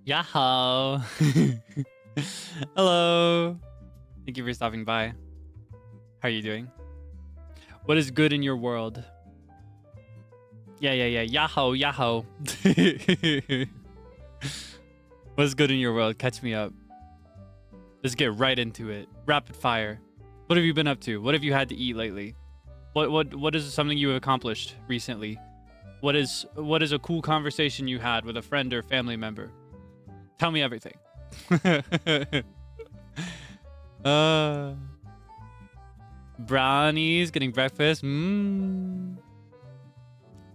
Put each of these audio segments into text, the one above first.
Yahoo! Hello! Thank you for stopping by. How are you doing? What is good in your world? Yeah. Yahoo, yahoo. What is good in your world? Catch me up. Let's get right into it. Rapid fire. What have you been up to? What have you had to eat lately? What is something you have accomplished recently? What is a cool conversation you had with a friend or family member? Tell me everything. Brownies, getting breakfast.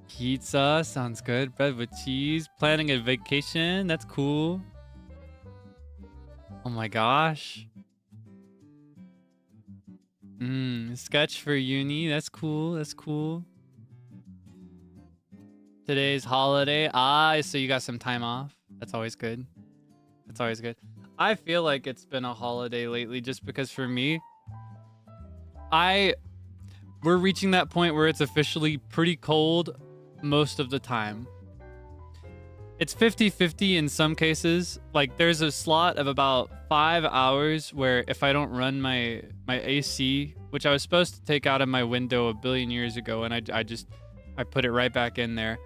Pizza, sounds good. Bread with cheese. Planning a vacation, that's cool. Oh my gosh. Sketch for uni, that's cool. That's cool. Today's holiday. So you got some time off. That's always good. That's always good. I feel like it's been a holiday lately just because for me, we're reaching that point where it's officially pretty cold most of the time. It's 50-50 in some cases. Like there's a slot of about 5 hours where if I don't run my AC, which I was supposed to take out of my window a billion years ago, and I put it right back in there.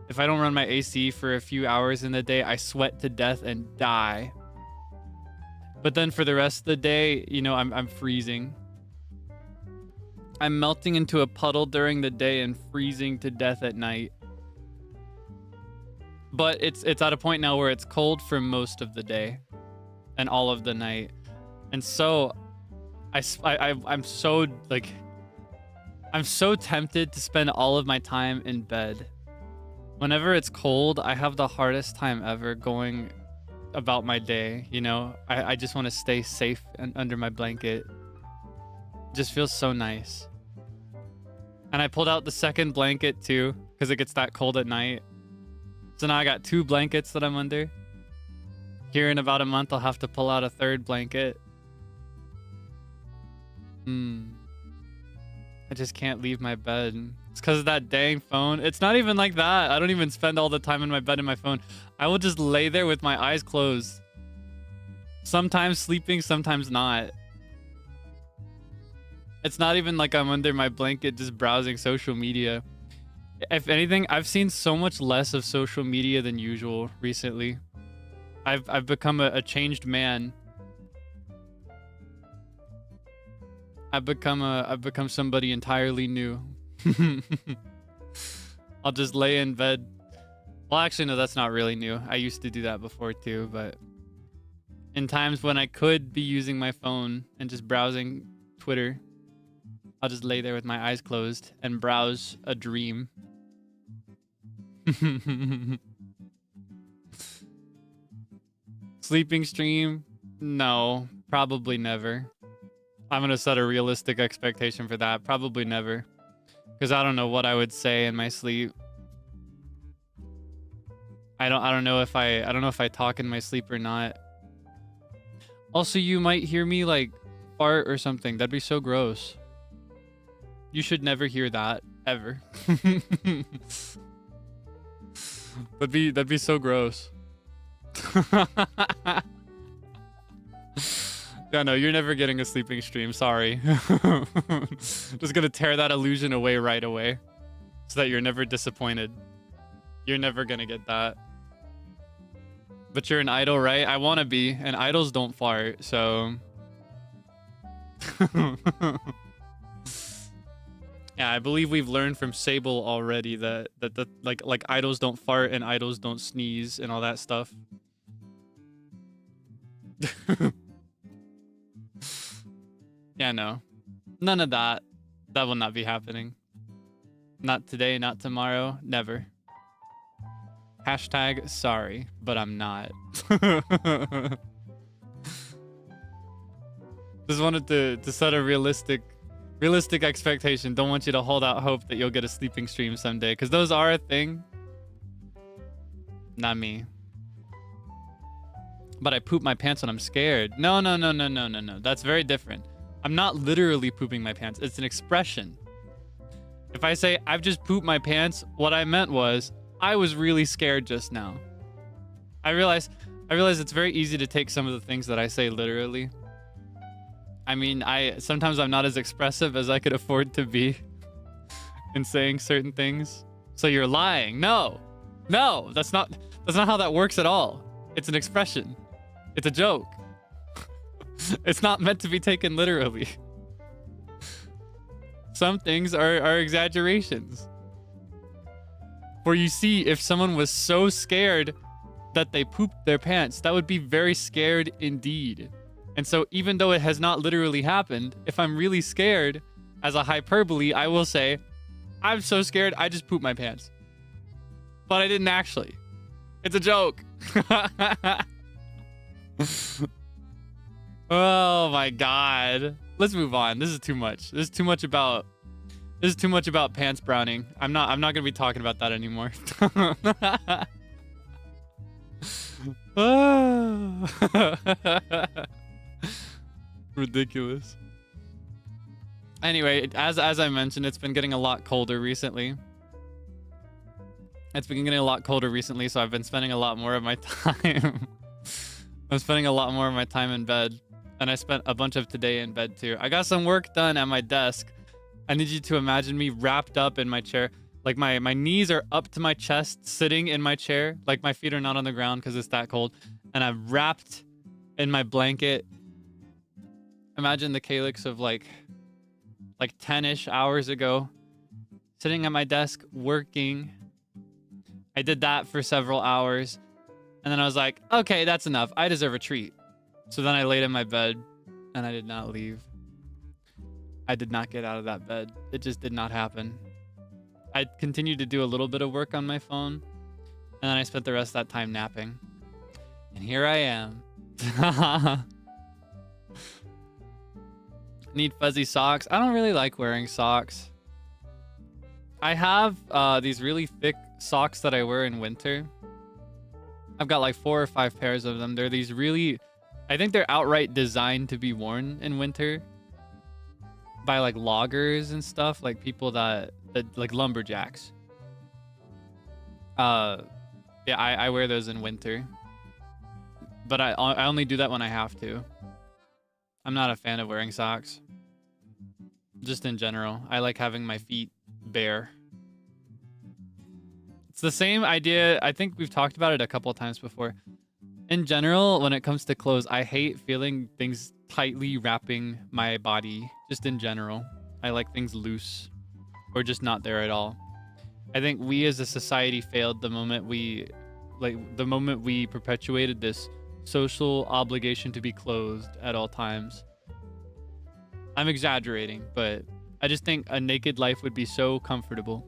If I don't run my AC for a few hours in the day, I sweat to death and die. But then for the rest of the day, you know, I'm freezing. I'm melting into a puddle during the day and freezing to death at night. But it's at a point now where it's cold for most of the day and all of the night. And so I'm so tempted to spend all of my time in bed. Whenever it's cold, I have the hardest time ever going about my day, you know? I just want to stay safe and under my blanket. It just feels so nice. And I pulled out the second blanket too, because it gets that cold at night. So now I got 2 blankets that I'm under. Here in about a month, I'll have to pull out a 3rd blanket. I just can't leave my bed. It's because of that dang phone. It's not even like that. I don't even spend all the time in my bed in my phone. I will just lay there with my eyes closed. Sometimes sleeping, sometimes not. It's not even like I'm under my blanket just browsing social media. If anything, I've seen so much less of social media than usual recently. I've become a changed man. I've become somebody entirely new. I'll just lay in bed. Well, actually, no, that's not really new. I used to do that before too, but in times when I could be using my phone and just browsing Twitter, I'll just lay there with my eyes closed and browse a dream. Sleeping stream? No, probably never. I'm gonna set a realistic expectation for that. Probably never. Because I don't know what I would say in my sleep. I don't know if I talk in my sleep or not. Also, you might hear me like fart or something. That'd be so gross. You should never hear that ever. That'd be so gross. Yeah, no, you're never getting a sleeping stream. Sorry. Just gonna tear that illusion away right away, so that you're never disappointed. You're never gonna get that. But you're an idol, right? I want to be, and idols don't fart, so. Yeah, I believe we've learned from Sable already that like idols don't fart and idols don't sneeze and all that stuff. Yeah, no. None of that. That will not be happening. Not today, not tomorrow, never. Hashtag sorry, but I'm not. Just wanted to set a realistic expectation. Don't want you to hold out hope that you'll get a sleeping stream someday, because those are a thing. Not me. But I poop my pants when I'm scared. No. That's very different. I'm not literally pooping my pants. It's an expression. If I say I've just pooped my pants, what I meant was I was really scared just now. I realize it's very easy to take some of the things that I say literally. I mean, sometimes I'm not as expressive as I could afford to be in saying certain things. So you're lying. No, that's not how that works at all. It's an expression. It's a joke. It's not meant to be taken literally. Some things are exaggerations. For you see, if someone was so scared that they pooped their pants, that would be very scared indeed. And so even though it has not literally happened, if I'm really scared, as a hyperbole, I will say, I'm so scared, I just pooped my pants. But I didn't actually. It's a joke. Oh my god. Let's move on. This is too much. This is too much about pants browning. I'm not gonna be talking about that anymore. Ridiculous. Anyway, as I mentioned, it's been getting a lot colder recently. So I've been spending a lot more of my time. I'm spending a lot more of my time in bed, and I spent a bunch of today in bed too. I got some work done at my desk. I need you to imagine me wrapped up in my chair. Like my knees are up to my chest, sitting in my chair. Like my feet are not on the ground because it's that cold. And I'm wrapped in my blanket. Imagine the Kaelix of like 10-ish hours ago, sitting at my desk working. I did that for several hours. And then I was like, okay, that's enough. I deserve a treat. So then I laid in my bed and I did not leave. I did not get out of that bed. It just did not happen. I continued to do a little bit of work on my phone, and then I spent the rest of that time napping. And here I am. Need fuzzy socks. I don't really like wearing socks. I have these really thick socks that I wear in winter. I've got like 4 or 5 pairs of them. They're these really, I think they're outright designed to be worn in winter by like loggers and stuff, like people that like lumberjacks. Yeah, I wear those in winter, but I only do that when I have to. I'm not a fan of wearing socks. Just in general, I like having my feet bare. It's the same idea. I think we've talked about it a couple of times before. In general, when it comes to clothes, I hate feeling things tightly wrapping my body. Just in general, I like things loose or just not there at all. I think we as a society failed the moment we perpetuated this social obligation to be clothed at all times. I'm exaggerating, but I just think a naked life would be so comfortable.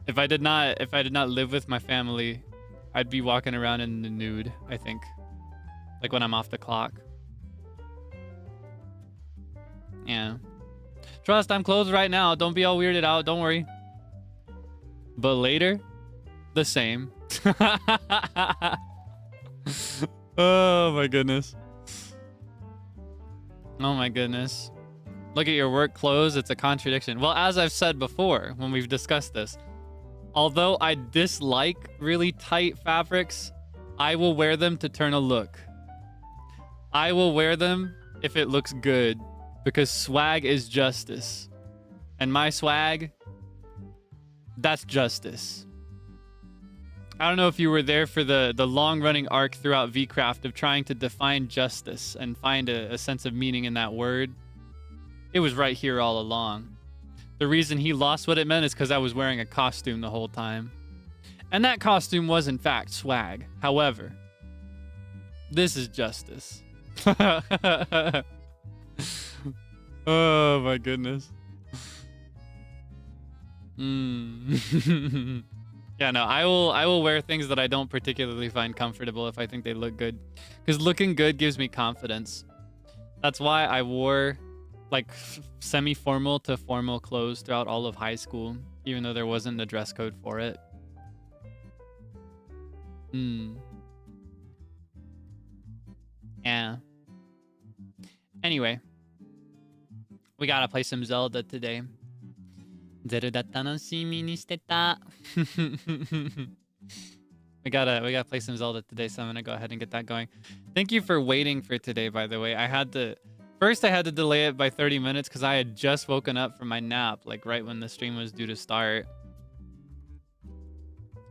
If I did not live with my family, I'd be walking around in the nude, I think. Like when I'm off the clock. Yeah. Trust, I'm clothed right now. Don't be all weirded out. Don't worry. But later, the same. Oh my goodness. Oh my goodness. Look at your work clothes. It's a contradiction. Well, as I've said before when we've discussed this, although I dislike really tight fabrics, I will wear them to turn a look. I will wear them if it looks good, because swag is justice. And my swag, that's justice. I don't know if you were there for the long-running arc throughout VCraft of trying to define justice and find a sense of meaning in that word. It was right here all along. The reason he lost what it meant is because I was wearing a costume the whole time. And that costume was, in fact, swag. However, this is justice. Oh, my goodness. Yeah, no, I will wear things that I don't particularly find comfortable if I think they look good. Because looking good gives me confidence. That's why I wore like semi-formal to formal clothes throughout all of high school, even though there wasn't a dress code for it. Yeah. Anyway, we gotta play some Zelda today. ゼルダ楽しみにしてた。We gotta play some Zelda today, so I'm gonna go ahead and get that going. Thank you for waiting for today, by the way. I had to delay it by 30 minutes because I had just woken up from my nap, like right when the stream was due to start.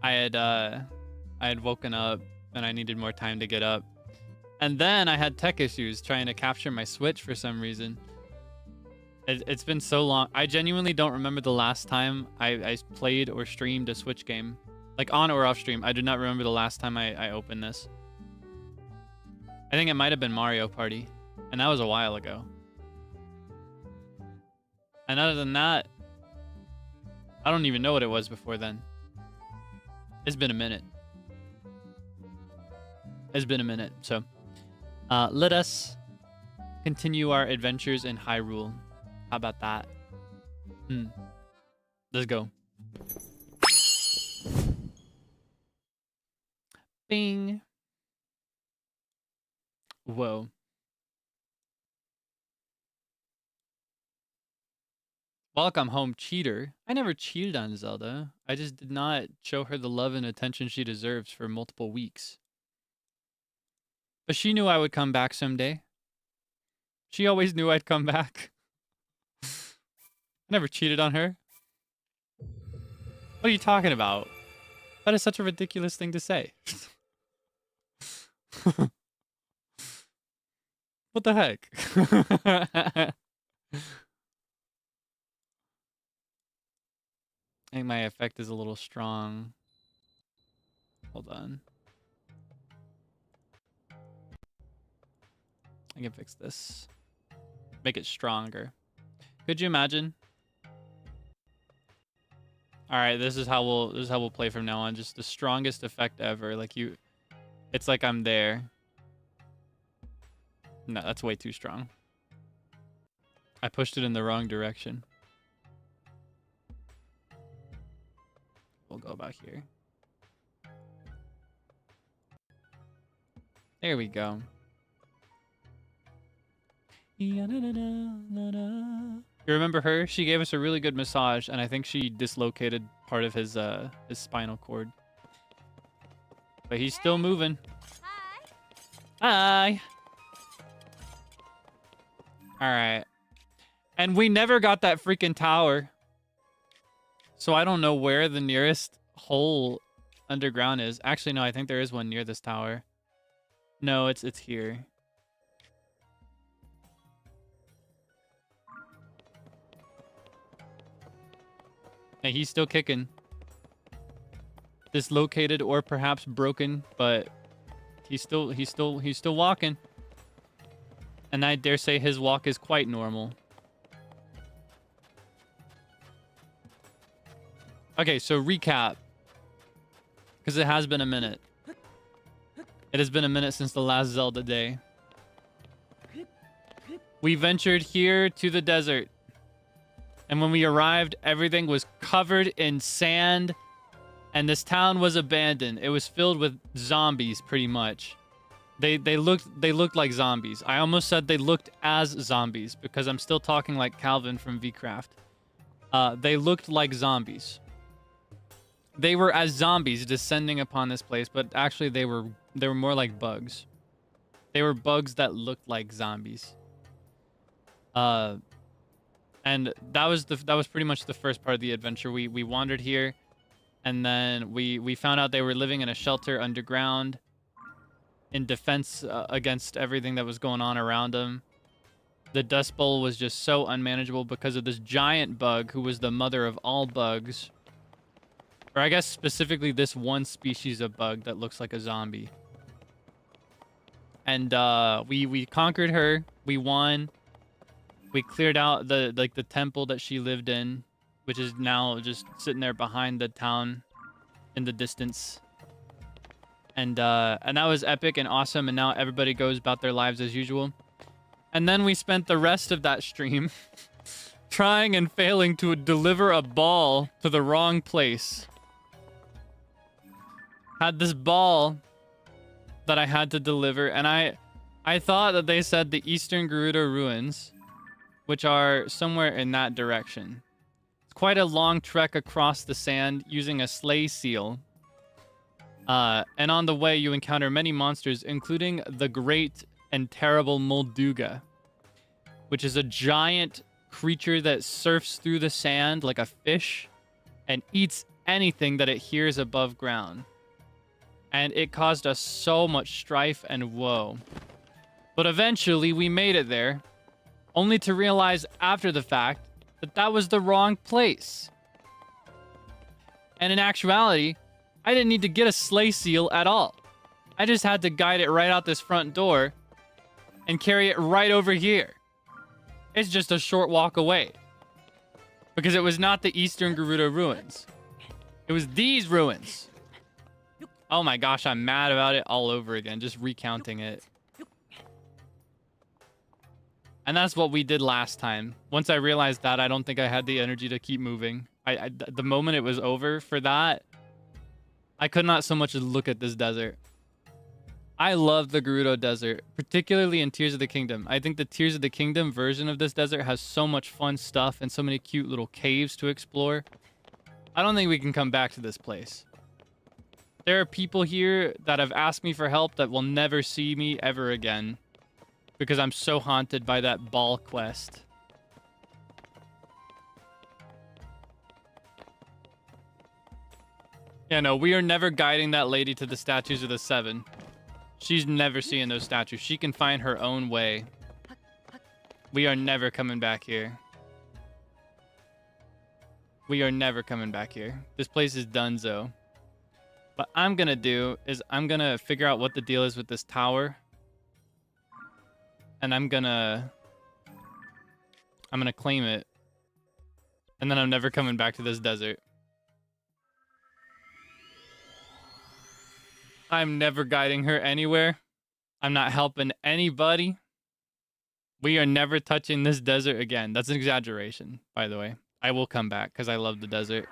I had woken up and I needed more time to get up. And then I had tech issues trying to capture my Switch for some reason. It's been so long. I genuinely don't remember the last time I played or streamed a Switch game. Like on or off stream. I do not remember the last time I opened this. I think it might have been Mario Party. And that was a while ago. And other than that, I don't even know what it was before then. It's been a minute. It's been a minute. So, let us continue our adventures in Hyrule. How about that? Let's go. Bing. Whoa. Welcome home, cheater. I never cheated on Zelda. I just did not show her the love and attention she deserves for multiple weeks. But she knew I would come back someday. She always knew I'd come back. I never cheated on her. What are you talking about? That is such a ridiculous thing to say. What the heck? I think my effect is a little strong. Hold on. I can fix this. Make it stronger. Could you imagine? All right, this is how we'll play from now on. Just the strongest effect ever. Like it's like I'm there. No, that's way too strong. I pushed it in the wrong direction. We'll go about here. There we go. You remember her? She gave us a really good massage, and I think she dislocated part of his spinal cord. But he's still moving. Hi. All right. And we never got that freaking tower. So I don't know where the nearest hole underground is. Actually, no, I think there is one near this tower. No, it's here. Hey, he's still kicking. Dislocated or perhaps broken, but he's still walking. And I dare say his walk is quite normal. Okay, so recap. Because it has been a minute. It has been a minute since the last Zelda day. We ventured here to the desert. And when we arrived, everything was covered in sand. And this town was abandoned. It was filled with zombies, pretty much. They looked like zombies. I almost said they looked as zombies because I'm still talking like Calvin from VCraft. They looked like zombies. They were as zombies descending upon this place, but actually they were more like bugs. They were bugs that looked like zombies. And that was pretty much the first part of the adventure. We wandered here, and then we found out they were living in a shelter underground in defense against everything that was going on around them. The Dust Bowl was just so unmanageable because of this giant bug who was the mother of all bugs. Or I guess specifically this one species of bug that looks like a zombie. And we conquered her. We won. We cleared out the temple that she lived in, which is now just sitting there behind the town in the distance. And that was epic and awesome, and now everybody goes about their lives as usual. And then we spent the rest of that stream trying and failing to deliver a ball to the wrong place. Had this ball that I had to deliver, and I thought that they said the Eastern Gerudo Ruins, which are somewhere in that direction. It's quite a long trek across the sand using a sleigh seal. And on the way, you encounter many monsters, including the great and terrible Molduga, which is a giant creature that surfs through the sand like a fish and eats anything that it hears above ground. And it caused us so much strife and woe. But eventually, we made it there, only to realize after the fact that that was the wrong place. And in actuality, I didn't need to get a sleigh seal at all. I just had to guide it right out this front door and carry it right over here. It's just a short walk away. Because it was not the Eastern Gerudo ruins. It was these ruins. Oh my gosh, I'm mad about it all over again, just recounting it. And that's what we did last time. Once I realized that, I don't think I had the energy to keep moving. The moment it was over for that, I could not so much as look at this desert. I love the Gerudo Desert, particularly in Tears of the Kingdom. I think the Tears of the Kingdom version of this desert has so much fun stuff and so many cute little caves to explore. I don't think we can come back to this place. There are people here that have asked me for help that will never see me ever again because I'm so haunted by that ball quest. Yeah, no, we are never guiding that lady to the statues of the seven. She's never seeing those statues. She can find her own way. We are never coming back here. We are never coming back here. This place is donezo. What I'm gonna do is I'm gonna figure out what the deal is with this tower. And I'm gonna claim it. And then I'm never coming back to this desert. I'm never guiding her anywhere. I'm not helping anybody. We are never touching this desert again. That's an exaggeration, by the way. I will come back because I love the desert.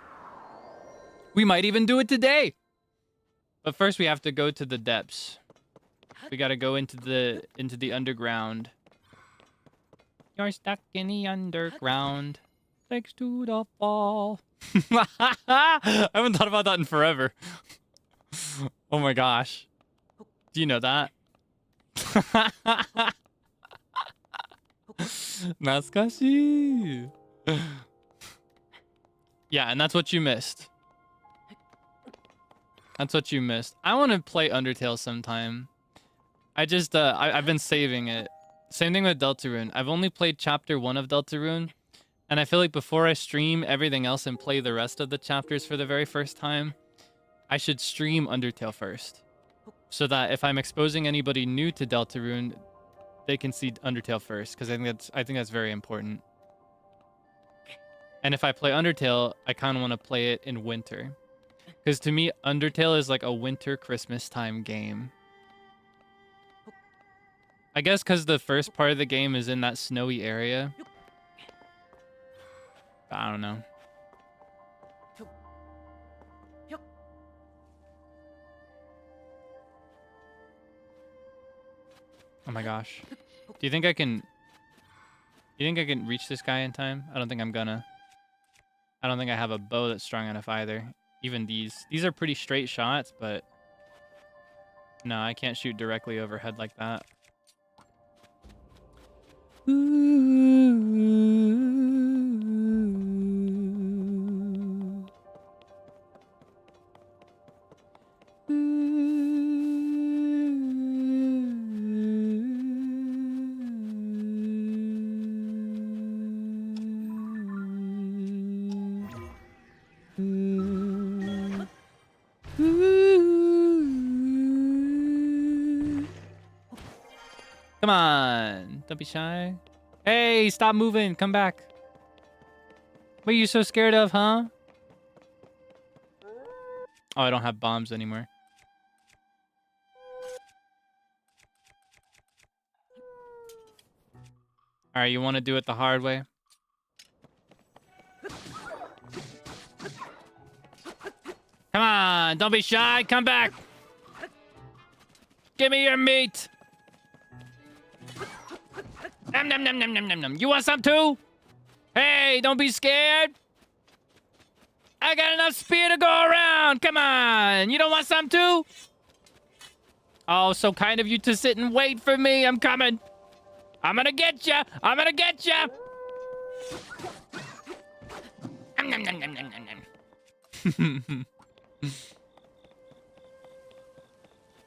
We might even do it today. But first we have to go to the depths. We gotta go into the underground. You're stuck in the underground. Thanks to the fall. I haven't thought about that in forever. Oh my gosh. Do you know that? Natsukashi. Yeah, and that's what you missed. That's what you missed. I want to play Undertale sometime. I've been saving it. Same thing with Deltarune. I've only played chapter 1 of Deltarune, and I feel like before I stream everything else and play the rest of the chapters for the very first time, I should stream Undertale first, so that if I'm exposing anybody new to Deltarune, they can see Undertale first, because I think that's very important. And if I play Undertale, I kind of want to play it in winter, because to me, Undertale is like a winter Christmas time game. I guess because the first part of the game is in that snowy area. I don't know. Oh my gosh. Do you think I can... You think I can reach this guy in time? I don't think I'm gonna. I don't think I have a bow that's strong enough either. Even these. These are pretty straight shots, but... No, I can't shoot directly overhead like that. Come on, don't be shy. Hey, stop moving, come back. What are you so scared of, huh? Oh, I don't have bombs anymore. All right, you want to do it the hard way? Come on, don't be shy, come back. Give me your meat. Nom nom nom nom nom nom nom. You want some too? Hey, don't be scared. I got enough spear to go around. Come on. You don't want some too? Oh, so kind of you to sit and wait for me. I'm coming. I'm gonna get ya. I'm gonna get ya.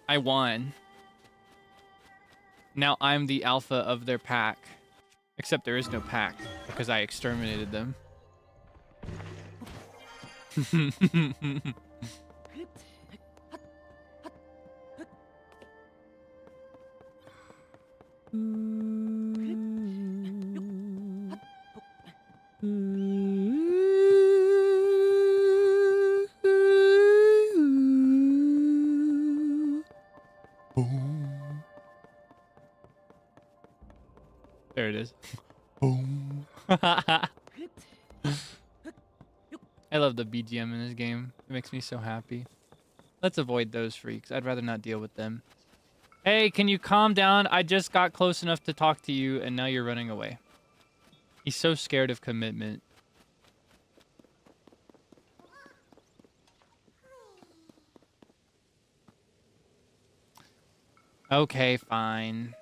I won. Now I'm the alpha of their pack. Except there is no pack because I exterminated them. There it is. Boom. I love the BGM in this game. It makes me so happy. Let's avoid those freaks. I'd rather not deal with them. Hey, can you calm down? I just got close enough to talk to you, and now you're running away. He's so scared of commitment. Okay, fine.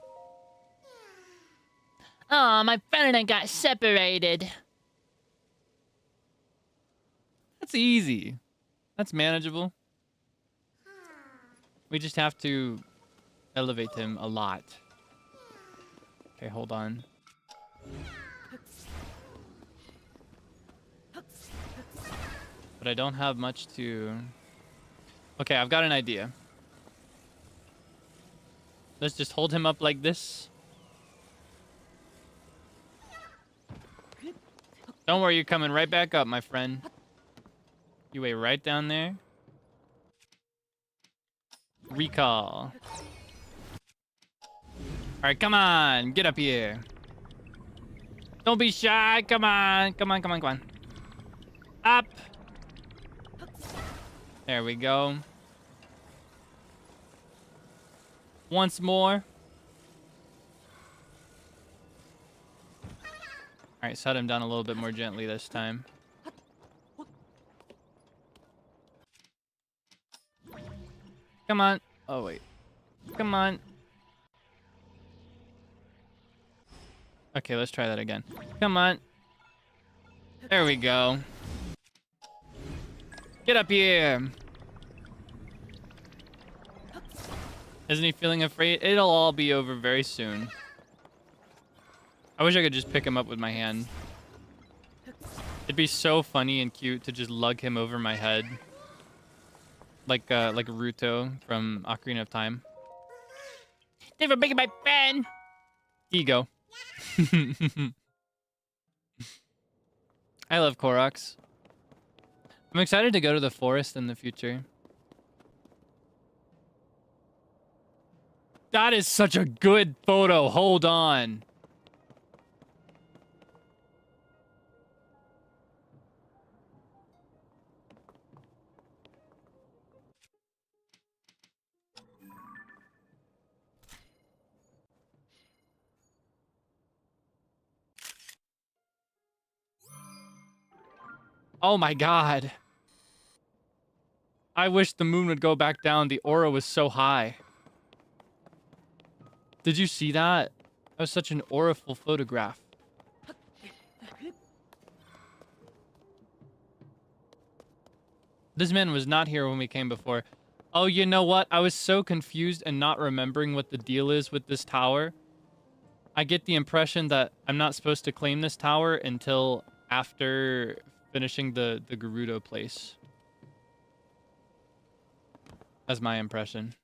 Oh, my friend and I got separated. That's easy. That's manageable. We just have to elevate him a lot. Okay, hold on. But I don't have much to... Okay, I've got an idea. Let's just hold him up like this. Don't worry, you're coming right back up, my friend. You wait right down there. Recall. Alright, come on. Get up here. Don't be shy. Come on. Come on, come on, come on. Up. There we go. Once more. Alright, set him down a little bit more gently this time. Come on. Oh, wait. Come on. Okay, let's try that again. Come on. There we go. Get up here. Isn't he feeling afraid? It'll all be over very soon. I wish I could just pick him up with my hand. It'd be so funny and cute to just lug him over my head. Like Ruto from Ocarina of Time. Thanks for making my friend. Ego. I love Koroks. I'm excited to go to the forest in the future. That is such a good photo. Hold on. Oh my god. I wish the moon would go back down. The aura was so high. Did you see that? That was such an auraful photograph. This man was not here when we came before. Oh, you know what? I was so confused and not remembering what the deal is with this tower. I get the impression that I'm not supposed to claim this tower until after finishing the Gerudo place. That's my impression.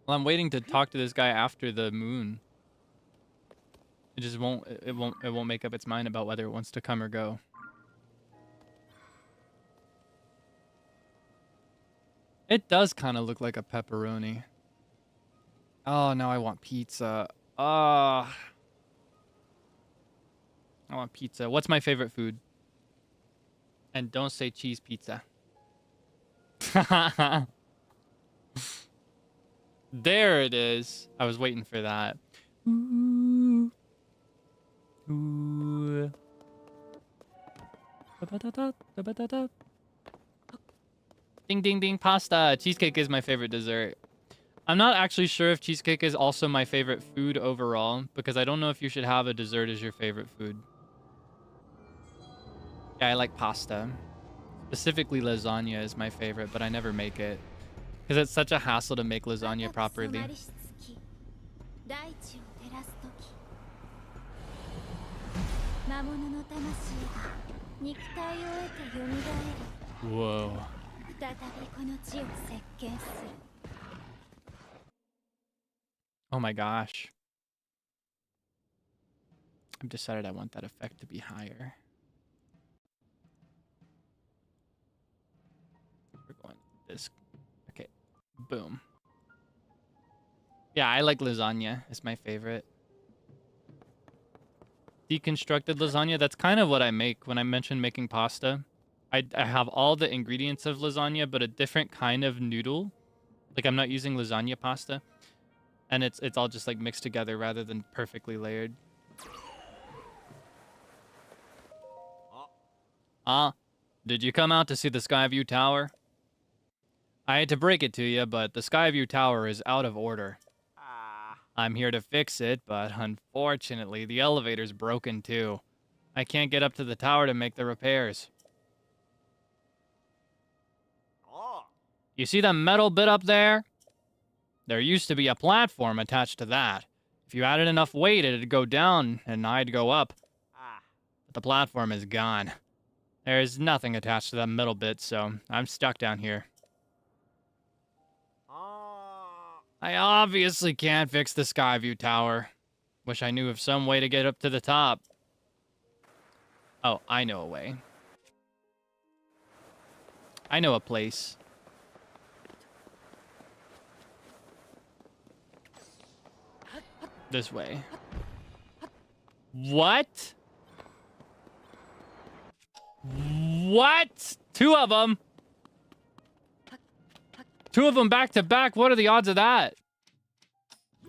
Well, I'm waiting to talk to this guy after the moon. It just won't make up its mind about whether it wants to come or go. It does kind of look like a pepperoni. Oh, now I want pizza. I want pizza. What's my favorite food? And don't say cheese pizza. There it is. I was waiting for that. Ooh. Ooh. Ding ding ding pasta. Cheesecake is my favorite dessert. I'm not actually sure if cheesecake is also my favorite food overall, because I don't know if you should have a dessert as your favorite food. Yeah, I like pasta. Specifically lasagna is my favorite, but I never make it. Because it's such a hassle to make lasagna properly. Whoa. Oh my gosh. I've decided I want that effect to be higher. We're going this. Okay. Boom. Yeah, I like lasagna. It's my favorite. Deconstructed lasagna. That's kind of what I make when I mention making pasta. I have all the ingredients of lasagna, but a different kind of noodle. Like I'm not using lasagna pasta. And it's all just like mixed together rather than perfectly layered. Did you come out to see the Skyview Tower? I hate to break it to you, but the Skyview Tower is out of order. I'm here to fix it, but unfortunately, the elevator's broken too. I can't get up to the tower to make the repairs. You see that metal bit up there? There used to be a platform attached to that. If you added enough weight, it'd go down, and I'd go up. But the platform is gone. There's nothing attached to that metal bit, so I'm stuck down here. I obviously can't fix the Skyview Tower. Wish I knew of some way to get up to the top. Oh, I know a way. I know a place. This way. What? What? Two of them? Two of them back to back? What are the odds of that?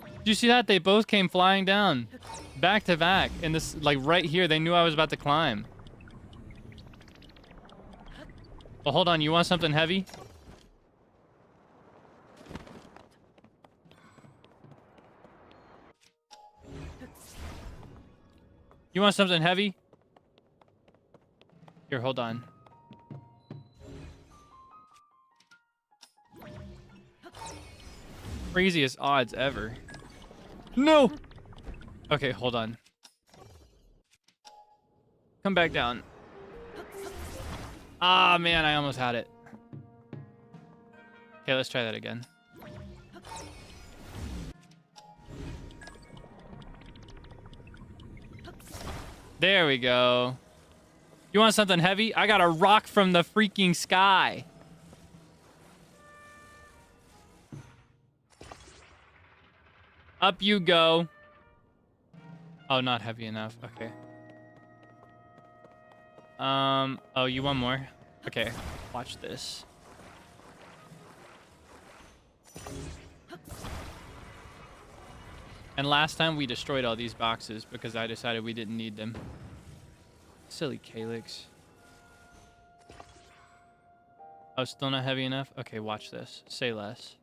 Did you see that? They both came flying down. Back to back. And this, like right here, they knew I was about to climb. Well, hold on. You want something heavy? You want something heavy? Here, hold on. Craziest odds ever. No! Okay, hold on. Come back down. Ah, man, I almost had it. Okay, let's try that again. There we go. You want something heavy? I got a rock from the freaking sky. Up you go. Oh, not heavy enough. Okay. Oh, you want more? Okay, watch this. And last time we destroyed all these boxes because I decided we didn't need them. Silly Kaelix. Oh, still not heavy enough? Okay, watch this. Say less.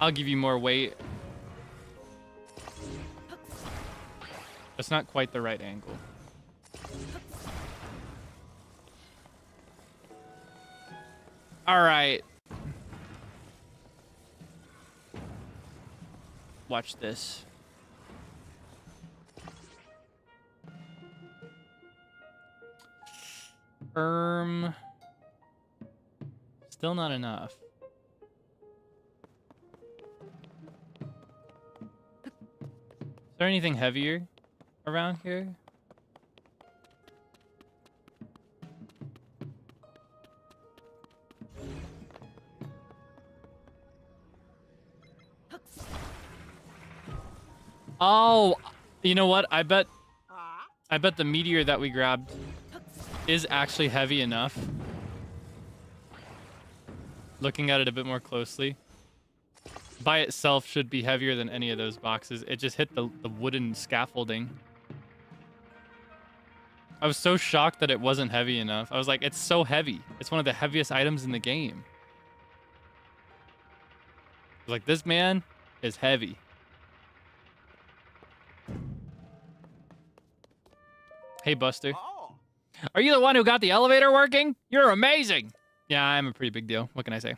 I'll give you more weight. That's not quite the right angle. All right. Watch this. Still not enough. Is there anything heavier around here? Oh, you know what? I bet the meteor that we grabbed is actually heavy enough. Looking at it a bit more closely. by itself should be heavier than any of those boxes. It just hit the wooden scaffolding. I was so shocked that it wasn't heavy enough. I was like, it's so heavy. It's one of the heaviest items in the game. I was like, this man is heavy. Hey, Buster. Oh. Are you the one who got the elevator working? You're amazing. Yeah, I'm a pretty big deal. What can I say?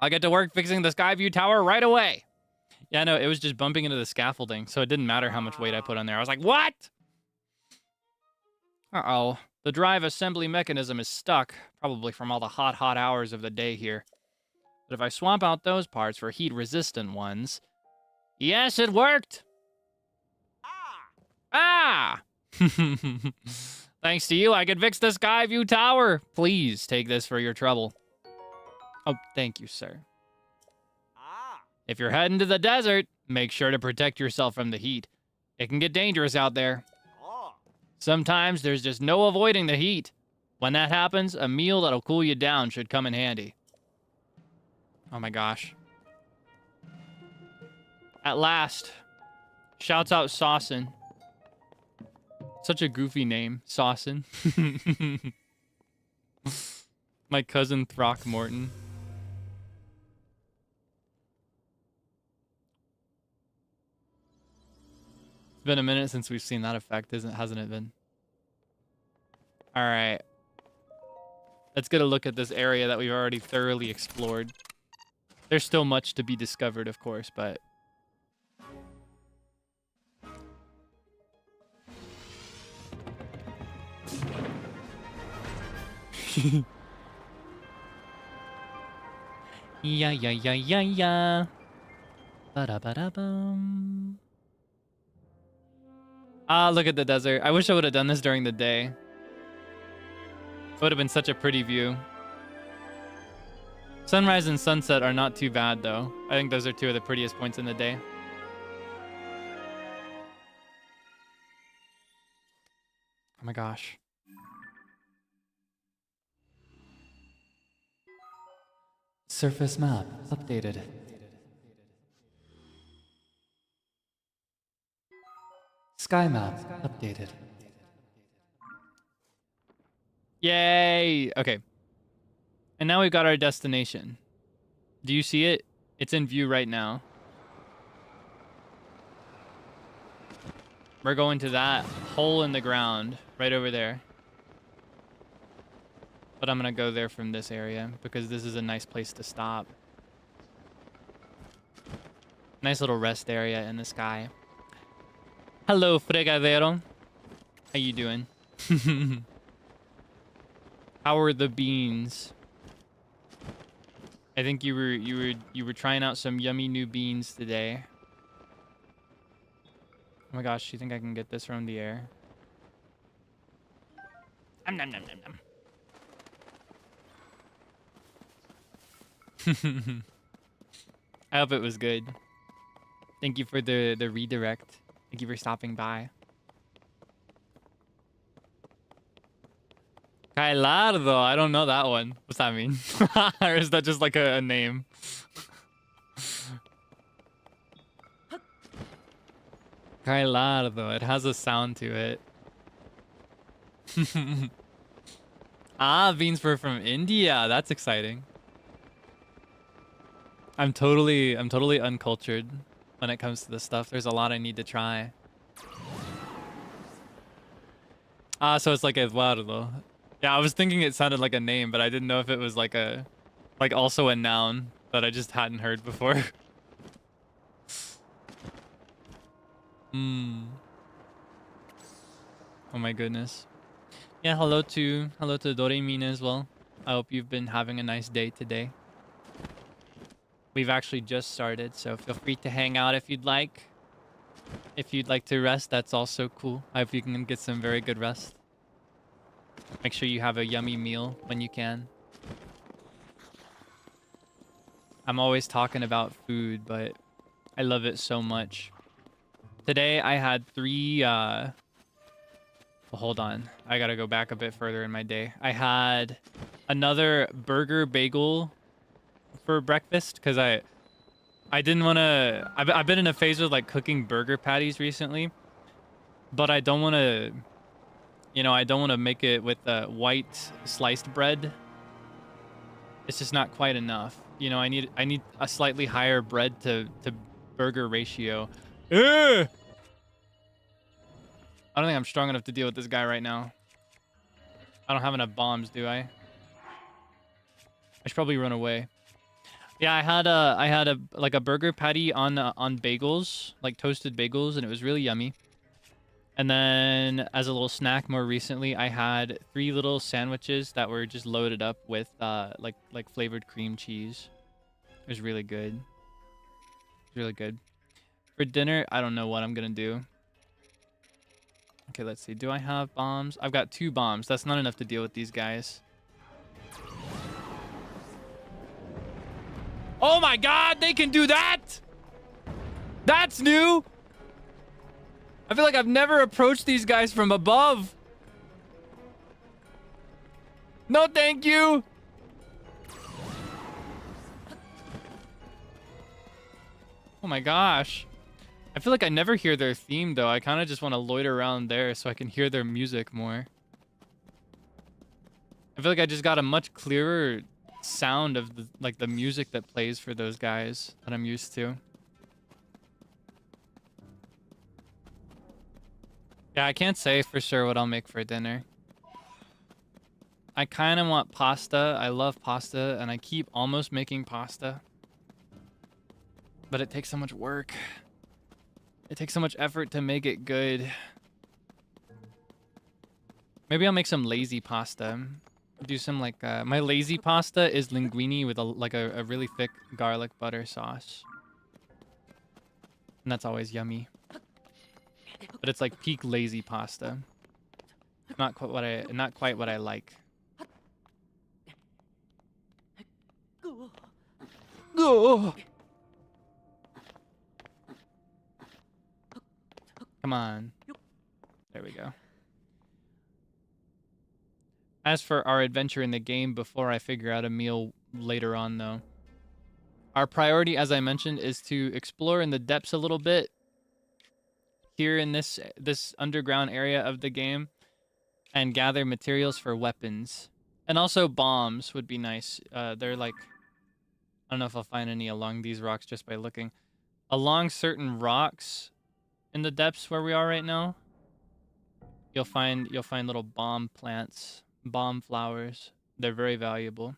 I'll get to work fixing the Skyview tower right away. Yeah, no, it was just bumping into the scaffolding, so it didn't matter how much weight I put on there. I was like, what? Uh-oh. The drive assembly mechanism is stuck, probably from all the hot hours of the day here. But if I swap out those parts for heat-resistant ones... Yes, it worked! Ah! Thanks to you, I could fix the Skyview tower. Please take this for your trouble. Oh, thank you, sir. If you're heading to the desert, make sure to protect yourself from the heat. It can get dangerous out there. Sometimes there's just no avoiding the heat. When that happens, a meal that'll cool you down should come in handy. Oh my gosh. At last. Shouts out Saucin. Such a goofy name, Saucin. My cousin Throckmorton. It's been a minute since we've seen that effect, hasn't it been? All right. Let's get a look at this area that we've already thoroughly explored. There's still much to be discovered, of course, but... yeah. Ba-da-ba-da-bum. Ah, look at the desert. I wish I would have done this during the day. It would have been such a pretty view. Sunrise and sunset are not too bad, though. I think those are two of the prettiest points in the day. Oh my gosh. Surface map updated. Sky map updated. Yay! Okay. And now we've got our destination. Do you see it? It's in view right now. We're going to that hole in the ground right over there. But I'm gonna go there from this area because this is a nice place to stop. Nice little rest area in the sky. Hello, Fregadero. How you doing? How are the beans? I think you were trying out some yummy new beans today. Oh my gosh, you think I can get this from the air? Nom nom nom nom nom. I hope it was good. Thank you for the redirect. Thank you for stopping by. Kailardo, I don't know that one. What's that mean? Or is that just like a name? Kailardo, it has a sound to it. Ah, beans were from India. That's exciting. I'm totally uncultured when it comes to this stuff. There's a lot I need to try. Ah, so it's like Eduardo. Yeah, I was thinking it sounded like a name, but I didn't know if it was like also a noun that I just hadn't heard before. Oh my goodness. Yeah, hello to Doremina as well. I hope you've been having a nice day today. We've actually just started, so feel free to hang out if you'd like. If you'd like to rest, that's also cool. I hope you can get some very good rest. Make sure you have a yummy meal when you can. I'm always talking about food, but I love it so much. Today I had well, hold on. I gotta go back a bit further in my day. I had another burger bagel for breakfast because I didn't want to. I've been in a phase of like cooking burger patties recently, but I don't want to. You know, I don't want to make it with white sliced bread. It's just not quite enough. You know, I need a slightly higher bread to burger ratio. Ugh! I don't think I'm strong enough to deal with this guy right now. I don't have enough bombs, do I? I should probably run away. Yeah, I had a like a burger patty on bagels, like toasted bagels, and it was really yummy. And then as a little snack more recently, I had 3 little sandwiches that were just loaded up with like flavored cream cheese. It was really good. It was really good. For dinner, I don't know what I'm gonna do. Okay, let's see. Do I have bombs? I've got 2 bombs. That's not enough to deal with these guys. Oh my god, they can do that! That's new! I feel like I've never approached these guys from above. No, thank you! Oh my gosh. I feel like I never hear their theme, though. I kind of just want to loiter around there so I can hear their music more. I feel like I just got a much clearer sound of the music that plays for those guys that I'm used to. Yeah, I can't say for sure what I'll make for dinner. I kind of want pasta. I love pasta, and I keep almost making pasta. But it takes so much work. It takes so much effort to make it good. Maybe I'll make some lazy pasta. Do some like my lazy pasta is linguine with a really thick garlic butter sauce, and that's always yummy. But it's like peak lazy pasta. Not quite what I like. Go. Come on. There we go. As for our adventure in the game before I figure out a meal later on, though, our priority, as I mentioned, is to explore in the depths a little bit here in this underground area of the game and gather materials for weapons. And also bombs would be nice. They're like, I don't know if I'll find any along these rocks just by looking. Along certain rocks in the depths where we are right now, you'll find little bomb plants. Bomb flowers. They're very valuable,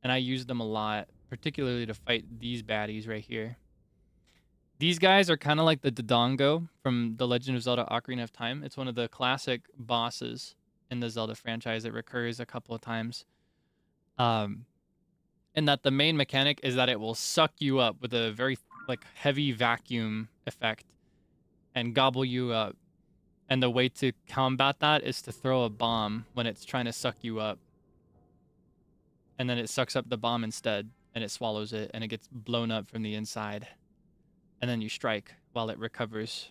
and I use them a lot, particularly to fight these baddies right here. These guys are kind of like the Dodongo from The Legend of Zelda Ocarina of Time. It's one of the classic bosses in the Zelda franchise. It recurs a couple of times, and that the main mechanic is that it will suck you up with a very like heavy vacuum effect and gobble you up. And the way to combat that is to throw a bomb when it's trying to suck you up. And then it sucks up the bomb instead, and it swallows it, and it gets blown up from the inside. And then you strike while it recovers.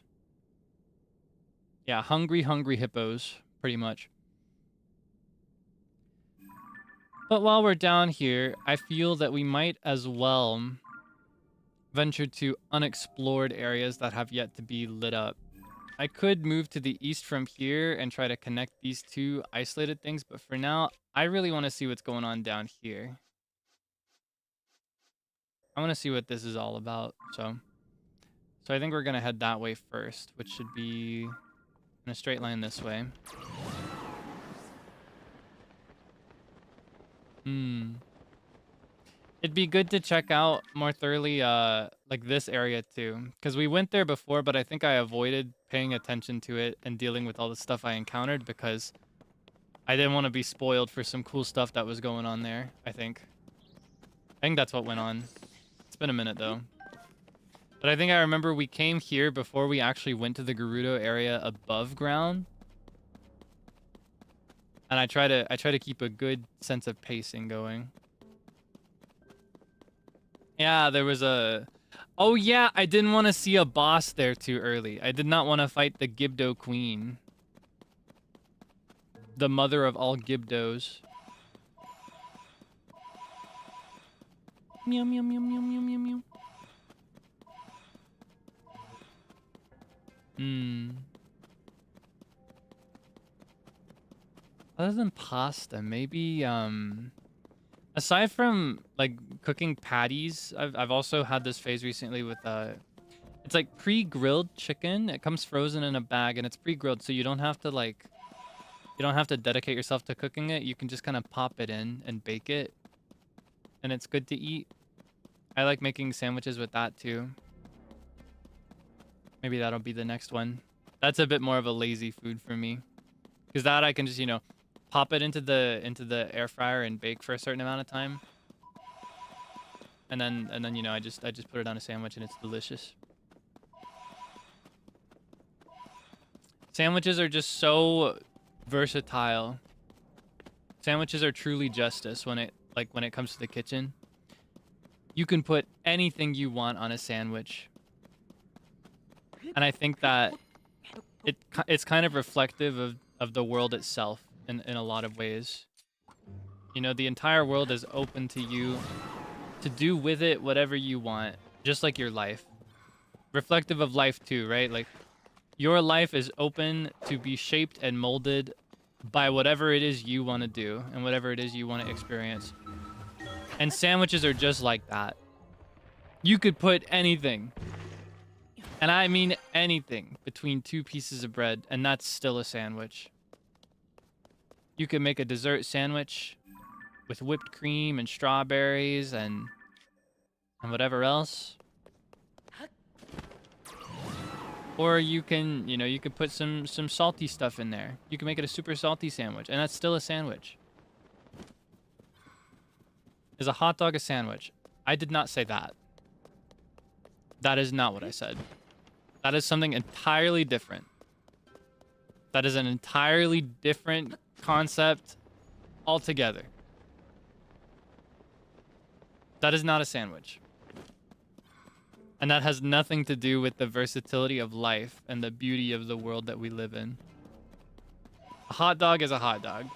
Yeah, hungry hippos, pretty much. But while we're down here, I feel that we might as well venture to unexplored areas that have yet to be lit up. I could move to the east from here and try to connect these 2 isolated things, but for now, I really want to see what's going on down here. I want to see what this is all about, so I think we're going to head that way first, which should be in a straight line this way. It'd be good to check out more thoroughly like this area too, because we went there before, but I think I avoided paying attention to it and dealing with all the stuff I encountered because I didn't want to be spoiled for some cool stuff that was going on there. I think that's what went on. It's been a minute though, but I think I remember we came here before we actually went to the Gerudo area above ground, and I try to keep a good sense of pacing going. Yeah, there was a... Oh yeah, I didn't want to see a boss there too early. I did not want to fight the Gibdo Queen. The mother of all Gibdos. Meow, meow, meow, meow, meow, meow, meow. Other than pasta, maybe aside from like cooking patties, I've also had this phase recently with it's like pre-grilled chicken. It comes frozen in a bag and it's pre-grilled, so you don't have to dedicate yourself to cooking it. You can just kind of pop it in and bake it, and it's good to eat. I like making sandwiches with that too. Maybe that'll be the next one. That's a bit more of a lazy food for me, because that I can just, you know, pop it into the air fryer and bake for a certain amount of time, and then you know, I just put it on a sandwich and it's delicious. Sandwiches are just so versatile. Sandwiches are truly justice when it comes to the kitchen. You can put anything you want on a sandwich. And I think that it's kind of reflective of the world itself in a lot of ways. You know, the entire world is open to you to do with it whatever you want, just like your life. Reflective of life too, right? Like, your life is open to be shaped and molded by whatever it is you want to do and whatever it is you want to experience. And sandwiches are just like that. You could put anything, and I mean anything, between two pieces of bread, and that's still a sandwich. You could make a dessert sandwich with whipped cream and strawberries and whatever else. Or you can, you know, you could put some salty stuff in there. You can make it a super salty sandwich, and that's still a sandwich. Is a hot dog a sandwich? I did not say that. That is not what I said. That is something entirely different. That is an entirely different concept altogether. That is not a sandwich. And that has nothing to do with the versatility of life and the beauty of the world that we live in. A hot dog is a hot dog.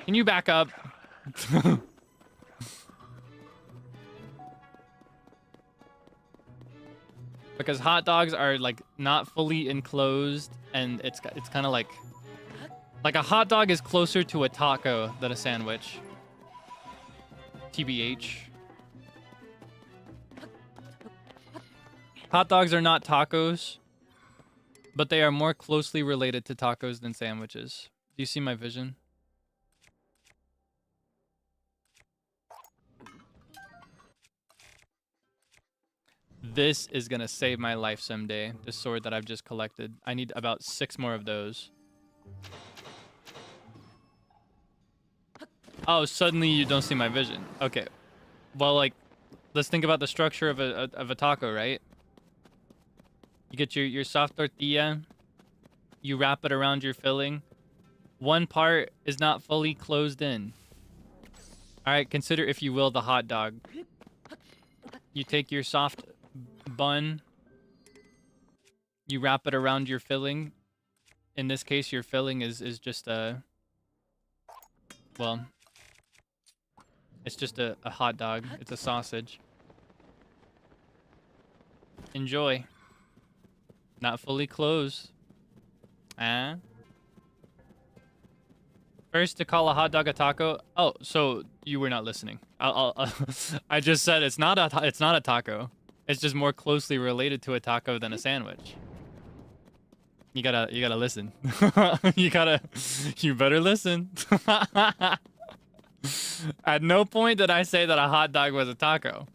Can you back up? Because hot dogs are like not fully enclosed, and it's kind of like a hot dog is closer to a taco than a sandwich. TBH. Hot dogs are not tacos, but they are more closely related to tacos than sandwiches. Do you see my vision? This is gonna save my life someday. This sword that I've just collected. I need about 6 more of those. Oh, suddenly you don't see my vision. Okay. Well, like, let's think about the structure of a taco, right? You get your soft tortilla. You wrap it around your filling. One part is not fully closed in. All right, consider, if you will, the hot dog. You take your soft bun. You wrap it around your filling. In this case, your filling is just a... Well, it's just a hot dog. It's a sausage. Enjoy. Not fully closed. First, to call a hot dog a taco. Oh, so you were not listening. I just said it's not a taco. It's just more closely related to a taco than a sandwich. You gotta listen. You better listen. At no point did I say that a hot dog was a taco.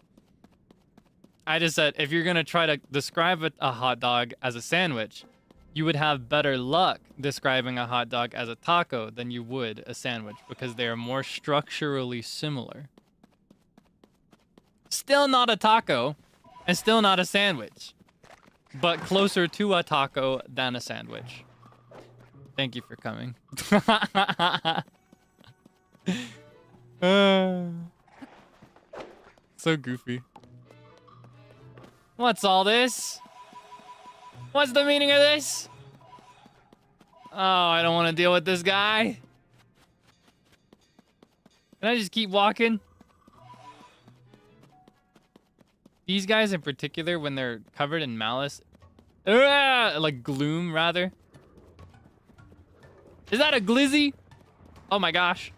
I just said, if you're gonna try to describe a hot dog as a sandwich, you would have better luck describing a hot dog as a taco than you would a sandwich, because they are more structurally similar. Still not a taco, and still not a sandwich, but closer to a taco than a sandwich. Thank you for coming. So goofy. What's all this? What's the meaning of this? Oh, I don't want to deal with this guy. Can I just keep walking? These guys in particular, when they're covered in malice, like gloom rather. Is that a glizzy? Oh my gosh.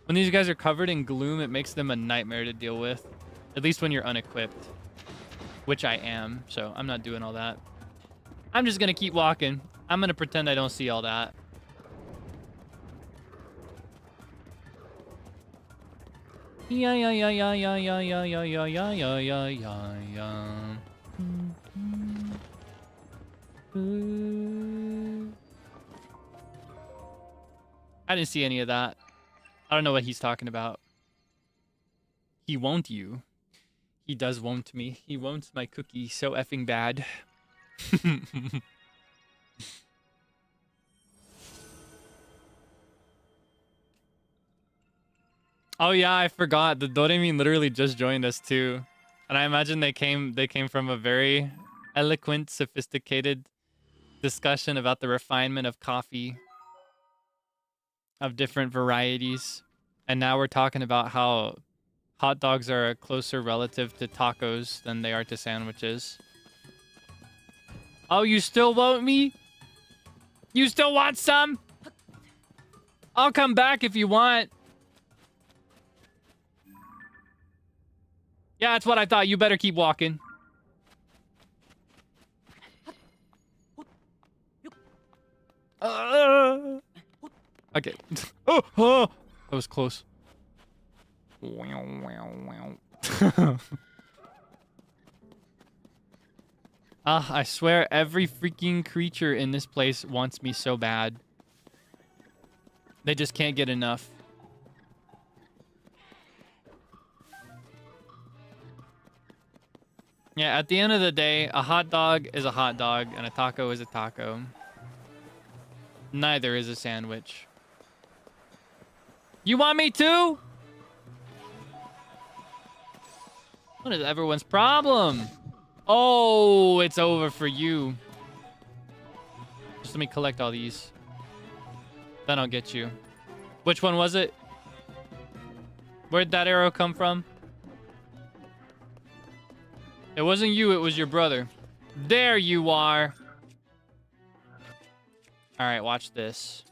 When these guys are covered in gloom, it makes them a nightmare to deal with. At least when you're unequipped. Which I am, so I'm not doing all that. I'm just gonna keep walking. I'm gonna pretend I don't see all that. Yeah, yeah, yeah, yeah, yeah, yeah, yeah, yeah, yeah, yeah, yeah, yeah, yeah, yeah. I didn't see any of that. I don't know what he's talking about. He won't you. He does won't me. He won't my cookie so effing bad. Oh yeah, I forgot. The Doremi literally just joined us too. And I imagine they came from a very eloquent, sophisticated discussion about the refinement of coffee of different varieties. And now we're talking about how hot dogs are a closer relative to tacos than they are to sandwiches. Oh, you still want me? You still want some? I'll come back if you want. Yeah, that's what I thought. You better keep walking. Okay. Oh, that was close. I swear every freaking creature in this place wants me so bad. They just can't get enough. Yeah, at the end of the day, a hot dog is a hot dog and a taco is a taco. Neither is a sandwich. You want me to? What is everyone's problem? Oh, it's over for you. Just let me collect all these. Then I'll get you. Which one was it? Where'd that arrow come from? It wasn't you, it was your brother. There you are. Alright, watch this.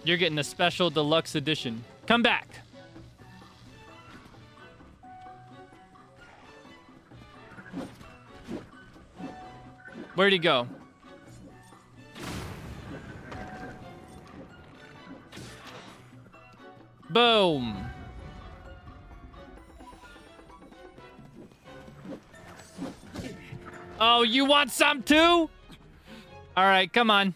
You're getting a special deluxe edition. Come back. Where'd he go? Boom. Oh, you want some too? All right, come on.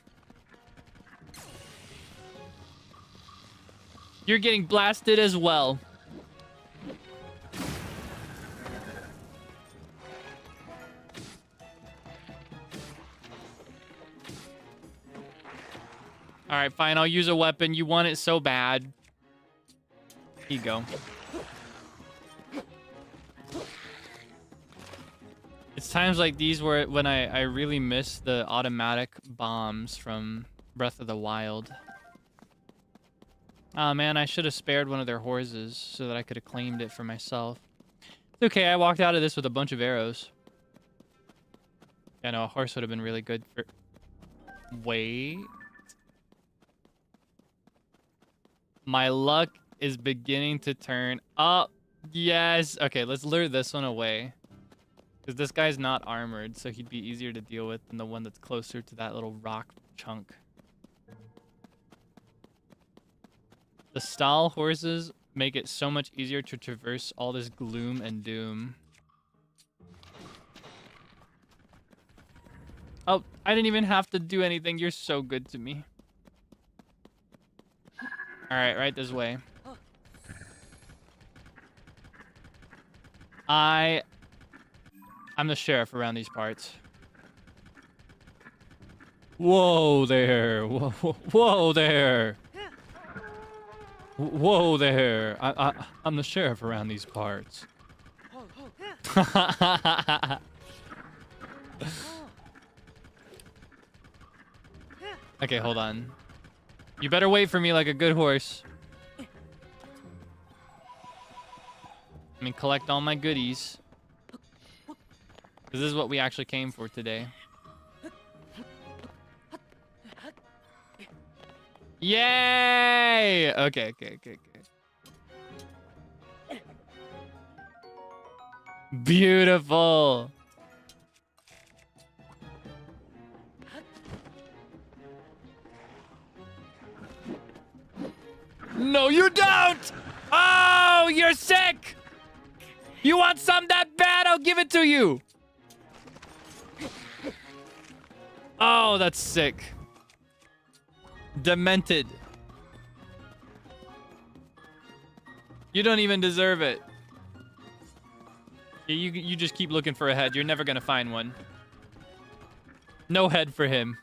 You're getting blasted as well. All right, fine. I'll use a weapon. You want it so bad. Here you go. It's times like these where when I really miss the automatic bombs from Breath of the Wild. Ah, man, I should have spared one of their horses so that I could have claimed it for myself. It's okay, I walked out of this with a bunch of arrows. Yeah, no, a horse would have been really good for... Wait... My luck is beginning to turn up. Yes. Okay, let's lure this one away. Because this guy's not armored, so he'd be easier to deal with than the one that's closer to that little rock chunk. The stall horses make it so much easier to traverse all this gloom and doom. Oh, I didn't even have to do anything. You're so good to me. Alright, right this way. I'm the sheriff around these parts. Whoa there. Whoa there. Whoa there. I'm the sheriff around these parts. Okay, hold on. You better wait for me like a good horse. Let me collect all my goodies. This is what we actually came for today. Yay! Okay. Beautiful. No, you don't! Oh, you're sick! You want some that bad? I'll give it to you! Oh, that's sick. Demented. You don't even deserve it. You just keep looking for a head. You're never gonna find one. No head for him.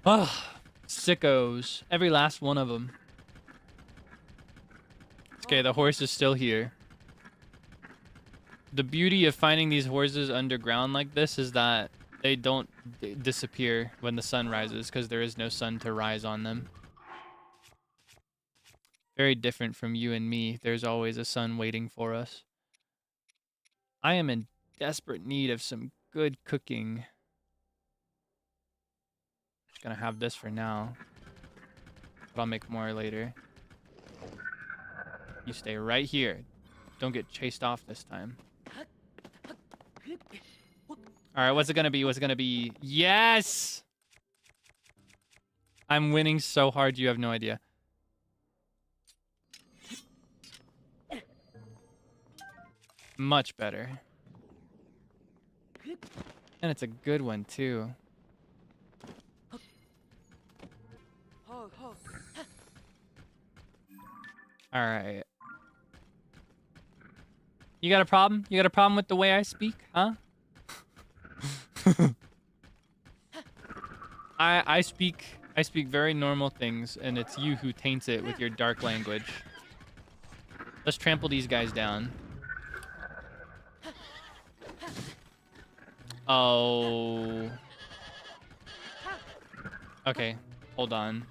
Ugh. Sickos. Every last one of them. Okay, the horse is still here. The beauty of finding these horses underground like this is that they don't disappear when the sun rises because there is no sun to rise on them. Very different from you and me. There's always a sun waiting for us. I am in desperate need of some good cooking. Just gonna have this for now. But I'll make more later. You stay right here. Don't get chased off this time. Alright, what's it gonna be? What's it gonna be? Yes! I'm winning so hard you have no idea. Much better. And it's a good one too. Alright. You got a problem? You got a problem with the way I speak, huh? I speak very normal things, and it's you who taints it with your dark language. Let's trample these guys down. Oh. Okay, hold on.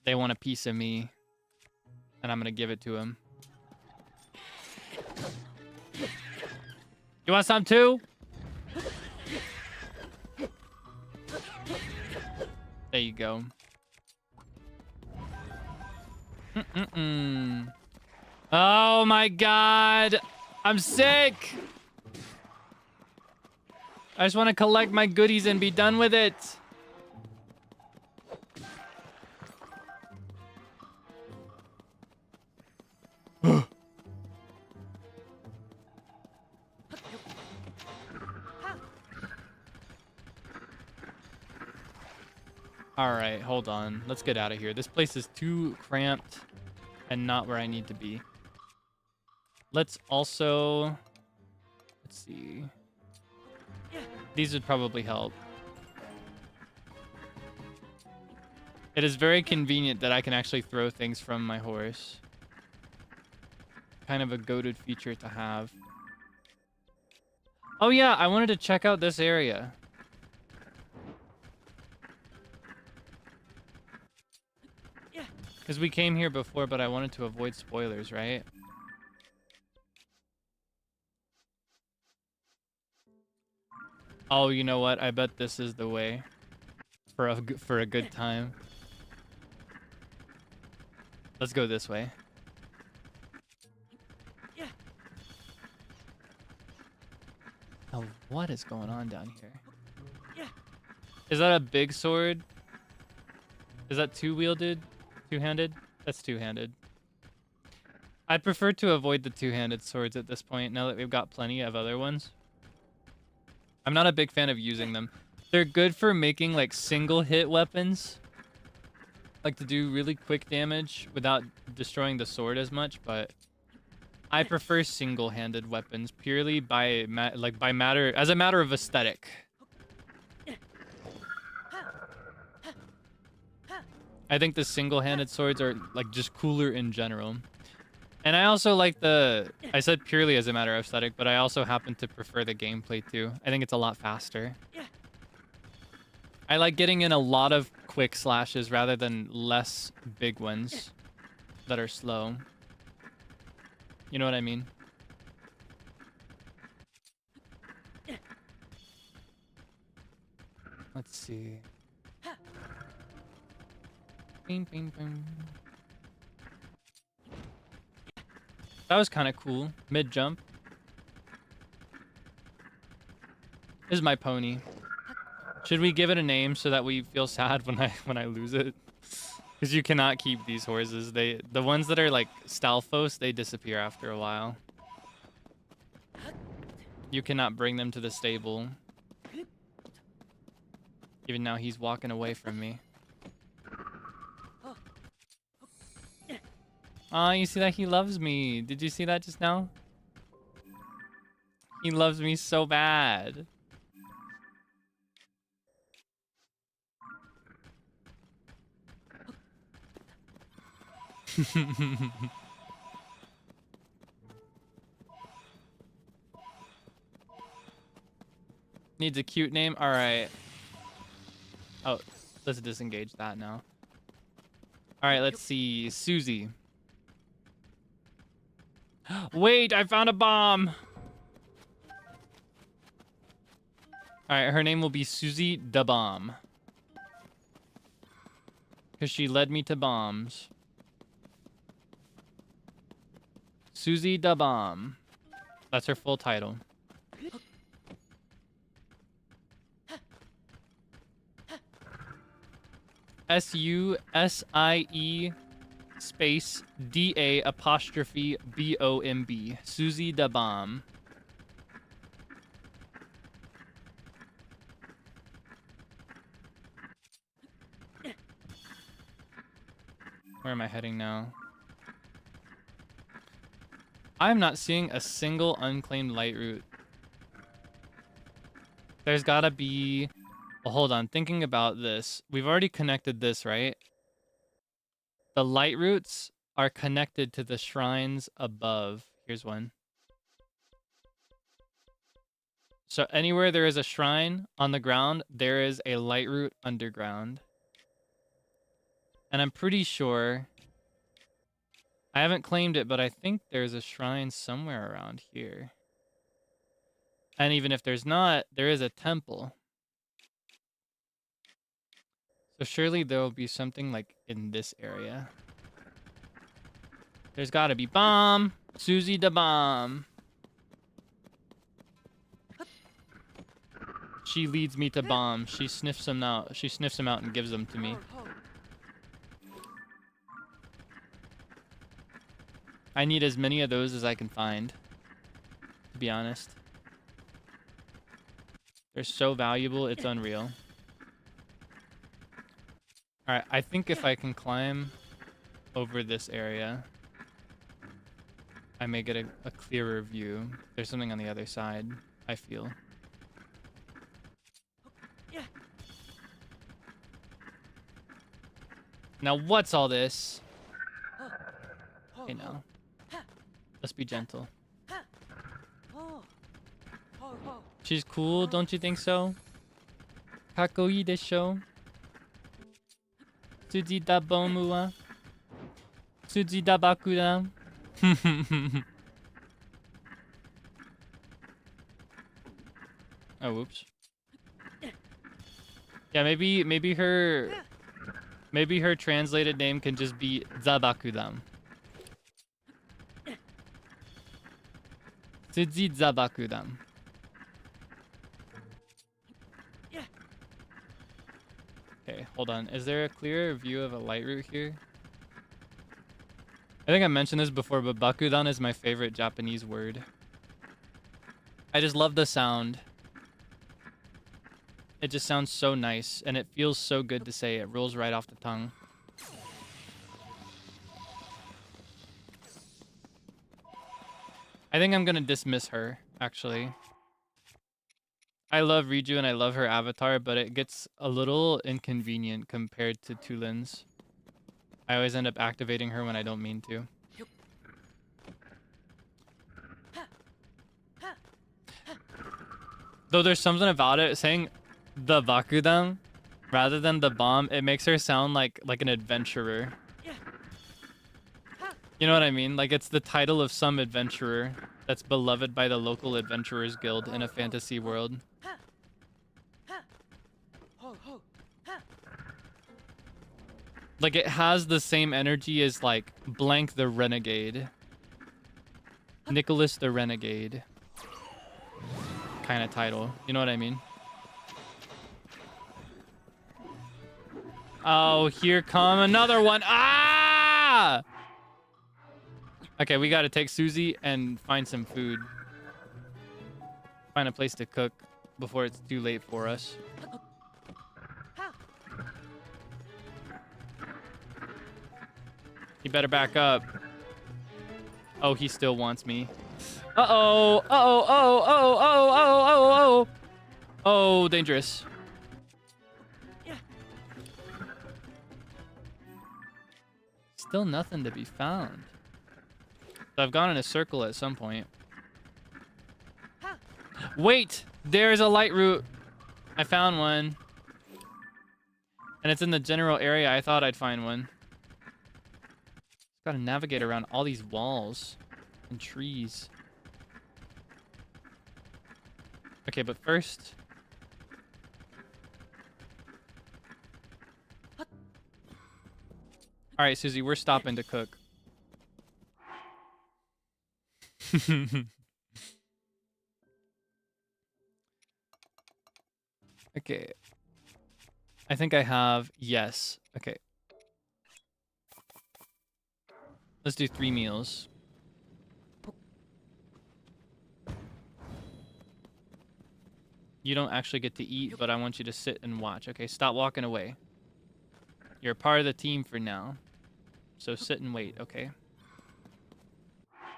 They want a piece of me, and I'm gonna give it to them. You want some too? There you go. Oh my god! I'm sick! I just want to collect my goodies and be done with it. Alright, hold on. Let's get out of here. This place is too cramped and not where I need to be. Let's also... Let's see. These would probably help. It is very convenient that I can actually throw things from my horse. Kind of a goated feature to have. Oh yeah, I wanted to check out this area. Because we came here before, but I wanted to avoid spoilers, right? Oh, you know what? I bet this is the way for a good time. Let's go this way. Oh, what is going on down here? Is that a big sword? Is that two-wielded? Two-handed? That's two-handed. I'd prefer to avoid the two-handed swords at this point, now that we've got plenty of other ones. I'm not a big fan of using them. They're good for making, like, single-hit weapons. Like, to do really quick damage without destroying the sword as much, but... I prefer single-handed weapons, purely by, as a matter of aesthetic. I think the single-handed swords are, like, just cooler in general. And I also like I said purely as a matter of aesthetic, but I also happen to prefer the gameplay too. I think it's a lot faster. I like getting in a lot of quick slashes rather than less big ones that are slow. You know what I mean? Let's see. Bing, bing, bing. That was kind of cool. Mid jump. This is my pony. Should we give it a name so that we feel sad when I lose it? Because you cannot keep these horses. The ones that are like Stalfos, they disappear after a while. You cannot bring them to the stable. Even now he's walking away from me. Oh, you see that? He loves me. Did you see that just now? He loves me so bad. Needs a cute name? Alright. Oh, let's disengage that now. Alright, let's see. Susie. Wait, I found a bomb! Alright, her name will be Susie the Bomb. Because she led me to bombs. Susie the Bomb. That's her full title. SUSIE space DA apostrophe BOMB. Susie the Bomb. Where am I heading now? I'm not seeing a single unclaimed light route. There's gotta be... Well, hold on. Thinking about this. We've already connected this, right? The light routes are connected to the shrines above. Here's one. So anywhere there is a shrine on the ground, there is a light route underground. And I'm pretty sure... I haven't claimed it, but I think there's a shrine somewhere around here. And even if there's not, there is a temple. So surely there will be something like in this area. There's gotta be bomb! Susie the Bomb! She leads me to bomb. She sniffs them out. She sniffs them out and gives them to me. I need as many of those as I can find, to be honest. They're so valuable, it's unreal. Alright, I think if I can climb over this area, I may get a clearer view. There's something on the other side, I feel. Now what's all this? Okay, now. Let's be gentle. She's cool, don't you think so? Kakoi desho? Suji da bomu wa? Suji da bakudan? Oh, whoops. Yeah, maybe her translated name can just be Zabakudan. Suji Zabakudan. Okay, hold on. Is there a clearer view of a light route here? I think I mentioned this before, but Bakudan is my favorite Japanese word. I just love the sound. It just sounds so nice, and it feels so good to say. It rolls right off the tongue. I think I'm gonna dismiss her, actually. I love Riju and I love her avatar, but it gets a little inconvenient compared to Tulin's. I always end up activating her when I don't mean to. Though there's something about it, saying the Bakudan rather than the bomb, it makes her sound like an adventurer. You know what I mean? Like, it's the title of some adventurer that's beloved by the local adventurers guild in a fantasy world. Like, it has the same energy as, like, Blank the Renegade. Nicholas the Renegade. Kind of title. You know what I mean? Oh, here come another one. Ah! Okay, we gotta take Susie and find some food. Find a place to cook before it's too late for us. He better back up. Oh, he still wants me. Uh-oh. Uh-oh. Oh, oh, oh, oh, oh, oh. Oh, dangerous. Still nothing to be found. So I've gone in a circle at some point. Wait! There's a light route. I found one. And it's in the general area. I thought I'd find one. Gotta navigate around all these walls and trees. Okay, but first... Alright, Susie, we're stopping to cook. Okay. I think I have... Yes. Okay. Let's do 3 meals. You don't actually get to eat, but I want you to sit and watch. Okay, stop walking away. You're part of the team for now. So sit and wait, okay?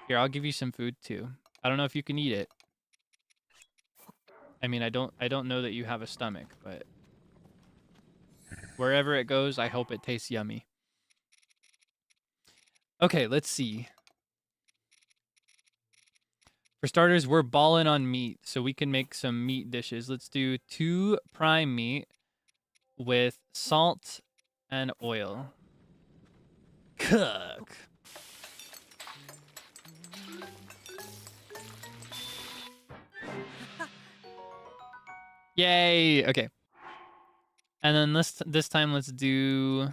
Here, I'll give you some food too. I don't know if you can eat it. I mean, I don't know that you have a stomach, but wherever it goes, I hope it tastes yummy. Okay, let's see. For starters, we're balling on meat, so we can make some meat dishes. Let's do 2 prime meat with salt and oil. Cook. Yay! Okay. And then this time, let's do...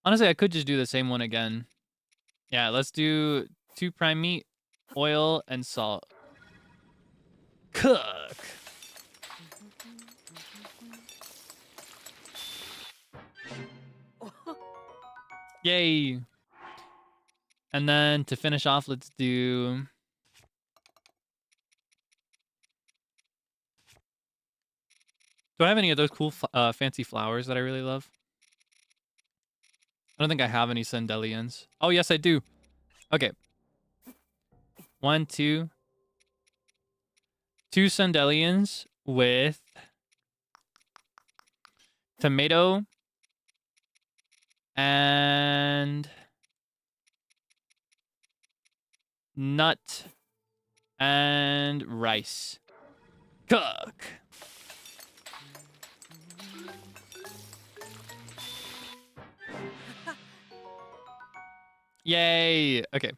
Honestly, I could just do the same one again. Yeah, let's do 2 prime meat, oil, and salt. Cook! Yay! And then to finish off, let's do... Do I have any of those cool fancy flowers that I really love? I don't think I have any Sandelians. Oh, yes, I do. Okay. 1, 2. 2 Sandelians with tomato and nut and rice. Cook. Yay. Okay.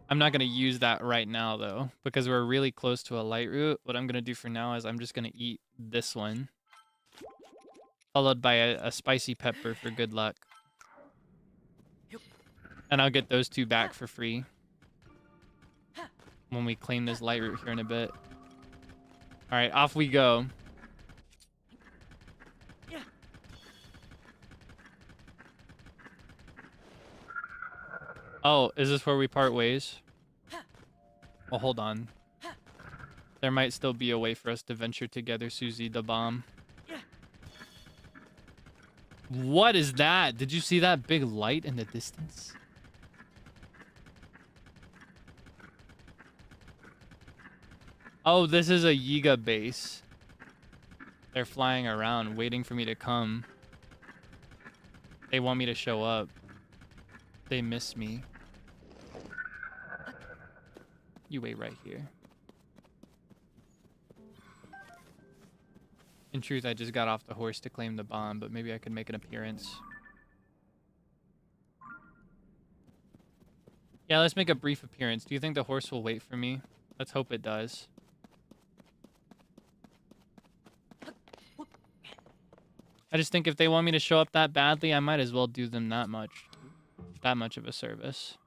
I'm not going to use that right now, though, because we're really close to a light route. What I'm going to do for now is I'm just going to eat this one, followed by a spicy pepper for good luck. And I'll get those 2 back for free when we claim this light route here in a bit. All right, off we go. Oh, is this where we part ways? Well, hold on. There might still be a way for us to venture together, Susie the Bomb. What is that? Did you see that big light in the distance? Oh, this is a Yiga base. They're flying around, waiting for me to come. They want me to show up. They miss me. You wait right here. In truth, I just got off the horse to claim the bomb, but maybe I could make an appearance. Yeah, let's make a brief appearance. Do you think the horse will wait for me? Let's hope it does. I just think if they want me to show up that badly, I might as well do them that much of a service.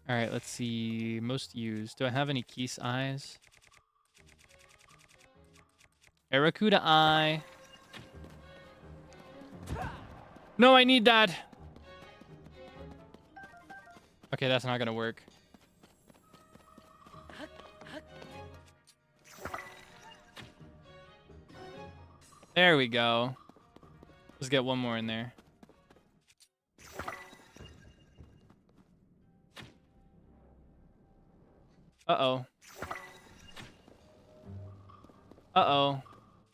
All right, let's see. Most used. Do I have any Keese eyes? Aracuda eye. No, I need that. Okay, that's not gonna work. There we go. Let's get one more in there. Uh-oh. Uh-oh.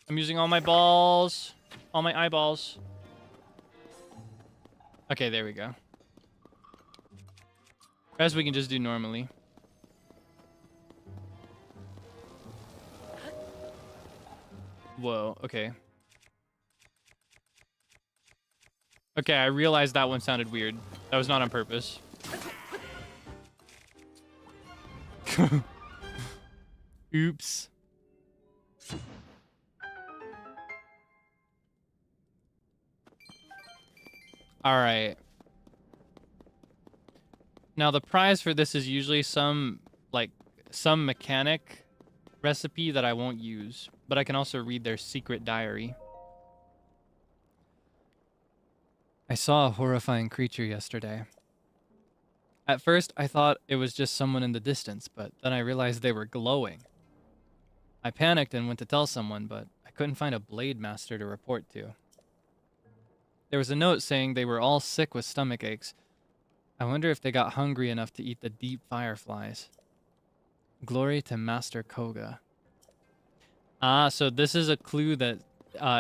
I'm using all my balls. All my eyeballs. Okay, there we go. Rest we can just do normally. Whoa, okay. Okay, I realized that one sounded weird. That was not on purpose. Oops. All right. Now the prize for this is usually some mechanic recipe that I won't use, but I can also read their secret diary. I saw a horrifying creature yesterday. At first, I thought it was just someone in the distance, but then I realized they were glowing. I panicked and went to tell someone, but I couldn't find a blade master to report to. There was a note saying they were all sick with stomach aches. I wonder if they got hungry enough to eat the deep fireflies. Glory to Master Koga. Ah, so this is a clue that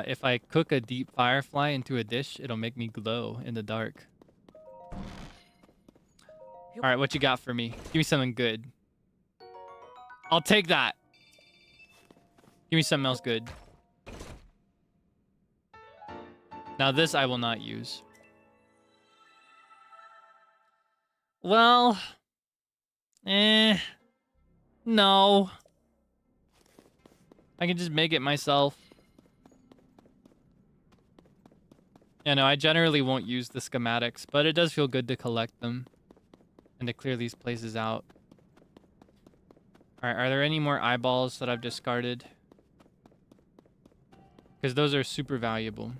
if I cook a deep firefly into a dish, it'll make me glow in the dark. All right, what you got for me? Give me something good. I'll take that. Give me something else good. Now this I will not use. Well, no. I can just make it myself. Yeah, no, I generally won't use the schematics, but it does feel good to collect them and to clear these places out. All right, are there any more eyeballs that I've discarded? Because those are super valuable.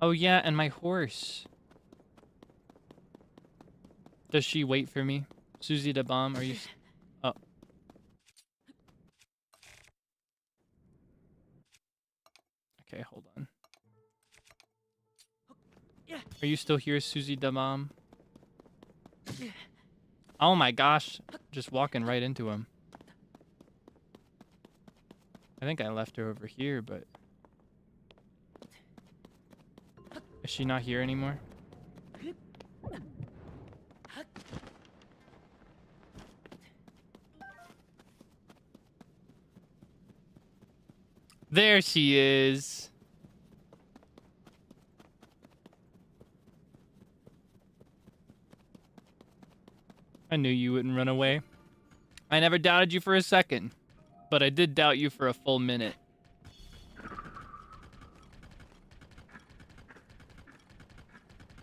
Oh yeah, and my horse. Does she wait for me? Susie the bomb, are you... Oh. Okay, hold on. Are you still here, Susie the bomb? Oh my gosh. Just walking right into him. I think I left her over here, but... Is she not here anymore? There she is. I knew you wouldn't run away. I never doubted you for a second, but I did doubt you for a full minute.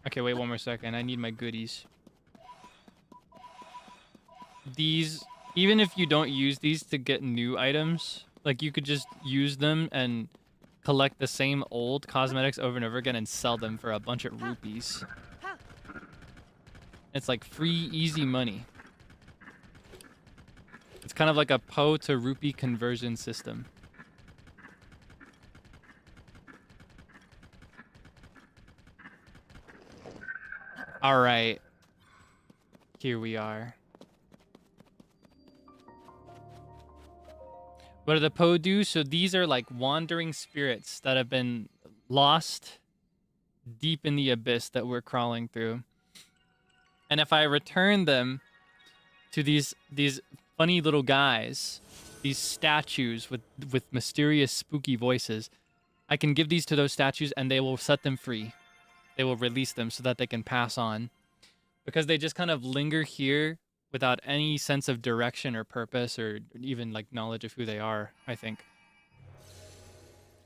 Okay, wait one more second. I need my goodies. These, even if you don't use these to get new items, like you could just use them and collect the same old cosmetics over and over again and sell them for a bunch of rupees. It's like free, easy money. It's kind of like a Po to rupee conversion system. All right. Here we are. What do the Po do? So these are like wandering spirits that have been lost deep in the abyss that we're crawling through. And if I return them to these funny little guys, these statues with mysterious, spooky voices, I can give these to those statues and they will set them free. They will release them so that they can pass on. Because they just kind of linger here without any sense of direction or purpose or even like knowledge of who they are, I think.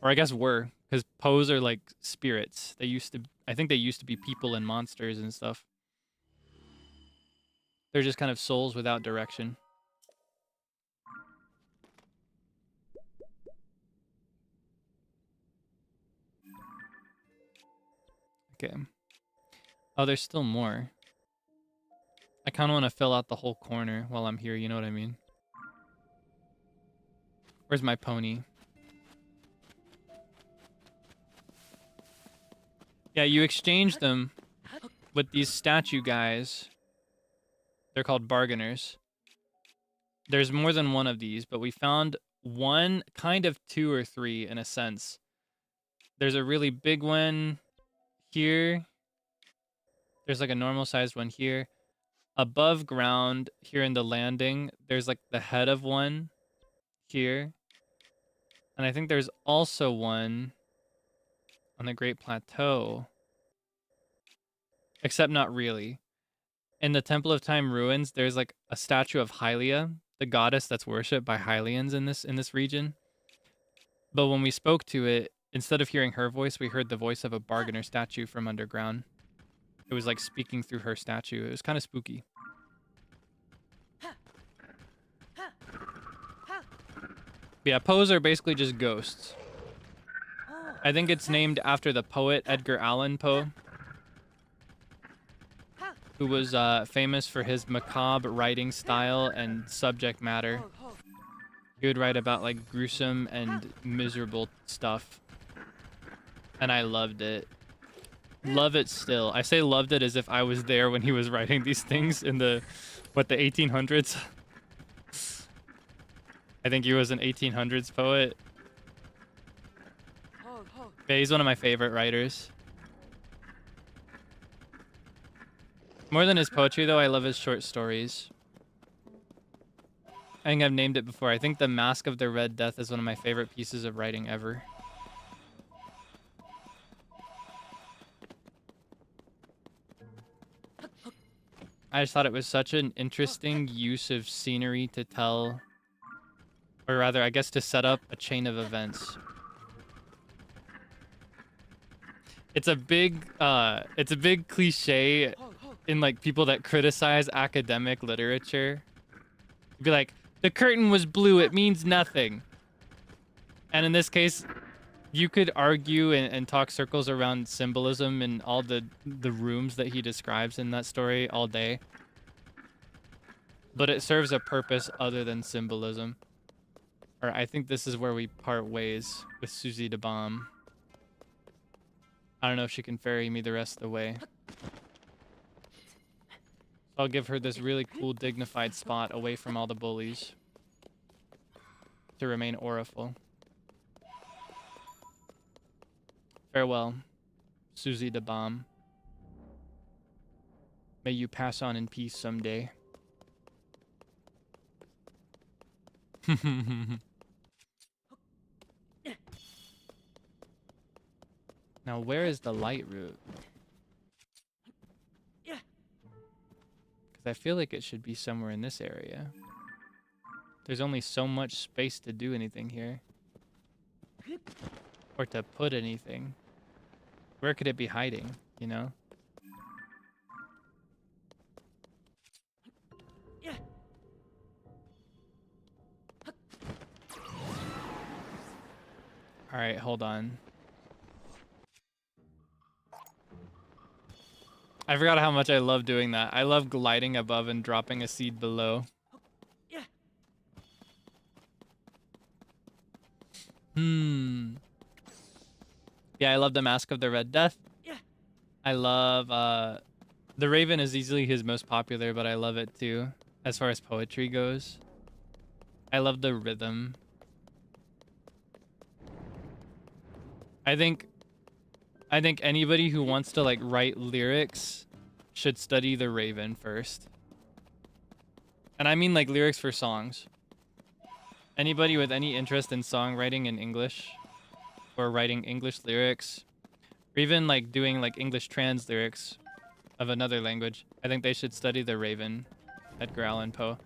Or I guess were, because Poes are like spirits. I think they used to be people and monsters and stuff. They're just kind of souls without direction. Okay. Oh, there's still more. I kind of want to fill out the whole corner while I'm here, you know what I mean? Where's my pony? Yeah, you exchange them with these statue guys. They're called bargainers. There's more than one of these, but we found one, kind of two or three in a sense. There's a really big one here. There's like a normal sized one here. Above ground, here in the landing, there's like the head of one here. And I think there's also one on the Great Plateau. Except not really. In the Temple of Time ruins, there's like a statue of Hylia, the goddess that's worshipped by Hylians in this region. But when we spoke to it, instead of hearing her voice, we heard the voice of a bargainer statue from underground. It was like speaking through her statue. It was kind of spooky. Yeah, Poes are basically just ghosts. I think it's named after the poet Edgar Allan Poe, who was famous for his macabre writing style and subject matter. He would write about like gruesome and miserable stuff. And I loved it. Love it still. I say loved it as if I was there when he was writing these things in the 1800s? I think he was an 1800s poet. Yeah, he's one of my favorite writers. More than his poetry, though, I love his short stories. I think I've named it before. I think The Mask of the Red Death is one of my favorite pieces of writing ever. I just thought it was such an interesting use of scenery to tell, or rather, I guess to set up a chain of events. It's a big cliche in like people that criticize academic literature. Be like, the curtain was blue, it means nothing. And in this case, you could argue and talk circles around symbolism in all the rooms that he describes in that story all day. But it serves a purpose other than symbolism. Or I think this is where we part ways with Susie the Bomb. I don't know if she can ferry me the rest of the way. I'll give her this really cool, dignified spot away from all the bullies to remain auriful. Farewell, Susie the Bomb. May you pass on in peace someday. Now, where is the light route? Because I feel like it should be somewhere in this area. There's only so much space to do anything here. Or to put anything. Where could it be hiding, you know? Alright, hold on. I forgot how much I love doing that. I love gliding above and dropping a seed below. Yeah, I love the Mask of the Red Death. I love the Raven is easily his most popular, but I love it too as far as poetry goes. I love the rhythm. I think anybody who wants to like write lyrics should study the Raven first. And I mean like lyrics for songs. Anybody with any interest in songwriting in English or writing English lyrics or even like doing like English trans lyrics of another language, I think they should study the Raven, Edgar Allan Poe.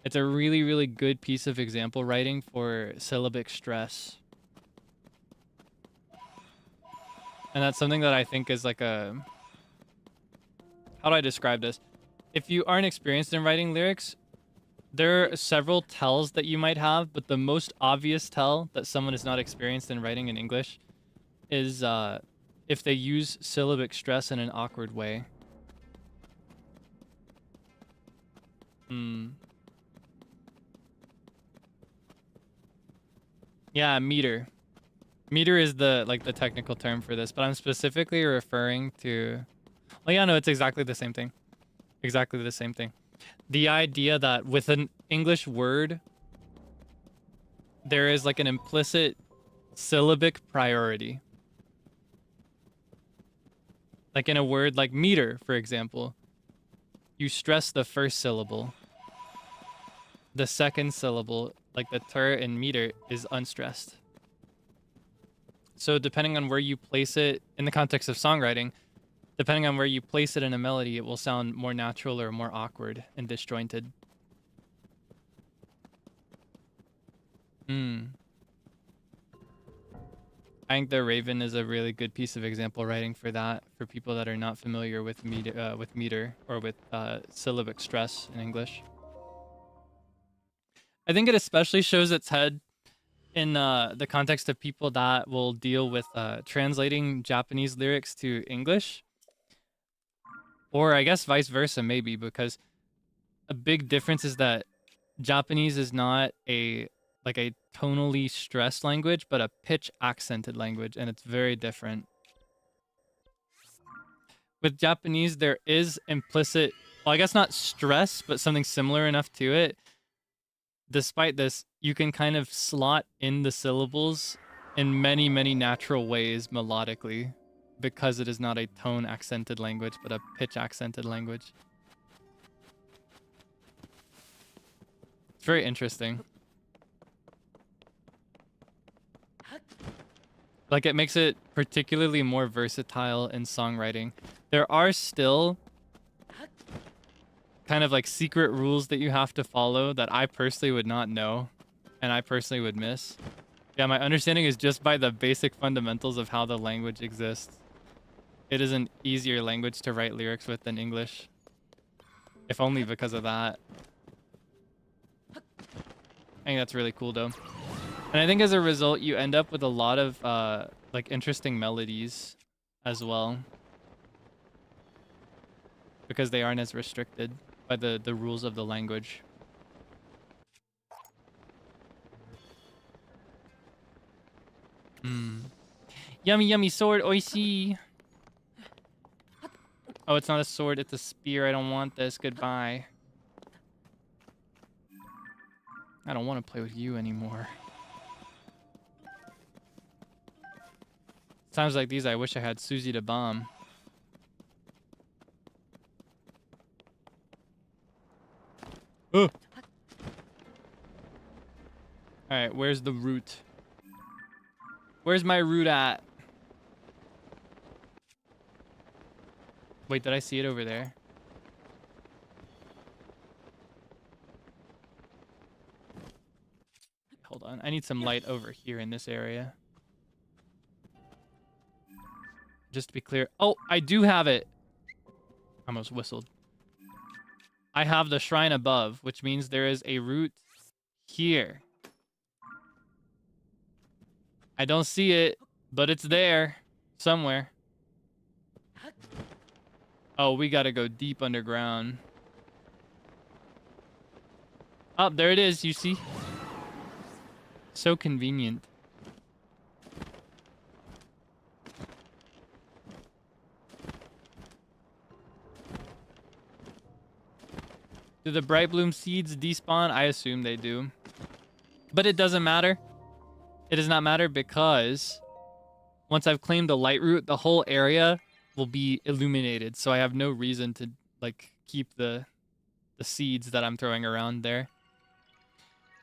It's a really, really good piece of example writing for syllabic stress. And that's something that I think is like a... How do I describe this? If you aren't experienced in writing lyrics, there are several tells that you might have, but the most obvious tell that someone is not experienced in writing in English is if they use syllabic stress in an awkward way. Yeah, meter. Meter is the the technical term for this, but I'm specifically referring to... Well, yeah, no, it's exactly the same thing. Exactly the same thing. The idea that with an English word, there is like an implicit syllabic priority. Like in a word like meter, for example, you stress the first syllable. The second syllable, like the ter in meter, is unstressed. So depending on where you place it in the context of songwriting, depending on where you place it in a melody, it will sound more natural or more awkward and disjointed. I think the Raven is a really good piece of example writing for that, for people that are not familiar with meter or with syllabic stress in English. I think it especially shows its head in the context of people that will deal with translating Japanese lyrics to English. Or I guess vice versa, maybe, because a big difference is that Japanese is not a tonally stressed language, but a pitch accented language, and it's very different. With Japanese, there is implicit, well, I guess not stress, but something similar enough to it. Despite this, you can kind of slot in the syllables in many, many natural ways melodically, because it is not a tone accented language, but a pitch accented language. It's very interesting. Like, it makes it particularly more versatile in songwriting. There are still kind of like secret rules that you have to follow that I personally would not know and I personally would miss. Yeah, my understanding is just by the basic fundamentals of how the language exists. It is an easier language to write lyrics with than English. If only because of that. I think that's really cool though. And I think as a result, you end up with a lot of like interesting melodies as well. Because they aren't as restricted by the rules of the language. Yummy, yummy sword, oishii. Oh, it's not a sword, it's a spear. I don't want this. Goodbye. I don't want to play with you anymore. Times like these, I wish I had Susie to bomb. Oh. Alright, where's the root? Where's my root at? Wait, did I see it over there? Hold on, I need some light over here in this area. Just to be clear. Oh, I do have it. I almost whistled. I have the shrine above, which means there is a root here. I don't see it, but it's there somewhere. Oh, we gotta go deep underground. Oh, there it is, you see? So convenient. Do the bright bloom seeds despawn? I assume they do. But it doesn't matter. It does not matter because once I've claimed the light root, the whole area will be illuminated, so I have no reason to like keep the seeds that I'm throwing around there.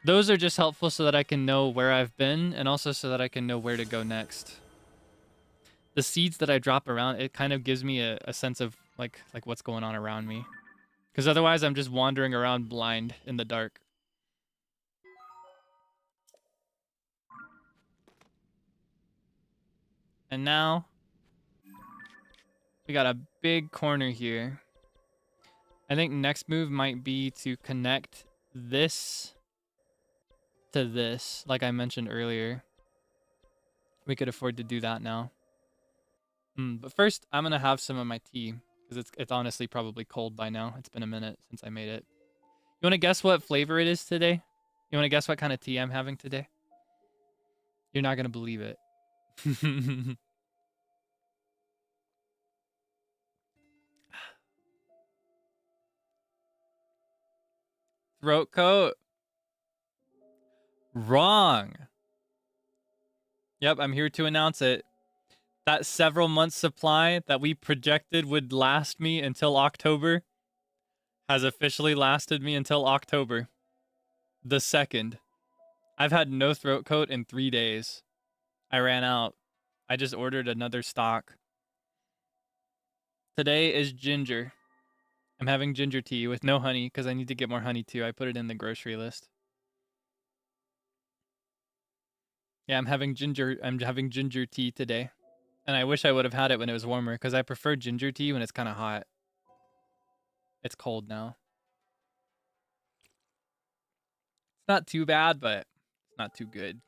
Those are just helpful so that I can know where I've been, and also so that I can know where to go next. The seeds that I drop around, it kind of gives me a sense of like what's going on around me. Because otherwise I'm just wandering around blind in the dark. And now we got a big corner here. I think next move might be to connect this to this, like I mentioned earlier. We could afford to do that now. But first, I'm gonna have some of my tea, because it's honestly probably cold by now. It's been a minute since I made it. You want to guess what flavor it is today? You want to guess what kind of tea I'm having today? You're not gonna believe it. Throat coat. Wrong. Yep, I'm here to announce it. That several months supply that we projected would last me until October has officially lasted me until October the 2nd. I've had no throat coat in 3 days. I ran out. I just ordered another stock. Today is ginger. I'm having ginger tea with no honey because I need to get more honey too. I put it in the grocery list. Yeah, I'm having ginger tea today. And I wish I would have had it when it was warmer because I prefer ginger tea when it's kind of hot. It's cold now. It's not too bad, but it's not too good.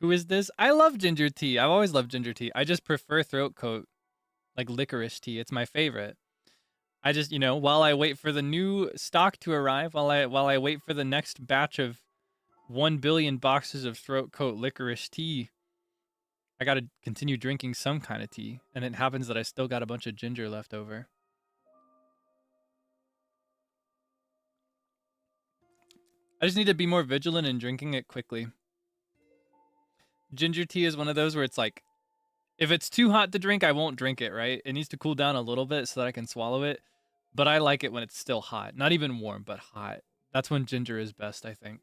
Who is this? I love ginger tea. I've always loved ginger tea. I just prefer throat coat, like licorice tea. It's my favorite. I just, you know, while I wait for the new stock to arrive, while I wait for the next batch of 1 billion boxes of throat coat licorice tea, I gotta continue drinking some kind of tea. And it happens that I still got a bunch of ginger left over. I just need to be more vigilant in drinking it quickly. Ginger tea is one of those where it's like, if it's too hot to drink, I won't drink it, right? It needs to cool down a little bit so that I can swallow it. But I like it when it's still hot. Not even warm, but hot. That's when ginger is best, I think.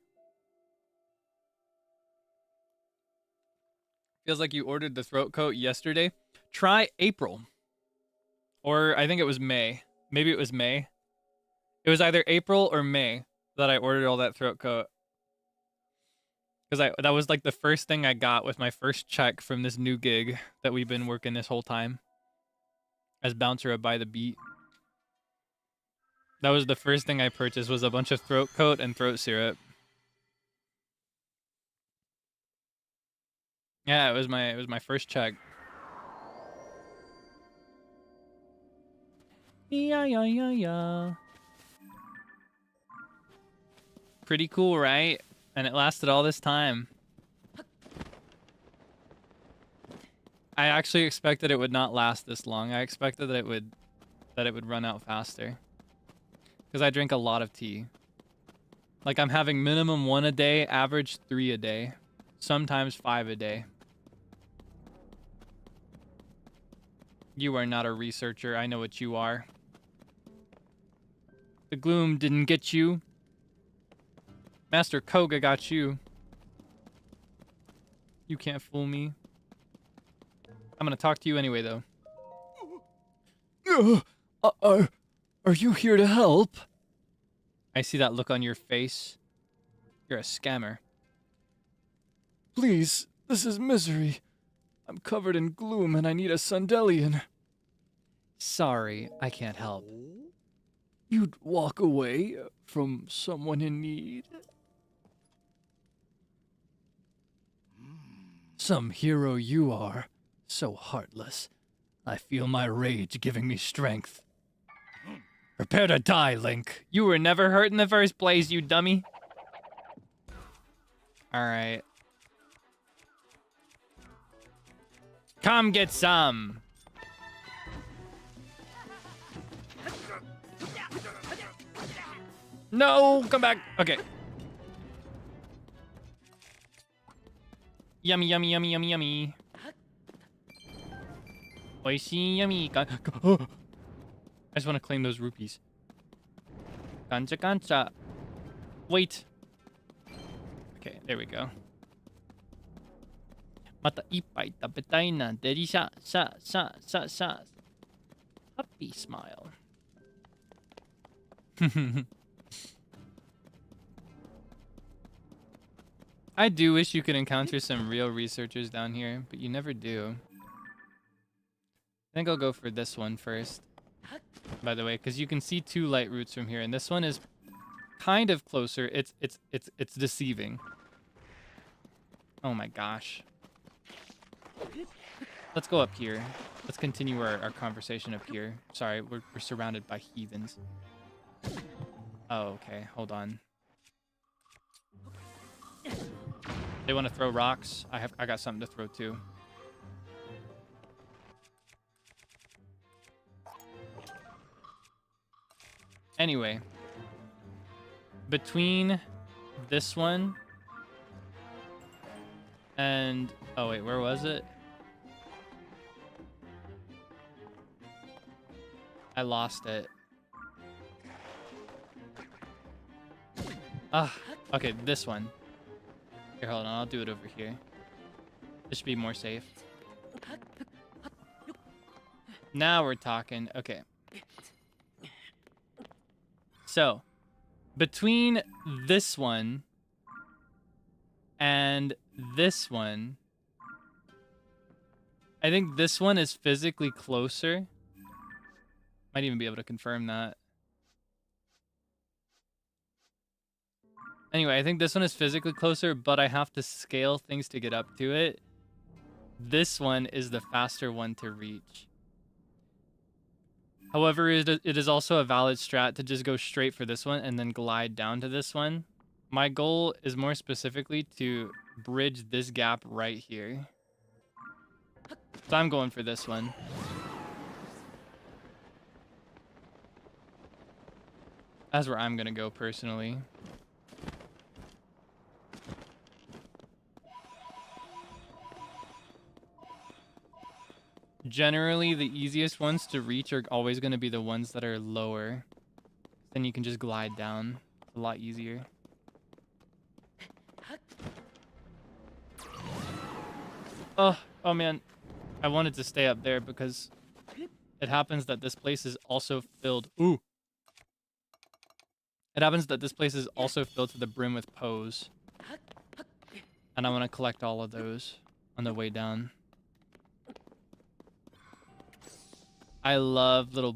Feels like you ordered the throat coat yesterday. Try April. Or I think it was May. Maybe it was May. It was either April or May that I ordered all that throat coat. Because that was like the first thing I got with my first check from this new gig that we've been working this whole time. As bouncer of By the Beat. That was the first thing I purchased, was a bunch of throat coat and throat syrup. Yeah, it was my first check. Yeah. Pretty cool, right? And it lasted all this time. I actually expected it would not last this long. I expected that it would run out faster. Because I drink a lot of tea. Like, I'm having minimum 1 a day, average 3 a day. Sometimes 5 a day. You are not a researcher. I know what you are. The gloom didn't get you. Master Koga got you. You can't fool me. I'm gonna talk to you anyway, though. Are you here to help? I see that look on your face. You're a scammer. Please, this is misery. I'm covered in gloom and I need a Sundelian. Sorry, I can't help. You'd walk away from someone in need? Some hero you are. So heartless. I feel my rage giving me strength. Prepare to die, Link. You were never hurt in the first place, you dummy. Alright. Come get some. No, come back. Okay. Yummy, yummy, yummy, yummy, yummy. Oishii, yummy. I just want to claim those rupees. Kancha, kancha. Wait. Okay, there we go. Mata ippai tabetai na deri sha sha sha sha sha. Happy smile. I do wish you could encounter some real researchers down here, but you never do. I think I'll go for this one first, by the way, because you can see 2 light roots from here, and this one is kind of closer. It's deceiving. Oh my gosh. Let's go up here. Let's continue our conversation up here. Sorry, we're surrounded by heathens. Oh, okay. Hold on. They want to throw rocks. I got something to throw too. Anyway, between this one and oh wait, where was it? I lost it. Ah, okay, this one. Here, hold on, I'll do it over here. This should be more safe. Now we're talking. Okay. So, between this one and this one, I think this one is physically closer. Might even be able to confirm that. Anyway, I think this one is physically closer, but I have to scale things to get up to it. This one is the faster one to reach. However, it is also a valid strat to just go straight for this one and then glide down to this one. My goal is more specifically to bridge this gap right here. So I'm going for this one. That's where I'm gonna go personally. Generally, the easiest ones to reach are always going to be the ones that are lower. Then you can just glide down. It's a lot easier. Oh man. I wanted to stay up there because it happens that this place is also filled. Ooh. It happens that this place is also filled to the brim with pose. And I want to collect all of those on the way down. I love little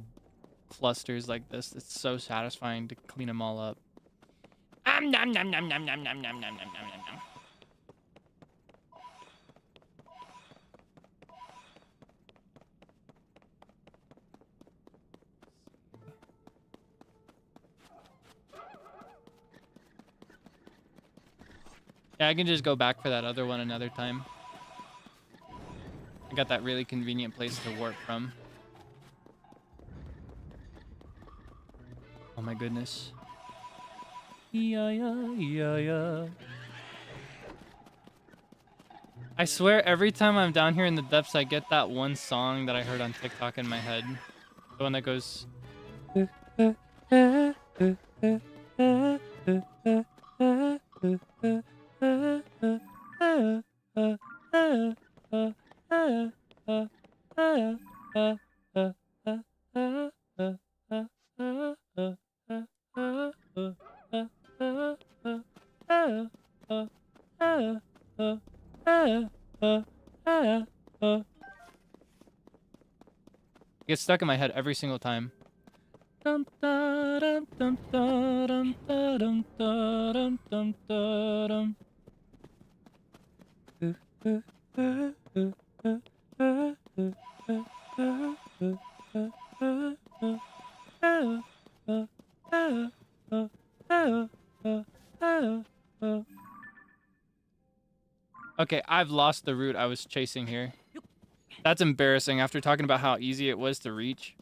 clusters like this. It's so satisfying to clean them all up. Nom nom nom nom nom nom nom nom nom nom nom. Yeah, I can just go back for that other one another time. I got that really convenient place to warp from. Oh my goodness. Yeah. I swear every time I'm down here in the depths, I get that one song that I heard on TikTok in my head. The one that goes... It gets stuck in my head every single time. Okay, I've lost the route I was chasing here. That's embarrassing after talking about how easy it was to reach.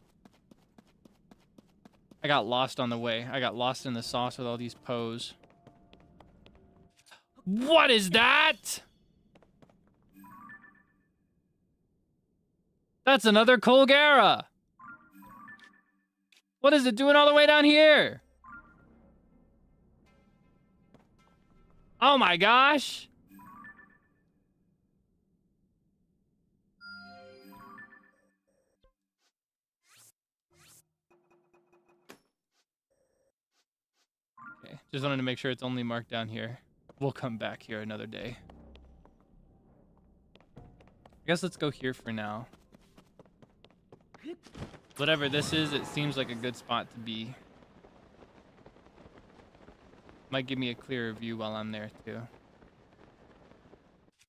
I got lost on the way. I got lost in the sauce with all these pose. What is that? That's another Colgera. What is it doing all the way down here? Oh my gosh. Okay, just wanted to make sure it's only marked down here. We'll come back here another day. I guess let's go here for now. Whatever this is, it seems like a good spot to be. Might give me a clearer view while I'm there too.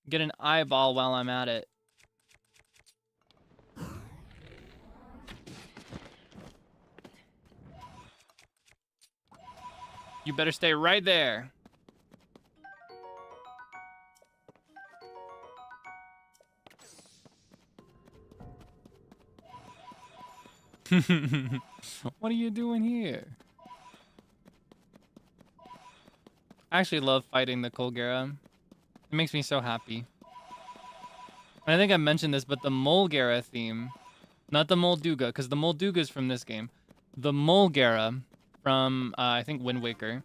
Get an eyeball while I'm at it. You better stay right there. What are you doing here? I actually love fighting the Colgera. It makes me so happy. And I think I mentioned this, but the Molgera theme, not the Molduga, because the Molduga is from this game. The Molgera from, I think, Wind Waker.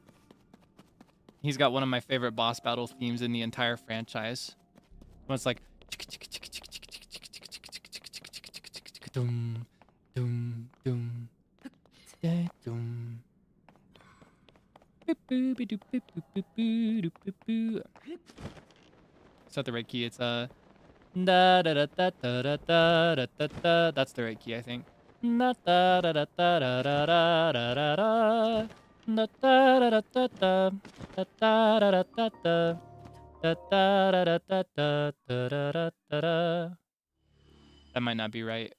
He's got one of my favorite boss battle themes in the entire franchise. When it's like... Doom, doom, doom. Doom. Is that the right key? It's da da da da da da da da da. That's the right key, I think. Da da da da da da da da da da. Da da da da da da da da da da da. Da da da da da da da da da. That might not be right.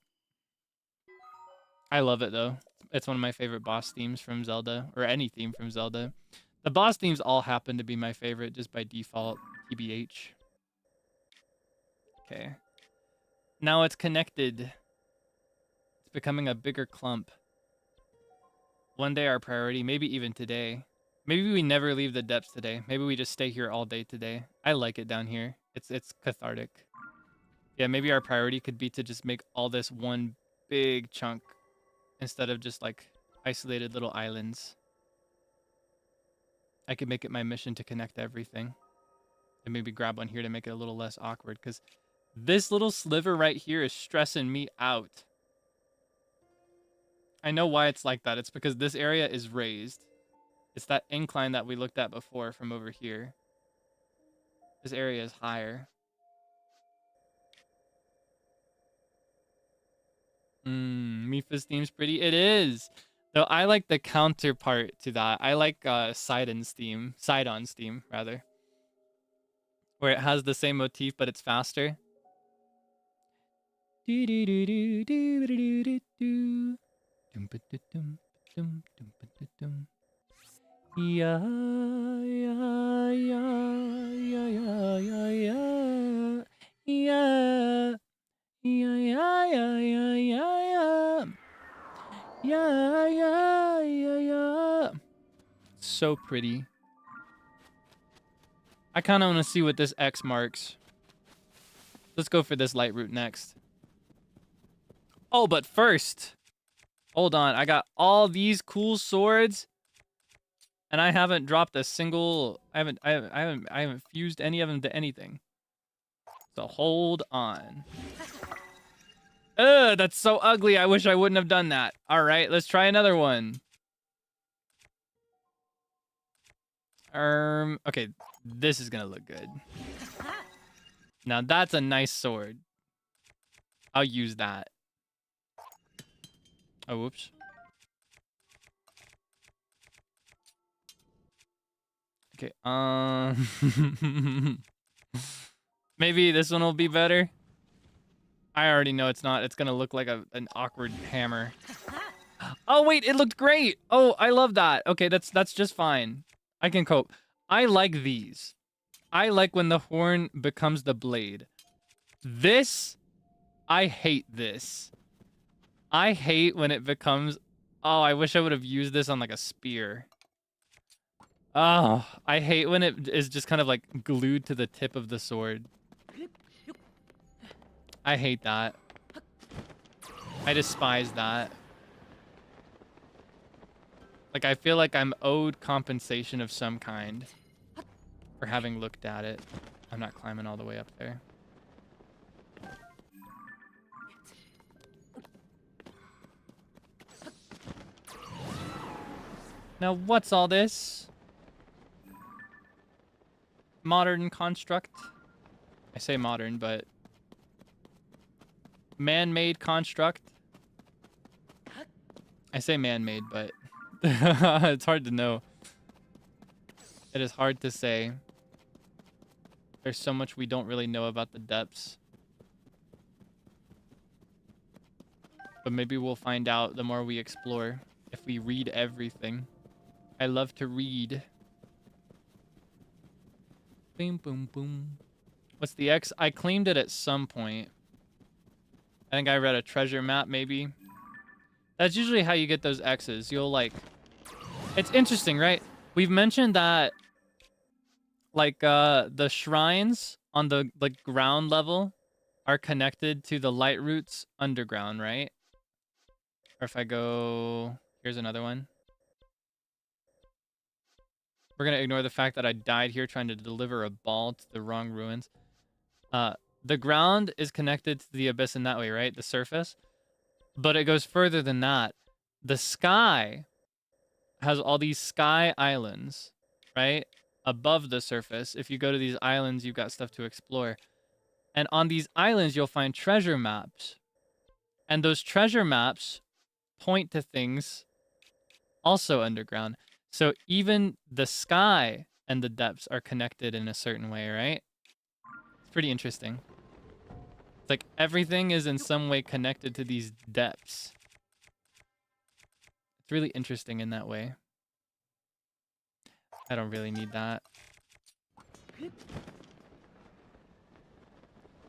I love it though. It's one of my favorite boss themes from Zelda, or any theme from Zelda. The boss themes all happen to be my favorite just by default, TBH. Okay. Now it's connected. It's becoming a bigger clump. One day our priority, maybe even today. Maybe we never leave the depths today. Maybe we just stay here all day today. I like it down here. It's cathartic. Yeah, maybe our priority could be to just make all this one big chunk instead of just like isolated little islands. I could make it my mission to connect everything. And maybe grab one here to make it a little less awkward, because this little sliver right here is stressing me out. I know why it's like that. It's because this area is raised. It's that incline that we looked at before from over here. This area is higher. Mifa's theme's pretty. It is. Though I like the counterpart to that. I like Sidon's theme. Sidon's theme, rather. Where it has the same motif, but it's faster. Yeah, yeah, yeah, yeah, yeah, yeah, yeah. Yeah, yeah, yeah, yeah, yeah, yeah. Yeah, yeah, yeah, yeah. So pretty. I kind of want to see what this X marks. Let's go for this light route next. Oh, but first, hold on. I got all these cool swords, and I haven't dropped a single. I haven't fused any of them to anything. So hold on. Ugh, that's so ugly. I wish I wouldn't have done that. All right, let's try another one. Okay, this is gonna look good. Now that's a nice sword. I'll use that. Oh, whoops. Okay, maybe this one will be better. I already know it's not. It's gonna look like an awkward hammer. Oh wait, it looked great. Oh, I love that. Okay, that's just fine. I can cope. I like these. I like when the horn becomes the blade. This, I hate this. I hate when it becomes... Oh, I wish I would have used this on like a spear. Oh, I hate when it is just kind of like glued to the tip of the sword. I hate that. I despise that. Like, I feel like I'm owed compensation of some kind for having looked at it. I'm not climbing all the way up there. Now, what's all this? Modern construct. I say modern, but man-made construct. I say man-made, but it's hard to know. It is hard to say. There's so much we don't really know about the depths. But maybe we'll find out the more we explore, if we read everything. I love to read. Boom, boom, boom. What's the X? I claimed it at some point. I think I read a treasure map, maybe. That's usually how you get those X's. You'll, like... It's interesting, right? We've mentioned that, like, the shrines on the, like, ground level are connected to the light roots underground, right? Or if I go... Here's another one. We're going to ignore the fact that I died here trying to deliver a ball to the wrong ruins. The ground is connected to the abyss in that way, right? The surface. But it goes further than that. The sky has all these sky islands, right? Above the surface. If you go to these islands, you've got stuff to explore. And on these islands, you'll find treasure maps. And those treasure maps point to things also underground. So even the sky and the depths are connected in a certain way, right? It's pretty interesting. It's like everything is in some way connected to these depths. It's really interesting in that way. I don't really need that.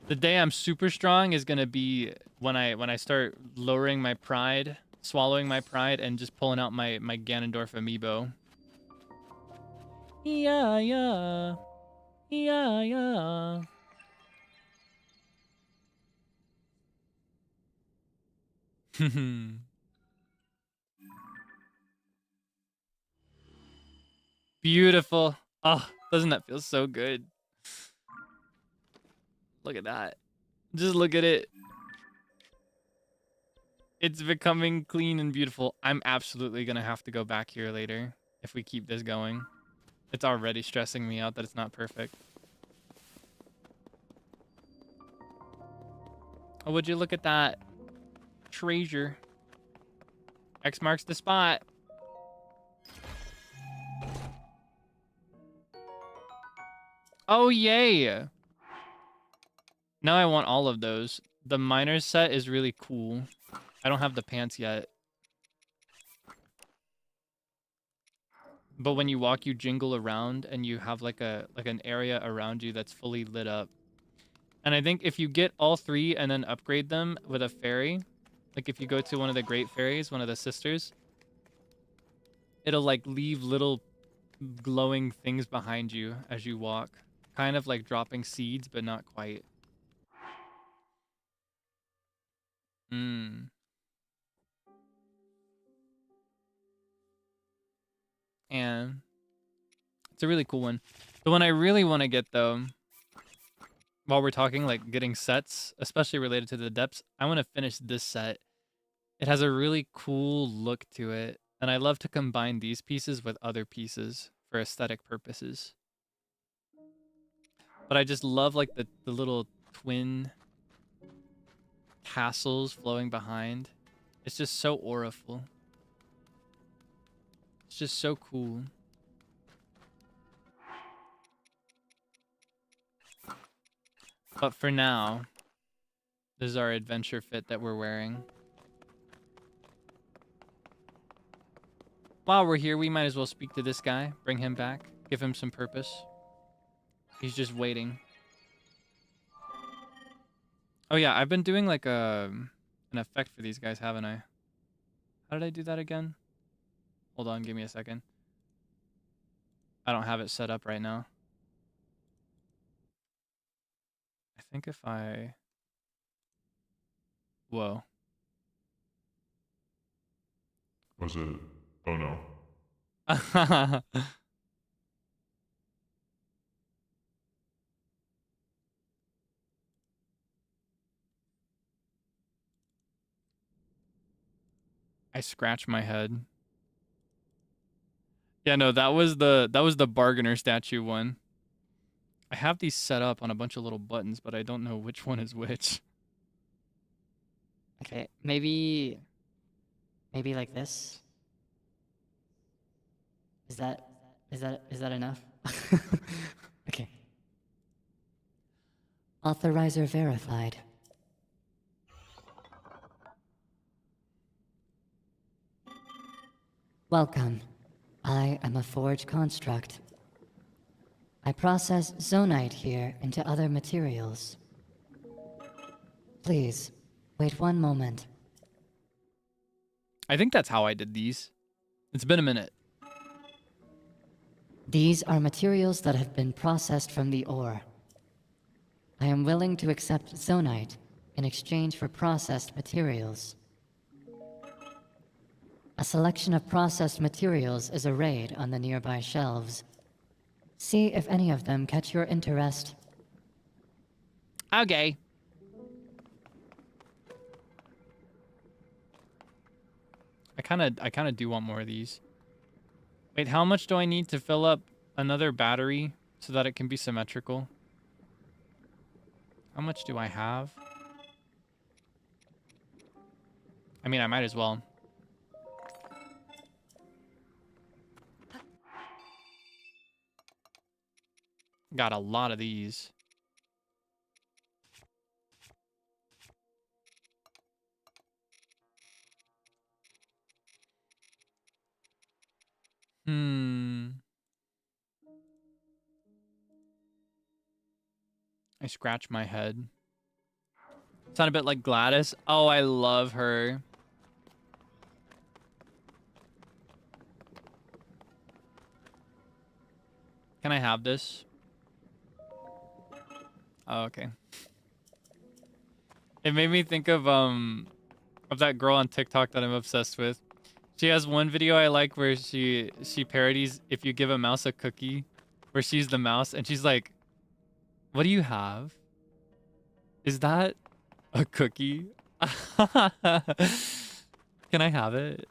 The day I'm super strong is gonna be when I start lowering my pride, swallowing my pride, and just pulling out my Ganondorf amiibo. Yeah, yeah. Yeah, yeah. Beautiful. Oh, doesn't that feel so good? Look at that. Just look at it. It's becoming clean and beautiful. I'm absolutely gonna have to go back here later if we keep this going. It's already stressing me out that it's not perfect. Oh, would you look at that treasure? X marks the spot. Oh, yay. Now I want all of those. The miner's set is really cool. I don't have the pants yet. But when you walk, you jingle around and you have like an area around you that's fully lit up. And I think if you get all three and then upgrade them with a fairy, like if you go to one of the great fairies, one of the sisters, it'll like leave little glowing things behind you as you walk. Kind of like dropping seeds, but not quite. And it's a really cool one. The one I really want to get, though, while we're talking, like, getting sets, especially related to the depths, I want to finish this set. It has a really cool look to it, and I love to combine these pieces with other pieces for aesthetic purposes. But I just love, like, the little twin tassels flowing behind. It's just so auriful. It's just so cool. But for now, this is our adventure fit that we're wearing. While we're here, we might as well speak to this guy, bring him back, give him some purpose. He's just waiting. Oh yeah, I've been doing like an effect for these guys, haven't I? How did I do that again? Hold on, give me a second. I don't have it set up right now. I think if I... Whoa. Was it? Oh no. I scratch my head. Yeah, no, that was the bargainer statue one. I have these set up on a bunch of little buttons, but I don't know which one is which. Okay, maybe like this. Is that enough? Okay. Authorizer verified. Welcome. I am a forge construct. I process zonite here into other materials. Please, wait one moment. I think that's how I did these. It's been a minute. These are materials that have been processed from the ore. I am willing to accept zonite in exchange for processed materials. A selection of processed materials is arrayed on the nearby shelves. See if any of them catch your interest. Okay. I kind of do want more of these. Wait, how much do I need to fill up another battery so that it can be symmetrical? How much do I have? I mean, I might as well. Got a lot of these. I scratch my head. Sound a bit like Gladys. Oh, I love her. Can I have this? Oh, okay. It made me think of that girl on TikTok that I'm obsessed with. She has one video I like where she parodies if you give a mouse a cookie, where she's the mouse and she's like, "What do you have? Is that a cookie? Can I have it?"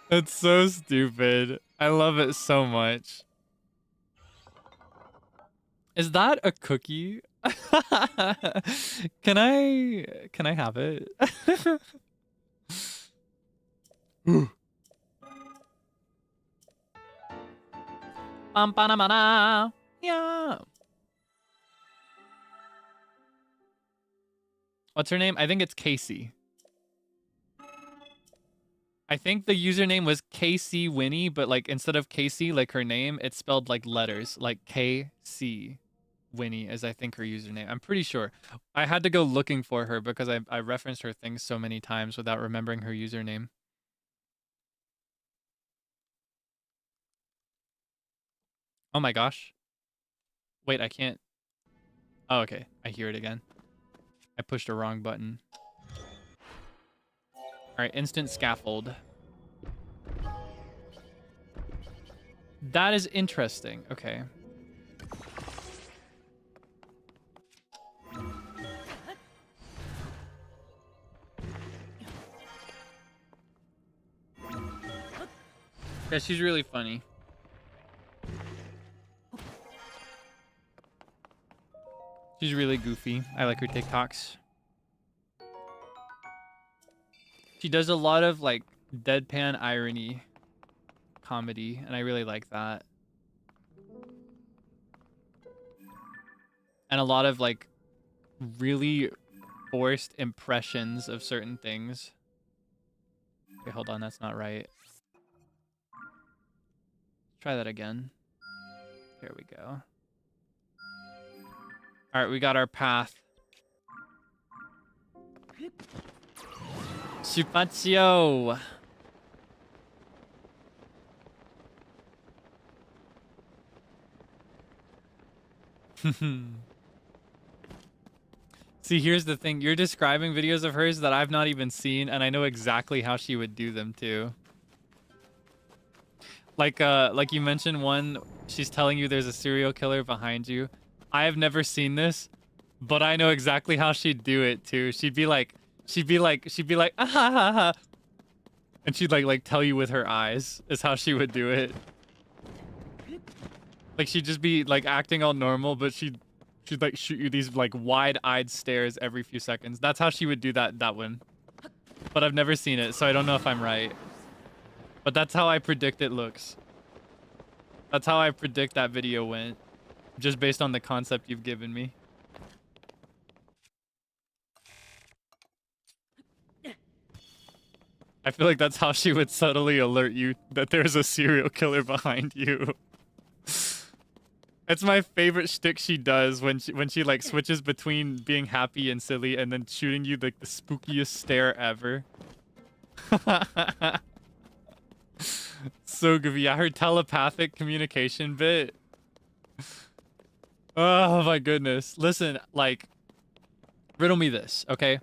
It's so stupid. I love it so much. Is that a cookie? Can I have it? Yeah. What's her name? I think it's Casey. I think the username was KC Winnie, but like instead of Casey, like her name, it's spelled like letters, like KC Winnie is I think her username. I'm pretty sure. I had to go looking for her because I referenced her things so many times without remembering her username. Oh my gosh. Wait, I can't. Oh, okay. I hear it again. I pushed a wrong button. All right, instant scaffold. That is interesting. Okay. Yeah, she's really funny. She's really goofy. I like her TikToks. She does a lot of like deadpan irony comedy, and I really like that. And a lot of like really forced impressions of certain things. Okay, hold on, that's not right. Try that again. Here we go. All right, we got our path. Supazio. See, here's the thing. You're describing videos of hers that I've not even seen, and I know exactly how she would do them too. Like you mentioned one, she's telling you there's a serial killer behind you. I have never seen this, but I know exactly how she'd do it too. She'd be like, ah ha ha ha. And she'd like tell you with her eyes is how she would do it. Like she'd just be like acting all normal, but she'd like shoot you these like wide-eyed stares every few seconds. That's how she would do that one. But I've never seen it, so I don't know if I'm right. But that's how I predict it looks. That's how I predict that video went. Just based on the concept you've given me. I feel like that's how she would subtly alert you that there's a serial killer behind you. It's my favorite shtick she does when she like switches between being happy and silly and then shooting you like the spookiest stare ever. So goofy. Yeah, her telepathic communication bit. Oh my goodness. Listen, like, riddle me this, okay?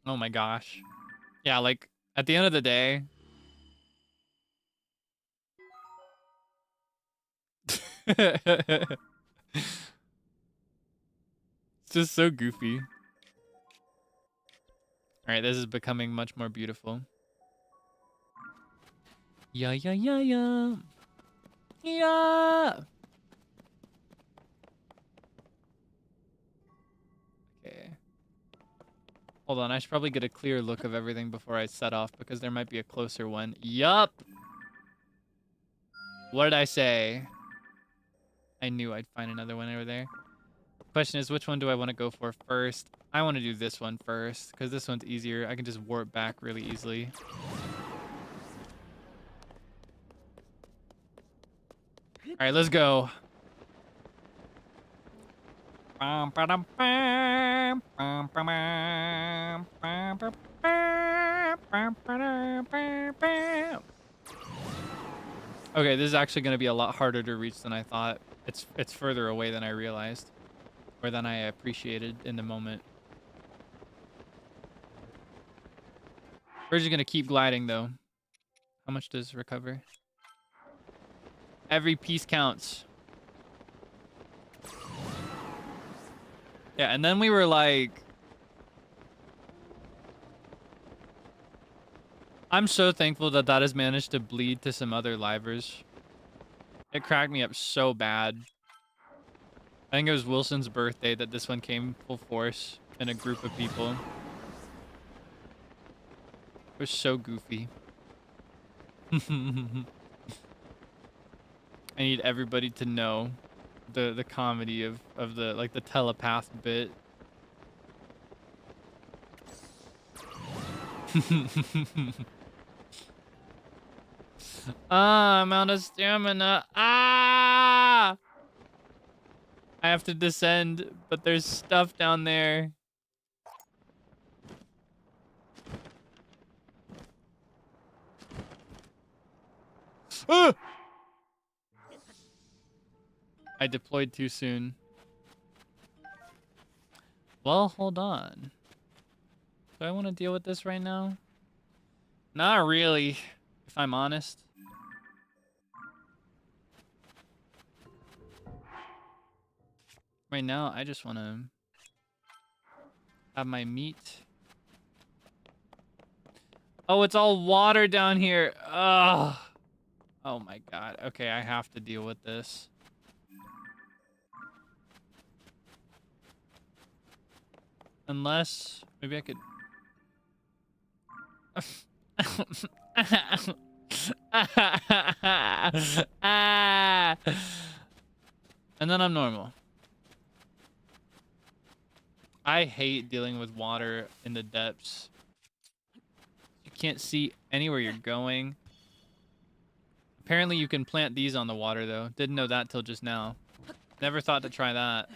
Oh my gosh. Yeah, like, at the end of the day... It's just so goofy. Alright, this is becoming much more beautiful. Yeah, yeah, yeah, yeah. Yeah! Okay. Hold on, I should probably get a clear look of everything before I set off, because there might be a closer one. Yup! What did I say? I knew I'd find another one over there. Question is, which one do I want to go for first? I want to do this one first, because this one's easier. I can just warp back really easily. Alright, let's go. Okay, this is actually going to be a lot harder to reach than I thought. It's further away than I realized. Or than I appreciated in the moment. We're just going to keep gliding, though. How much does recover? Every piece counts. Yeah, and then we were like... I'm so thankful that that has managed to bleed to some other livers. It cracked me up so bad. I think it was Wilson's birthday that this one came full force in a group of people. It was so goofy. I need everybody to know the comedy of the like the telepath bit. Ah, I'm out of stamina. Ah! I have to descend, but there's stuff down there. Ah! I deployed too soon. Well, hold on. Do I want to deal with this right now? Not really, if I'm honest. Right now, I just want to have my meat. Oh, it's all water down here. Ugh. Oh my god. Okay, I have to deal with this. Unless, maybe I could... And then I'm normal. I hate dealing with water in the depths. You can't see anywhere you're going. Apparently you can plant these on the water though. Didn't know that till just now. Never thought to try that.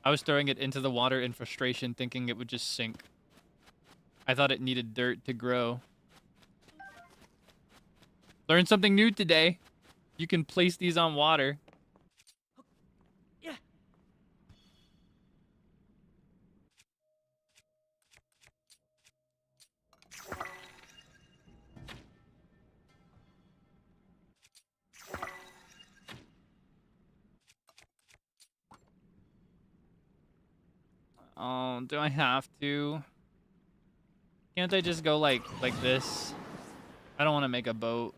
I was throwing it into the water in frustration, thinking it would just sink. I thought it needed dirt to grow. Learned something new today. You can place these on water. Oh, do I have to? Can't I just go like this? I don't want to make a boat.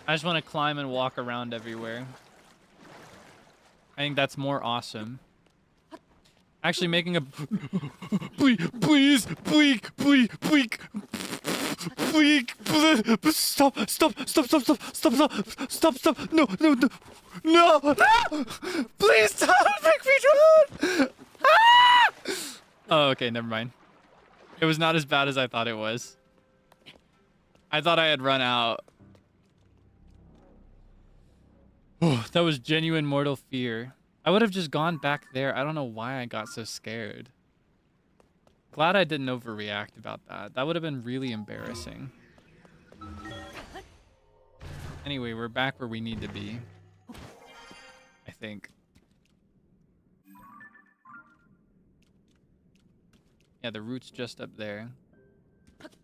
I just want to climb and walk around everywhere. I think that's more awesome. Actually making a... please, please, please, please, please, please, stop, stop, stop, stop, stop, stop, stop, stop, stop, no, no, no, no, no, please don't make me drown. Ah! Oh, okay, never mind. It was not as bad as I thought it was. I thought I had run out. Oh, that was genuine mortal fear. I would have just gone back there. I don't know why I got so scared. Glad I didn't overreact about that. That would have been really embarrassing. Anyway, we're back where we need to be. I think. Yeah, the route's just up there. Let's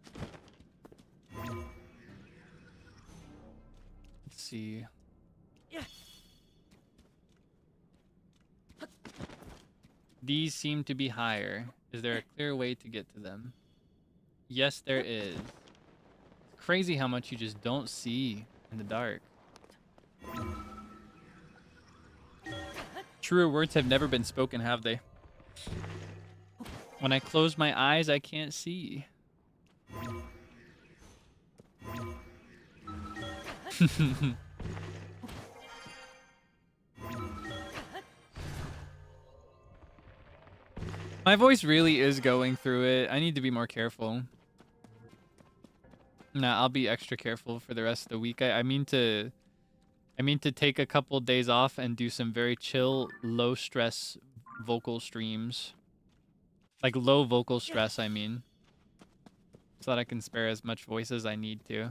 see. These seem to be higher. Is there a clear way to get to them? Yes, there is. It's crazy how much you just don't see in the dark. Truer words have never been spoken, have they? When I close my eyes, I can't see. My voice really is going through it. I need to be more careful. Nah, I'll be extra careful for the rest of the week. I mean to take a couple days off and do some very chill, low stress vocal streams. Like low vocal stress, I mean. So that I can spare as much voice as I need to.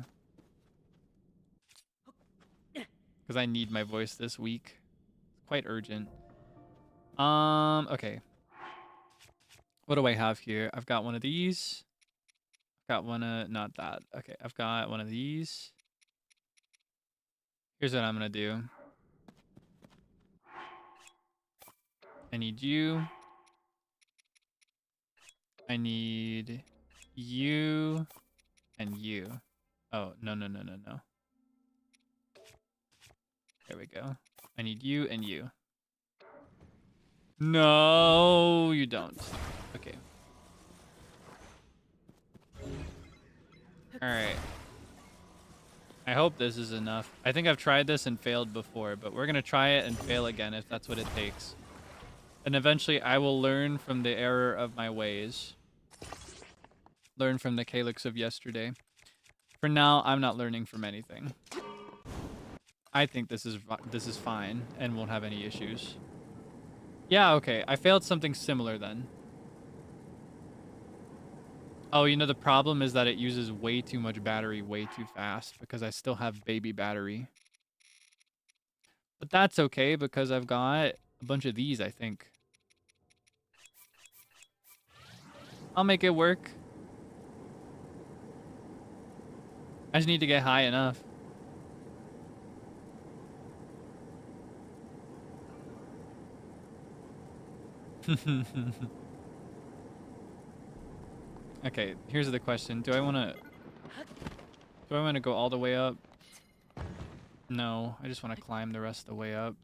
Because I need my voice this week. It's quite urgent. Okay. What do I have here? I've got one of these. Got one of... Not that. Okay, I've got one of these. Here's what I'm going to do. I need you. I need you and you. Oh, no, no, no, no, no. There we go. I need you and you. No, you don't. Okay. Alright. I hope this is enough. I think I've tried this and failed before, but we're gonna try it and fail again if that's what it takes. And eventually I will learn from the error of my ways. Learn from the Kaelix of yesterday. For now, I'm not learning from anything. I think this is fine and won't have any issues. Yeah, okay. I failed something similar then. Oh, you know, the problem is that it uses way too much battery way too fast because I still have baby battery. But that's okay because I've got a bunch of these, I think. I'll make it work. I just need to get high enough. Okay, here's the question. Do I want to go all the way up? No, I just want to climb the rest of the way up.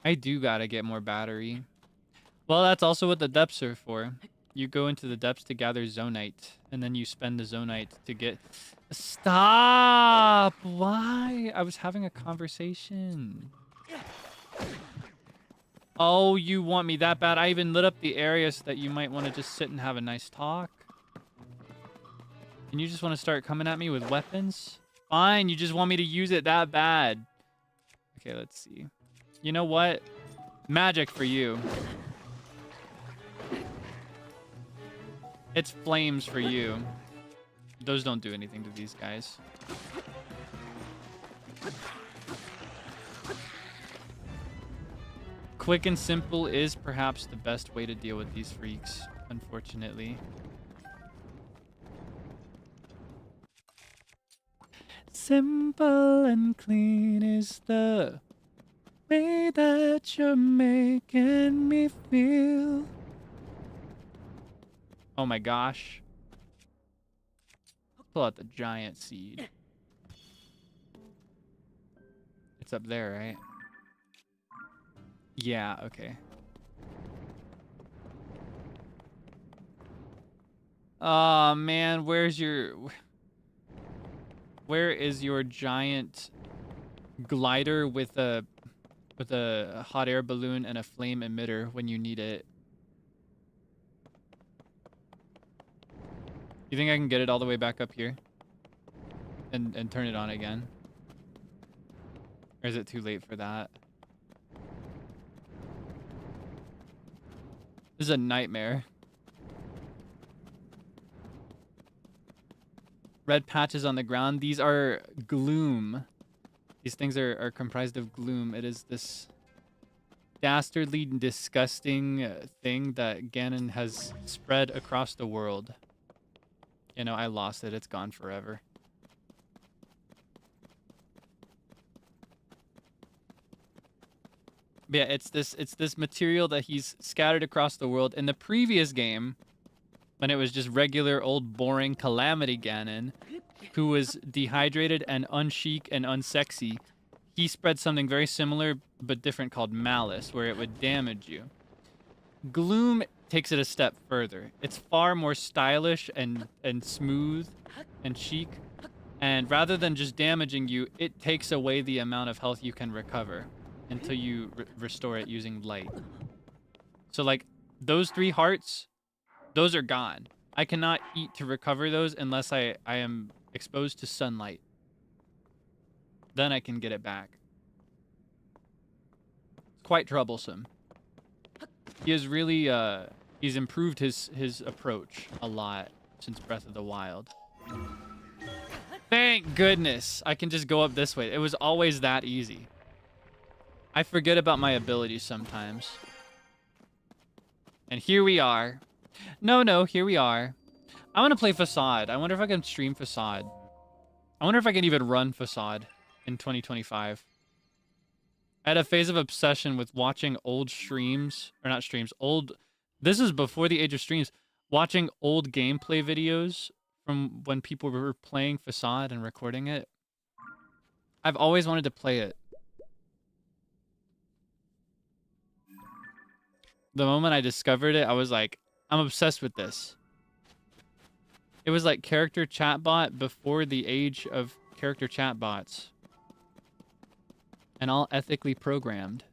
I do gotta get more battery. Well, that's also what the depths are for. You go into the depths to gather zonite, and then you spend the zonite to get... Stop! Why? I was having a conversation. Oh, you want me that bad? I even lit up the area so that you might want to just sit and have a nice talk. And you just want to start coming at me with weapons? Fine, you just want me to use it that bad. Okay, let's see. You know what? Magic for you. It's flames for you. Those don't do anything to these guys. Quick and simple is perhaps the best way to deal with these freaks, unfortunately. Simple and clean is the way that you're making me feel. Oh my gosh. Pull out the giant seed. It's up there, right? Yeah, okay. Oh man, where is your giant glider with a hot air balloon and a flame emitter when you need it? You think I can get it all the way back up here? And turn it on again? Or is it too late for that? This is a nightmare. Red patches on the ground. These are gloom. These things are comprised of gloom. It is this dastardly, disgusting thing that Ganon has spread across the world. You know, I lost it. It's gone forever. But yeah, it's this material that he's scattered across the world. In the previous game, when it was just regular old boring Calamity Ganon, who was dehydrated and unchic and unsexy, he spread something very similar but different called Malice, where it would damage you. Gloom takes it a step further. It's far more stylish and smooth and chic. And rather than just damaging you, it takes away the amount of health you can recover until you restore it using light. So like those 3 hearts, those are gone. I cannot eat to recover those unless I am exposed to sunlight. Then I can get it back. It's quite troublesome. He has really he's improved his approach a lot since Breath of the Wild. Thank goodness I can just go up this way. It was always that easy. I forget about my abilities sometimes. And here we are. No, here we are. I want to play Facade. I wonder if I can stream Facade. I wonder if I can even run Facade in 2025. I had a phase of obsession with watching old streams, or not streams, this is before the age of streams, watching old gameplay videos from when people were playing Facade and recording it. I've always wanted to play it. The moment I discovered it, I was like, I'm obsessed with this. It was like character chatbot before the age of character chatbots. And all ethically programmed.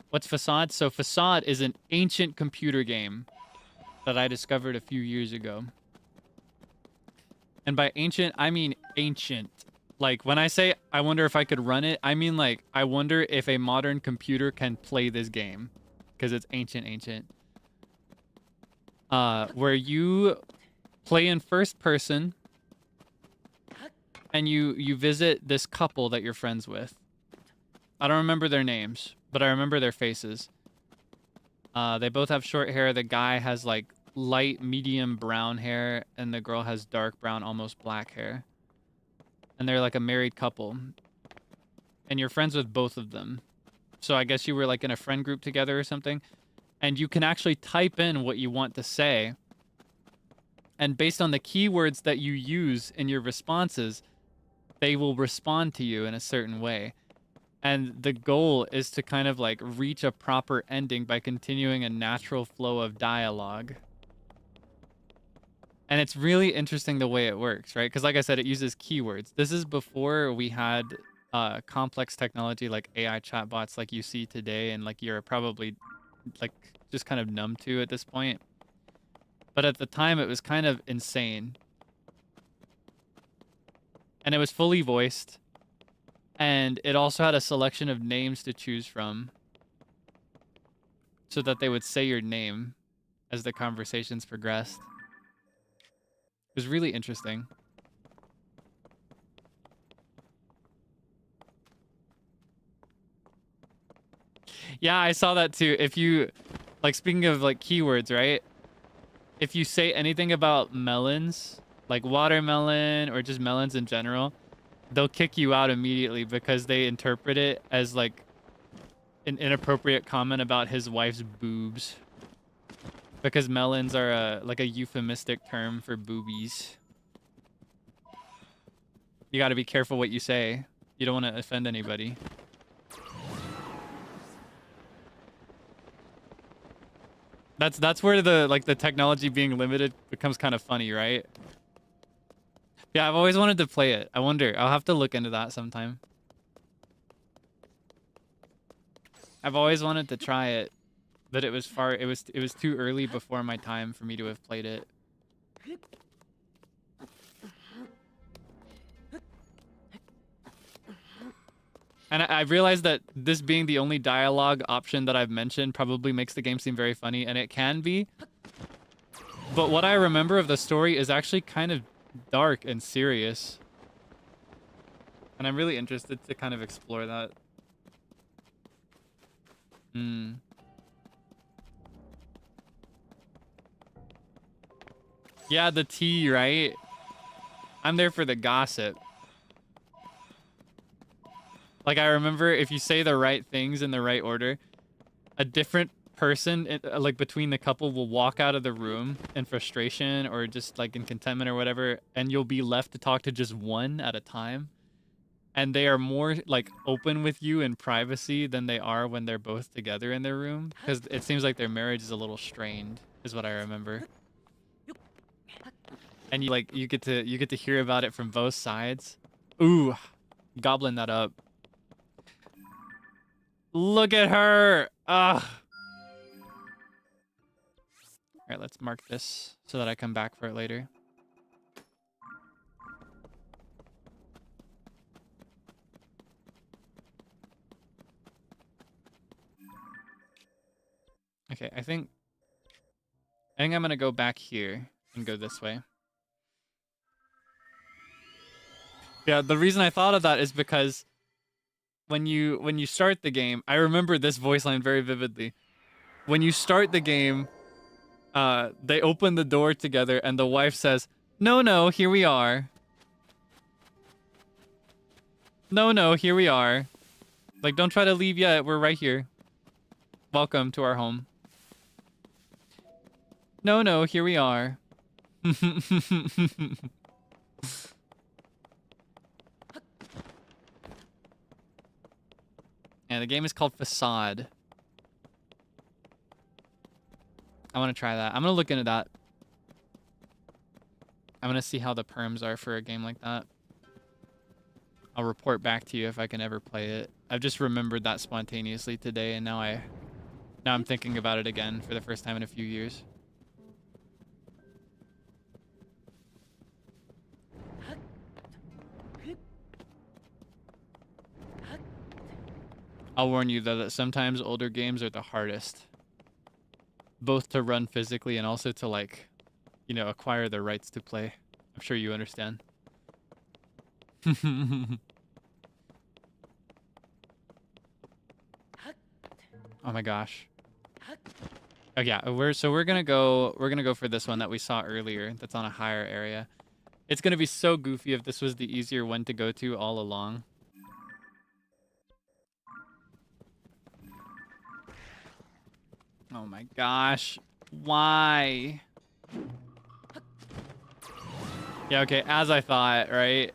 What's Facade? So Facade is an ancient computer game that I discovered a few years ago. And by ancient, I mean ancient. Like, when I say I wonder if I could run it, I mean, like, I wonder if a modern computer can play this game. Because it's ancient. Where you play in first person. And you visit this couple that you're friends with. I don't remember their names, but I remember their faces. They both have short hair. The guy has, like, light, medium brown hair. And the girl has dark brown, almost black hair. And they're like a married couple. And you're friends with both of them. So I guess you were like in a friend group together or something. And you can actually type in what you want to say. And based on the keywords that you use in your responses, they will respond to you in a certain way. And the goal is to kind of like reach a proper ending by continuing a natural flow of dialogue. And it's really interesting the way it works, right? Because like I said, it uses keywords. This is before we had complex technology like AI chatbots like you see today and like you're probably like just kind of numb to at this point. But at the time, it was kind of insane. And it was fully voiced. And it also had a selection of names to choose from so that they would say your name as the conversations progressed. It was really interesting. Yeah, I saw that too. If you, like, speaking of like keywords, right? If you say anything about melons, like watermelon or just melons in general, they'll kick you out immediately because they interpret it as like an inappropriate comment about his wife's boobs. Because melons are like a euphemistic term for boobies. You gotta be careful what you say. You don't want to offend anybody. That's where the technology being limited becomes kind of funny, right? Yeah, I've always wanted to play it. I wonder. I'll have to look into that sometime. I've always wanted to try it, but it was too early before my time for me to have played it. And I realized that this being the only dialogue option that I've mentioned probably makes the game seem very funny, and it can be. But what I remember of the story is actually kind of dark and serious. And I'm really interested to kind of explore that. Yeah, the tea, right? I'm there for the gossip. Like, I remember if you say the right things in the right order, a different person, like, between the couple will walk out of the room in frustration or just, like, in contentment or whatever, and you'll be left to talk to just one at a time. And they are more, like, open with you in privacy than they are when they're both together in their room. Because it seems like their marriage is a little strained, is what I remember. And you get to hear about it from both sides. Ooh, gobbling that up. Look at her! Ugh. Alright, let's mark this so that I come back for it later. Okay, I think I'm gonna go back here and go this way. Yeah, the reason I thought of that is because when you start the game, I remember this voice line very vividly. When you start the game, they open the door together and the wife says, "No, here we are. No, here we are. Like, don't try to leave yet. We're right here. Welcome to our home. No, here we are." Yeah, the game is called Facade. I want to try that. I'm going to look into that. I'm going to see how the perms are for a game like that. I'll report back to you if I can ever play it. I've just remembered that spontaneously today, and now I'm thinking about it again for the first time in a few years. I'll warn you, though, that sometimes older games are the hardest. Both to run physically and also to, like, you know, acquire the rights to play. I'm sure you understand. Oh my gosh. Oh yeah, we're gonna go for this one that we saw earlier that's on a higher area. It's gonna be so goofy if this was the easier one to go to all along. Oh my gosh. Why? Yeah, okay, as I thought, right?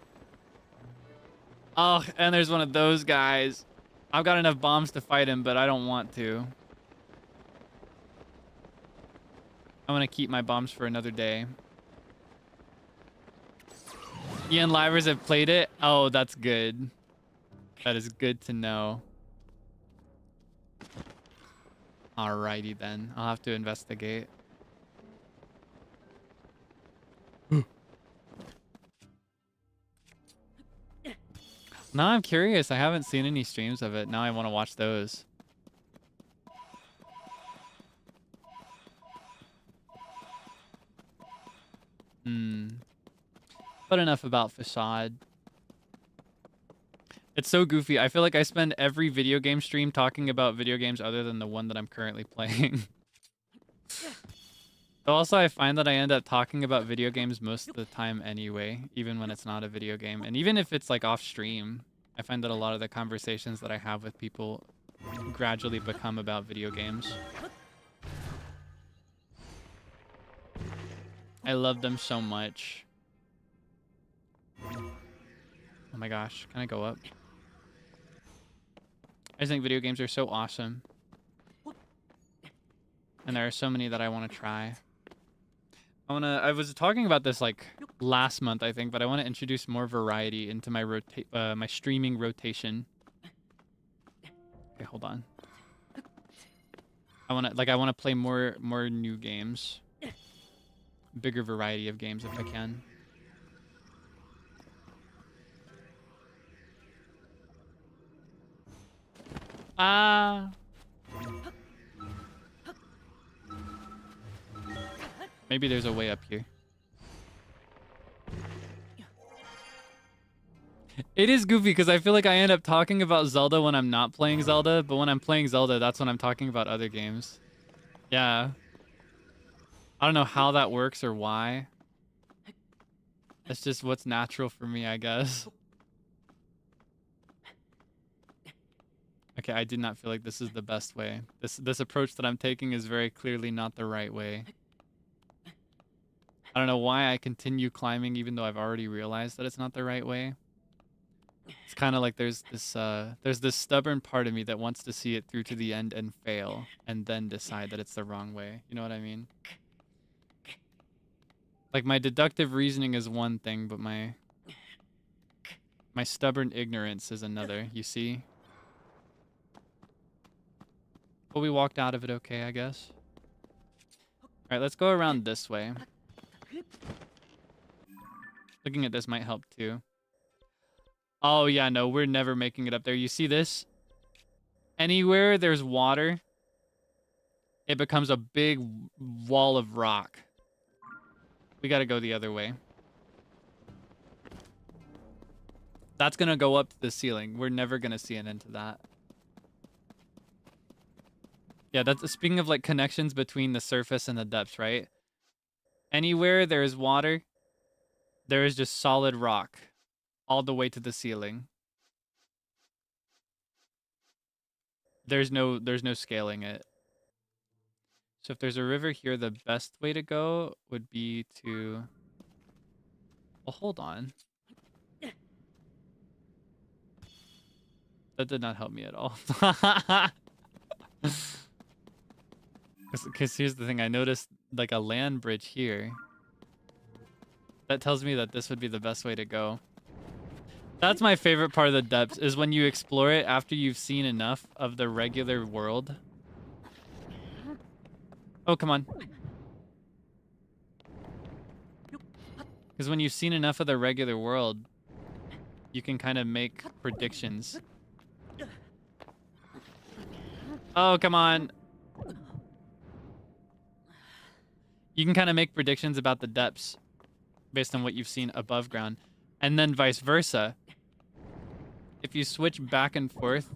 Oh, and there's one of those guys. I've got enough bombs to fight him, but I don't want to. I want to keep my bombs for another day. Ian Livers have played it? Oh, that's good. That is good to know. Alrighty then. I'll have to investigate. Now I'm curious. I haven't seen any streams of it. Now I want to watch those. But enough about Facade. It's so goofy. I feel like I spend every video game stream talking about video games other than the one that I'm currently playing. Also, I find that I end up talking about video games most of the time anyway, even when it's not a video game. And even if it's like off stream, I find that a lot of the conversations that I have with people gradually become about video games. I love them so much. Oh my gosh, can I go up? I just think video games are so awesome. And there are so many that I want to try. I was talking about this like last month, I think, but I want to introduce more variety into my my streaming rotation. Okay, hold on. I want to play more new games. Bigger variety of games if I can. Maybe there's a way up here. It is goofy because I feel like I end up talking about Zelda when I'm not playing Zelda, but when I'm playing Zelda, that's when I'm talking about other games. Yeah. I don't know how that works or why. It's just what's natural for me, I guess. Okay, I did not feel like this is the best way. This approach that I'm taking is very clearly not the right way. I don't know why I continue climbing even though I've already realized that it's not the right way. It's kind of like there's this stubborn part of me that wants to see it through to the end and fail and then decide that it's the wrong way. You know what I mean? Like my deductive reasoning is one thing, but my stubborn ignorance is another, you see? But we walked out of it okay, I guess. All right, let's go around this way. Looking at this might help too. Oh yeah, no, we're never making it up there. You see this? Anywhere there's water, it becomes a big wall of rock. We gotta go the other way. That's gonna go up to the ceiling. We're never gonna see an end to that. Yeah, that's speaking of like connections between the surface and the depths, right? Anywhere there is water, there is just solid rock all the way to the ceiling. There's no scaling it. So if there's a river here, the best way to go would be to... Well, hold on. That did not help me at all. Because here's the thing, I noticed like a land bridge here. That tells me that this would be the best way to go. That's my favorite part of the depths, is when you explore it after you've seen enough of the regular world. Oh, come on. Because when you've seen enough of the regular world, you can kind of make predictions. Oh, come on. You can kind of make predictions about the depths based on what you've seen above ground. And then vice versa. If you switch back and forth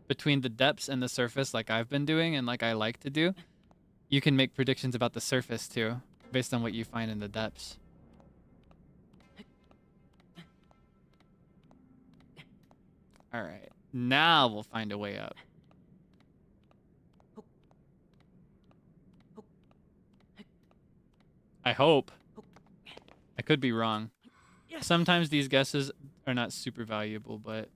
between the depths and the surface like I've been doing and like I like to do, you can make predictions about the surface too, based on what you find in the depths. All right, now we'll find a way up. I hope. I could be wrong. Sometimes these guesses are not super valuable, but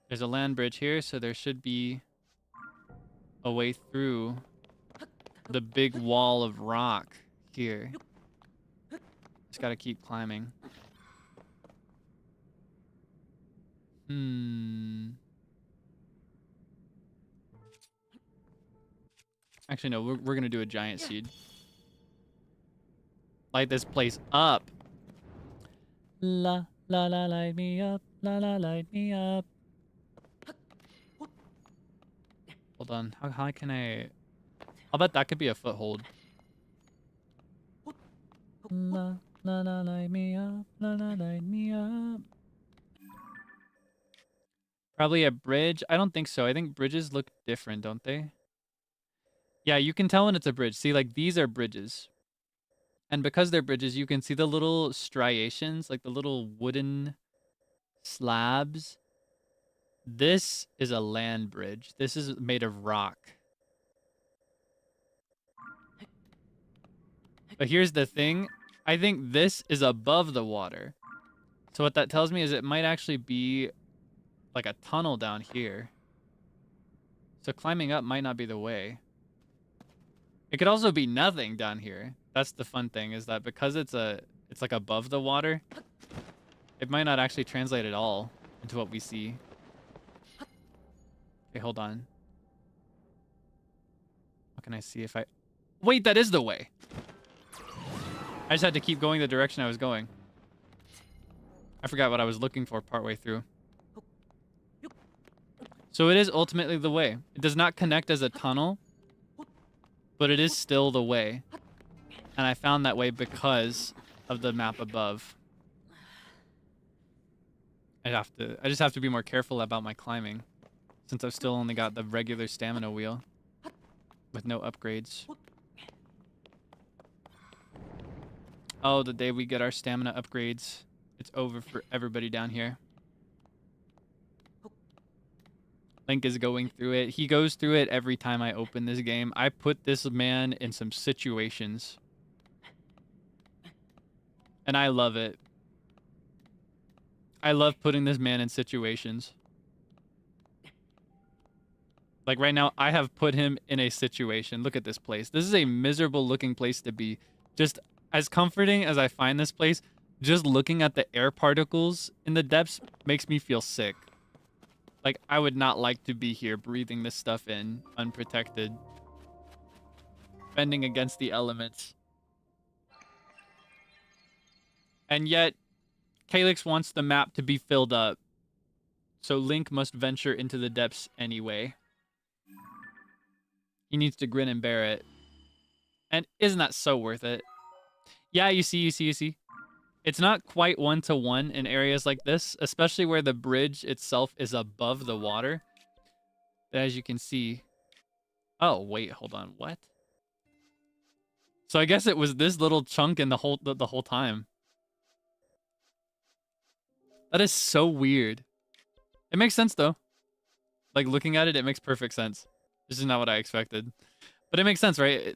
there's a land bridge here, so there should be a way through the big wall of rock here. Just gotta keep climbing. Actually, no, we're gonna do a giant seed. Light this place up. La La la light me up. La la light me up. Hold on. How high can I... I'll bet that could be a foothold. La la la light me up. La la light me up. Probably a bridge. I don't think so. I think bridges look different, don't they? Yeah, you can tell when it's a bridge. See, like these are bridges. And because they're bridges, you can see the little striations, like the little wooden slabs. This is a land bridge. This is made of rock. But here's the thing. I think this is above the water. So what that tells me is it might actually be like a tunnel down here. So climbing up might not be the way. It could also be nothing down here. That's the fun thing, is that because it's like above the water, it might not actually translate at all into what we see. Okay, hold on. What can I see if I... Wait, that is the way. I just had to keep going the direction I was going. I forgot what I was looking for partway through. So it is ultimately the way. It does not connect as a tunnel, but it is still the way. And I found that way because of the map above. I just have to be more careful about my climbing, since I've still only got the regular stamina wheel with no upgrades. Oh, the day we get our stamina upgrades, it's over for everybody down here. Link is going through it. He goes through it every time I open this game. I put this man in some situations. And I love it. I love putting this man in situations. Like right now, I have put him in a situation. Look at this place. This is a miserable looking place to be. Just as comforting as I find this place, just looking at the air particles in the depths makes me feel sick. Like, I would not like to be here breathing this stuff in, unprotected. Fending against the elements. And yet, Kaelix wants the map to be filled up. So Link must venture into the depths anyway. He needs to grin and bear it. And isn't that so worth it? Yeah, you see. It's not quite one-to-one in areas like this, especially where the bridge itself is above the water. But as you can see... Oh, wait, hold on. What? So I guess it was this little chunk in the whole time. That is so weird. It makes sense, though. Like, looking at it, it makes perfect sense. This is not what I expected. But it makes sense, right?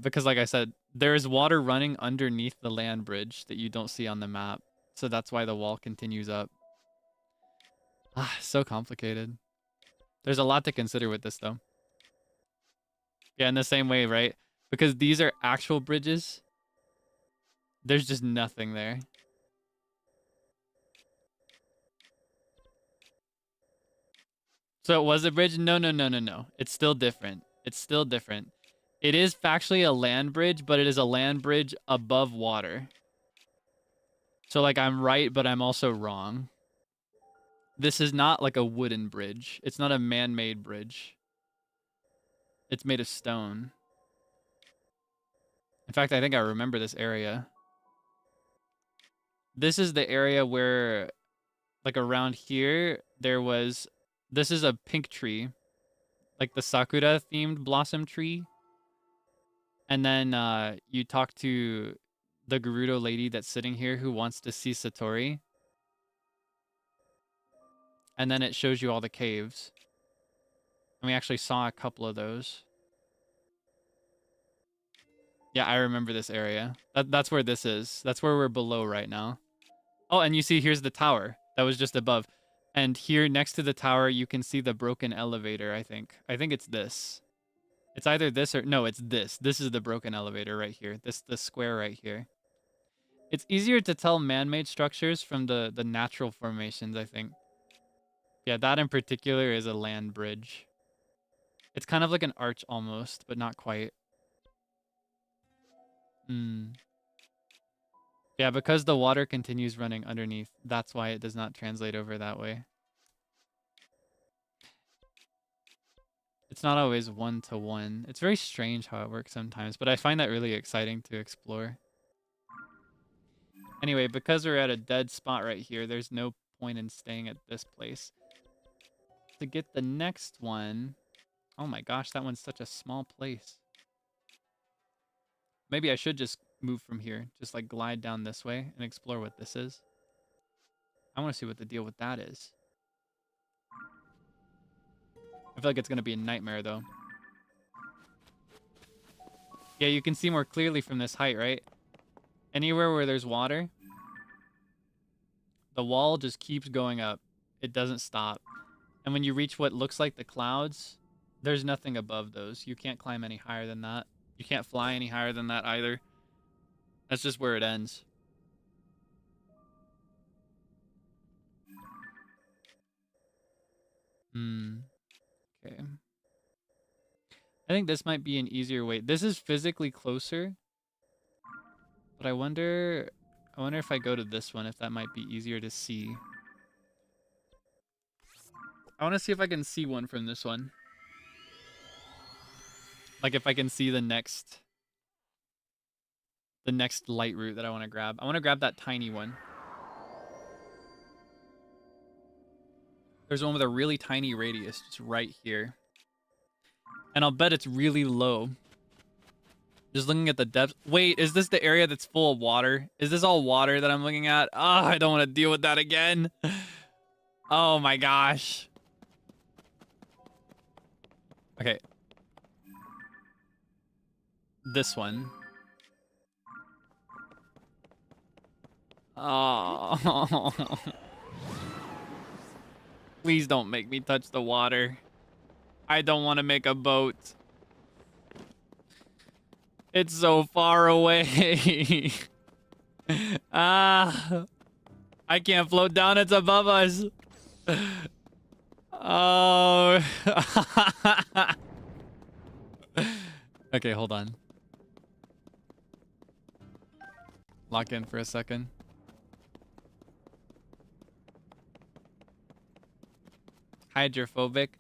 Because, like I said, there is water running underneath the land bridge that you don't see on the map. So that's why the wall continues up. Ah, so complicated. There's a lot to consider with this, though. Yeah, in the same way, right? Because these are actual bridges. There's just nothing there. So it was a bridge? No. It's still different. It's still different. It is factually a land bridge, but it is a land bridge above water. So, like, I'm right, but I'm also wrong. This is not like a wooden bridge. It's not a man-made bridge. It's made of stone. In fact, I think I remember this area. This is the area where, like, around here, there was... This is a pink tree. Like the Sakura-themed blossom tree. And then you talk to the Gerudo lady that's sitting here who wants to see Satori. And then it shows you all the caves. And we actually saw a couple of those. Yeah, I remember this area. That's where this is. That's where we're below right now. Oh, and you see here's the tower that was just above. And here next to the tower, you can see the broken elevator, I think. I think it's this. It's either this or... No, it's this. This is the broken elevator right here. The square right here. It's easier to tell man-made structures from the natural formations, I think. Yeah, that in particular is a land bridge. It's kind of like an arch almost, but not quite. Yeah, because the water continues running underneath. That's why it does not translate over that way. It's not always one-to-one. It's very strange how it works sometimes, but I find that really exciting to explore. Anyway, because we're at a dead spot right here, there's no point in staying at this place. To get the next one... Oh my gosh, that one's such a small place. Maybe I should just move from here. Just like glide down this way and explore what this is. I want to see what the deal with that is. I feel like it's going to be a nightmare though. Yeah, you can see more clearly from this height, right? Anywhere where there's water, the wall just keeps going up. It doesn't stop. And when you reach what looks like the clouds, there's nothing above those. You can't climb any higher than that. You can't fly any higher than that either. That's just where it ends. Okay. I think this might be an easier way. This is physically closer. But I wonder if I go to this one, if that might be easier to see. I want to see if I can see one from this one. Like if I can see the next light route that I want to grab. I want to grab that tiny one. There's one with a really tiny radius just right here. And I'll bet it's really low. Just looking at the depth. Wait, is this the area that's full of water? Is this all water that I'm looking at? Oh, I don't want to deal with that again. Oh my gosh. Okay. This one. Oh. Please don't make me touch the water. I don't want to make a boat. It's so far away. Ah. I can't float down. It's above us. Oh. Okay, hold on. Lock in for a second. Hydrophobic.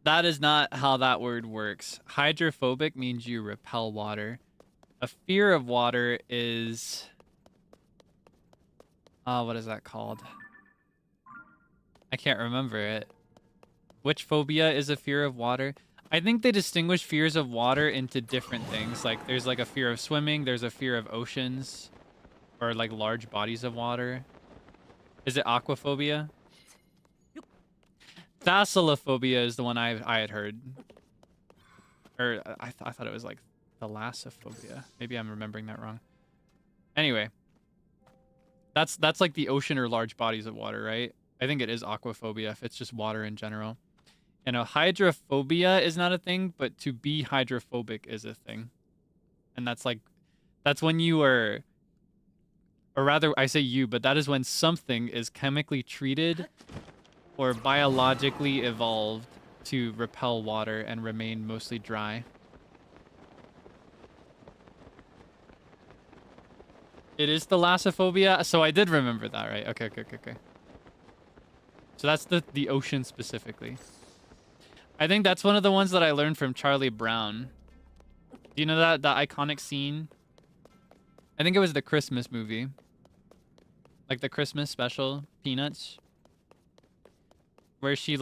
That is not how that word works. Hydrophobic means you repel water. A fear of water is... what is that called? I can't remember it. Which phobia is a fear of water? I think they distinguish fears of water into different things. Like, there's like a fear of swimming. There's a fear of oceans. Or like large bodies of water. Is it aquaphobia? Thalassophobia is the one I had heard. Or I thought it was like thalassophobia. Maybe I'm remembering that wrong. Anyway. That's like the ocean or large bodies of water, right? I think it is aquaphobia if it's just water in general. You know, hydrophobia is not a thing, but to be hydrophobic is a thing. And that's when you are, or rather I say you, but that is when something is chemically treated or biologically evolved to repel water and remain mostly dry. It is thalassophobia, so I did remember that, right? Okay. So that's the ocean specifically. I think that's one of the ones that I learned from Charlie Brown. Do you know that iconic scene? I think it was the Christmas movie. Like the Christmas special, Peanuts. Where she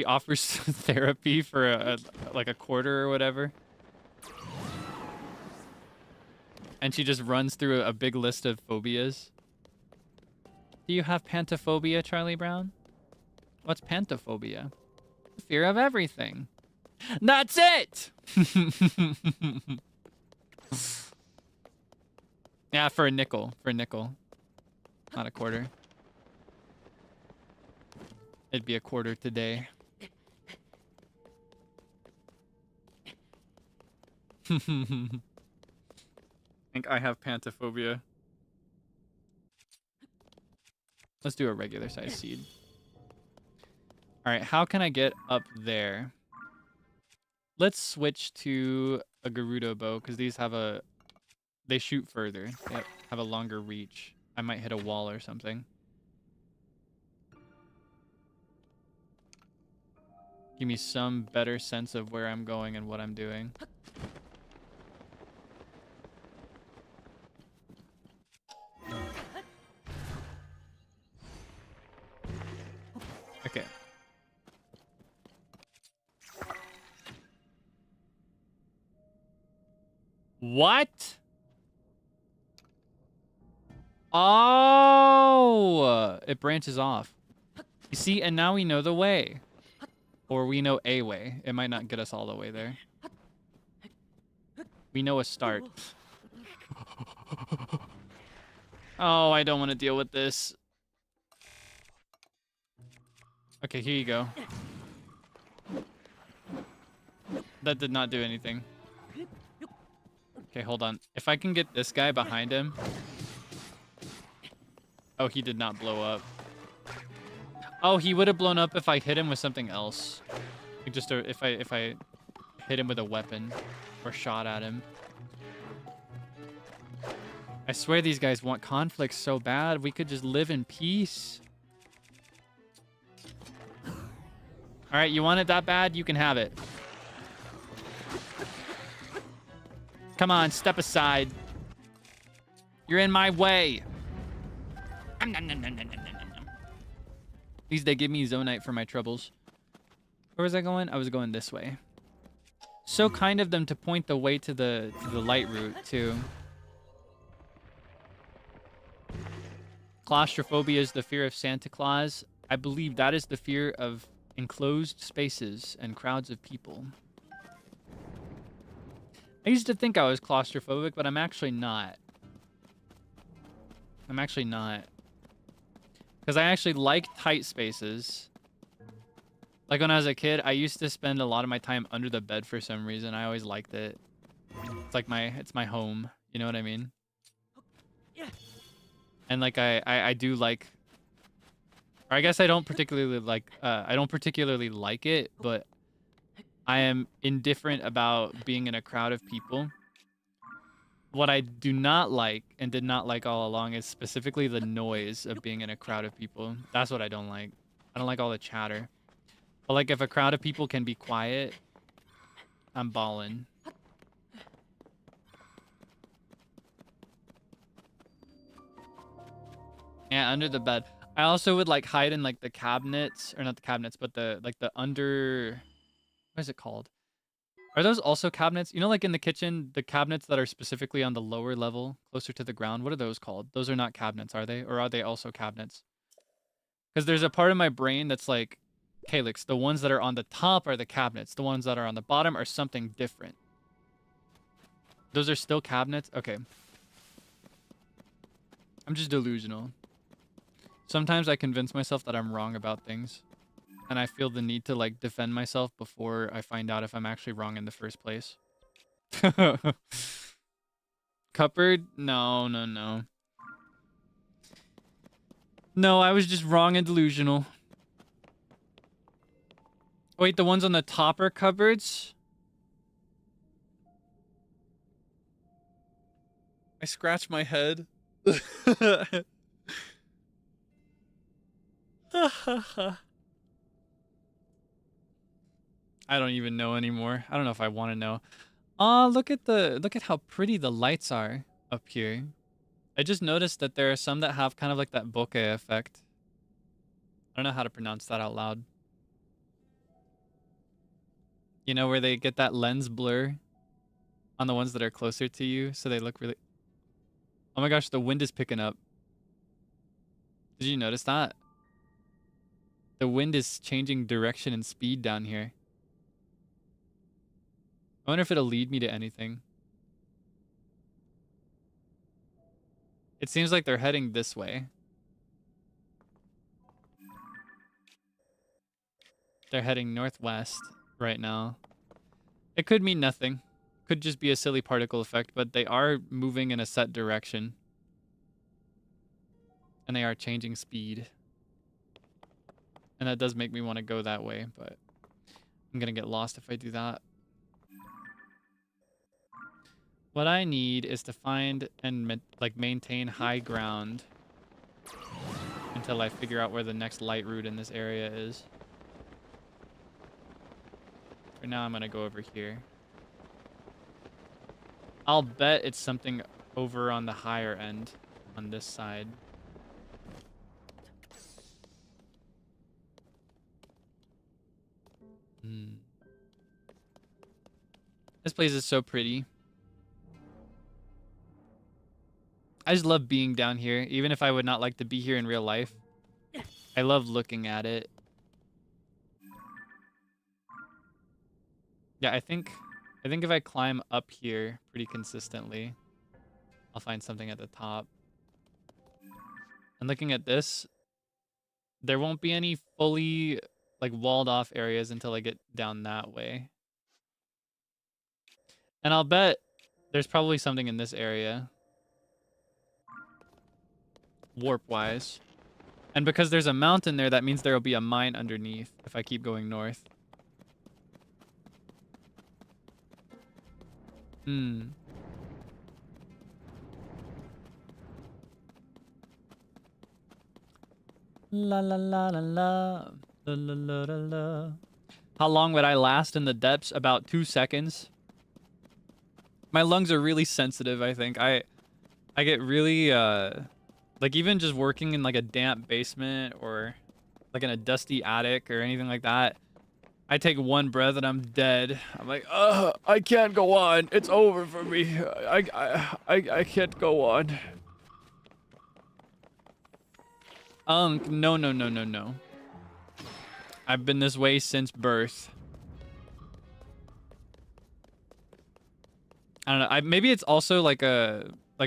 offers therapy for a quarter or whatever. And she just runs through a big list of phobias. Do you have pantophobia, Charlie Brown? What's pantophobia? Fear of everything. That's it! Yeah, for a nickel. Not a quarter. It'd be a quarter today. I think I have pantophobia. Let's do a regular size seed. Alright, how can I get up there? Let's switch to a Gerudo bow, because these have They shoot further. They have a longer reach. I might hit a wall or something. Give me some better sense of where I'm going and what I'm doing. Okay. What? Oh, it branches off. You see, and now we know the way. Or we know a way. It might not get us all the way there. We know a start. Oh, I don't want to deal with this. Okay, here you go. That did not do anything. Okay, hold on. If I can get this guy behind him. Oh, he did not blow up. Oh, he would have blown up if I hit him with something else. Like just if I hit him with a weapon or shot at him. I swear these guys want conflict so bad. We could just live in peace. All right, you want it that bad? You can have it. Come on, step aside. You're in my way. At least they give me Zonite for my troubles. Where was I going? I was going this way. So kind of them to point the way to the light route, too. Claustrophobia is the fear of Santa Claus. I believe that is the fear of enclosed spaces and crowds of people. I used to think I was claustrophobic, but I'm actually not. I'm actually not. Because I actually like tight spaces. Like when I was a kid, I used to spend a lot of my time under the bed for some reason. I always liked it. It's like it's my home. You know what I mean? And like I do like, or I guess I don't particularly like it, but I am indifferent about being in a crowd of people. What I do not like and did not like all along is specifically the noise of being in a crowd of people. That's what I don't like. I don't like all the chatter. But like if a crowd of people can be quiet, I'm ballin'. Yeah, under the bed. I also would like hide in like the cabinets, or not the cabinets, but the under, what is it called? Are those also cabinets? You know, like in the kitchen, the cabinets that are specifically on the lower level, closer to the ground. What are those called? Those are not cabinets, are they? Or are they also cabinets? Because there's a part of my brain that's like, Kaelix, the ones that are on the top are the cabinets. The ones that are on the bottom are something different. Those are still cabinets? Okay. I'm just delusional. Sometimes I convince myself that I'm wrong about things. And I feel the need to like defend myself before I find out if I'm actually wrong in the first place. Cupboard? No, no, no. No, I was just wrong and delusional. Wait, the ones on the top are cupboards? I scratched my head. I don't even know anymore. I don't know if I want to know. Look at how pretty the lights are up here. I just noticed that there are some that have kind of like that bokeh effect. I don't know how to pronounce that out loud. You know, where they get that lens blur on the ones that are closer to you, so they look really... Oh my gosh, the wind is picking up. Did you notice that? The wind is changing direction and speed down here. I wonder if it'll lead me to anything. It seems like they're heading this way. They're heading northwest right now. It could mean nothing. Could just be a silly particle effect, but they are moving in a set direction. And they are changing speed. And that does make me want to go that way, but I'm gonna get lost if I do that. What I need is to find and like maintain high ground until I figure out where the next light route in this area is. For now, I'm gonna go over here. I'll bet it's something over on the higher end on this side. This place is so pretty. I just love being down here, even if I would not like to be here in real life. I love looking at it. Yeah, I think if I climb up here pretty consistently, I'll find something at the top. And looking at this, there won't be any fully like walled off areas until I get down that way. And I'll bet there's probably something in this area. Warp-wise. And because there's a mountain there, that means there will be a mine underneath if I keep going north. La la la la la. La la la la la. How long would I last in the depths? About 2 seconds. My lungs are really sensitive, I think. I get really like even just working in like a damp basement or like in a dusty attic or anything like that, I take one breath and I'm dead. I'm like, I can't go on. It's over for me. I can't go on. No, no, no, no, no. I've been this way since birth. I don't know. Maybe it's also like a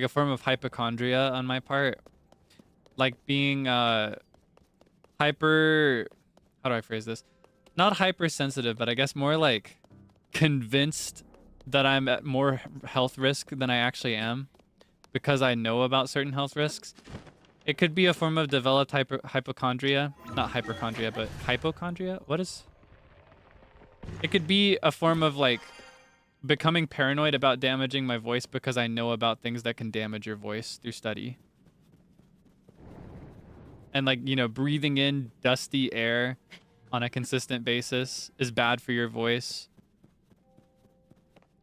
form of hypochondria on my part. Like being hyper, how do I phrase this? Not hypersensitive, but I guess more like convinced that I'm at more health risk than I actually am because I know about certain health risks. It could be a form of developed hypochondria. Not hypochondria, but hypochondria? What is... It could be a form of like becoming paranoid about damaging my voice because I know about things that can damage your voice through study. And like, you know, breathing in dusty air on a consistent basis is bad for your voice.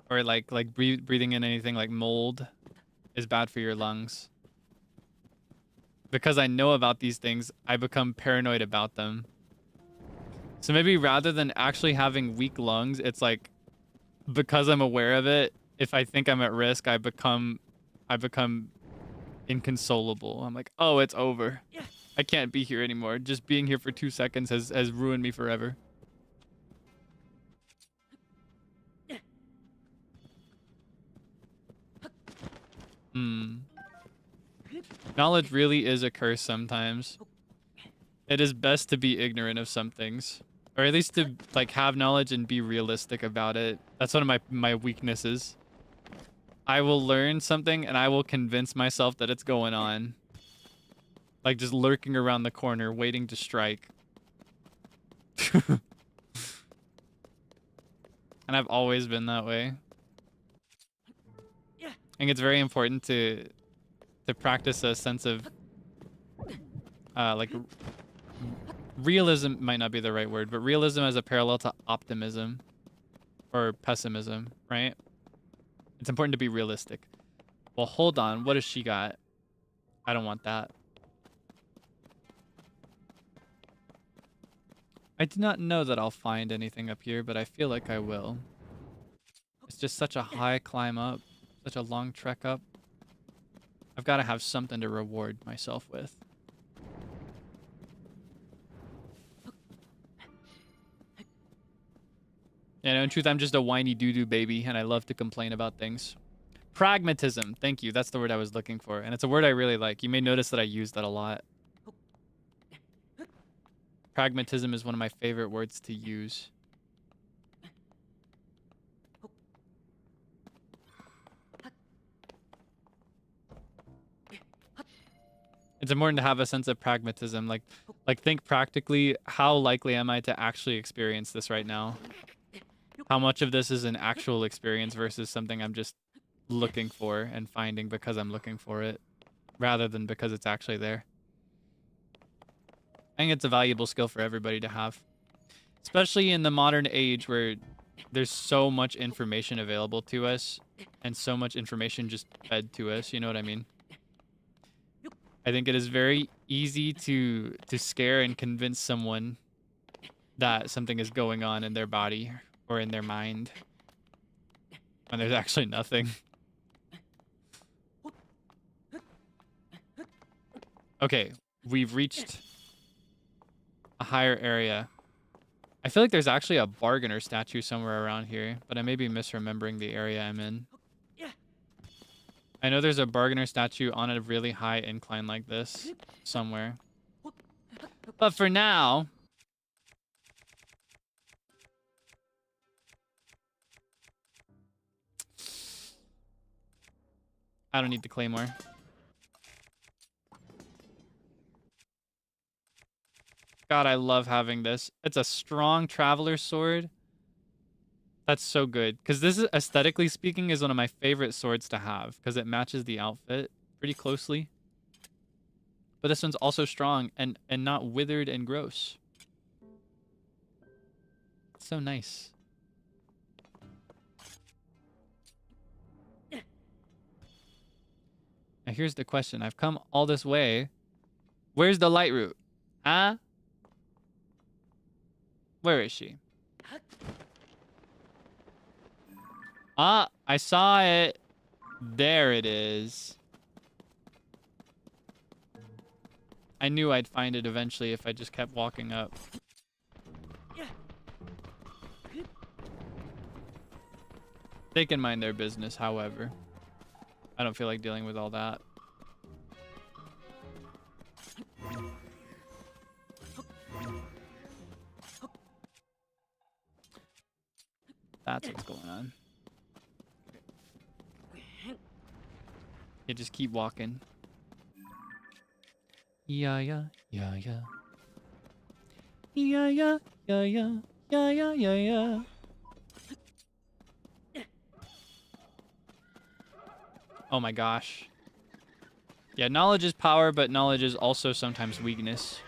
Or like breathing in anything like mold is bad for your lungs. Because I know about these things, I become paranoid about them. So maybe rather than actually having weak lungs, it's like because I'm aware of it, if I think I'm at risk, I become inconsolable. I'm like, oh, it's over. I can't be here anymore. Just being here for 2 seconds has ruined me forever. Knowledge really is a curse sometimes. It is best to be ignorant of some things. Or at least to like have knowledge and be realistic about it. That's one of my weaknesses. I will learn something and I will convince myself that it's going on. Like just lurking around the corner, waiting to strike. And I've always been that way. I think it's very important to practice a sense of like realism might not be the right word, but realism as a parallel to optimism or pessimism, right? It's important to be realistic. Well, hold on. What has she got? I don't want that. I do not know that I'll find anything up here, but I feel like I will. It's just such a high climb up, such a long trek up. I've got to have something to reward myself with. You know, in truth, I'm just a whiny doo-doo baby, and I love to complain about things. Pragmatism. Thank you. That's the word I was looking for. And it's a word I really like. You may notice that I use that a lot. Pragmatism is one of my favorite words to use. It's important to have a sense of pragmatism. Like think practically, how likely am I to actually experience this right now? How much of this is an actual experience versus something I'm just looking for and finding because I'm looking for it, rather than because it's actually there. I think it's a valuable skill for everybody to have, especially in the modern age where there's so much information available to us and so much information just fed to us. You know what I mean? I think it is very easy to scare and convince someone that something is going on in their body or in their mind when there's actually nothing. Okay, we've reached a higher area. I feel like there's actually a bargainer statue somewhere around here, but I may be misremembering the area I'm in. I know there's a bargainer statue on a really high incline like this somewhere. But for now, I don't need the claymore. God, I love having this. It's a strong traveler's sword. That's so good. Because this is, aesthetically speaking, is one of my favorite swords to have. Because it matches the outfit pretty closely. But this one's also strong and not withered and gross. It's so nice. Now here's the question. I've come all this way. Where's the light route? Huh? Where is she? Ah, I saw it. There it is. I knew I'd find it eventually if I just kept walking up. They can mind their business, however. I don't feel like dealing with all that. That's what's going on. Yeah, just keep walking. Yeah, yeah, yeah, yeah. Yeah, yeah, yeah, yeah, yeah, yeah, yeah, yeah. Oh my gosh. Yeah, knowledge is power, but knowledge is also sometimes weakness.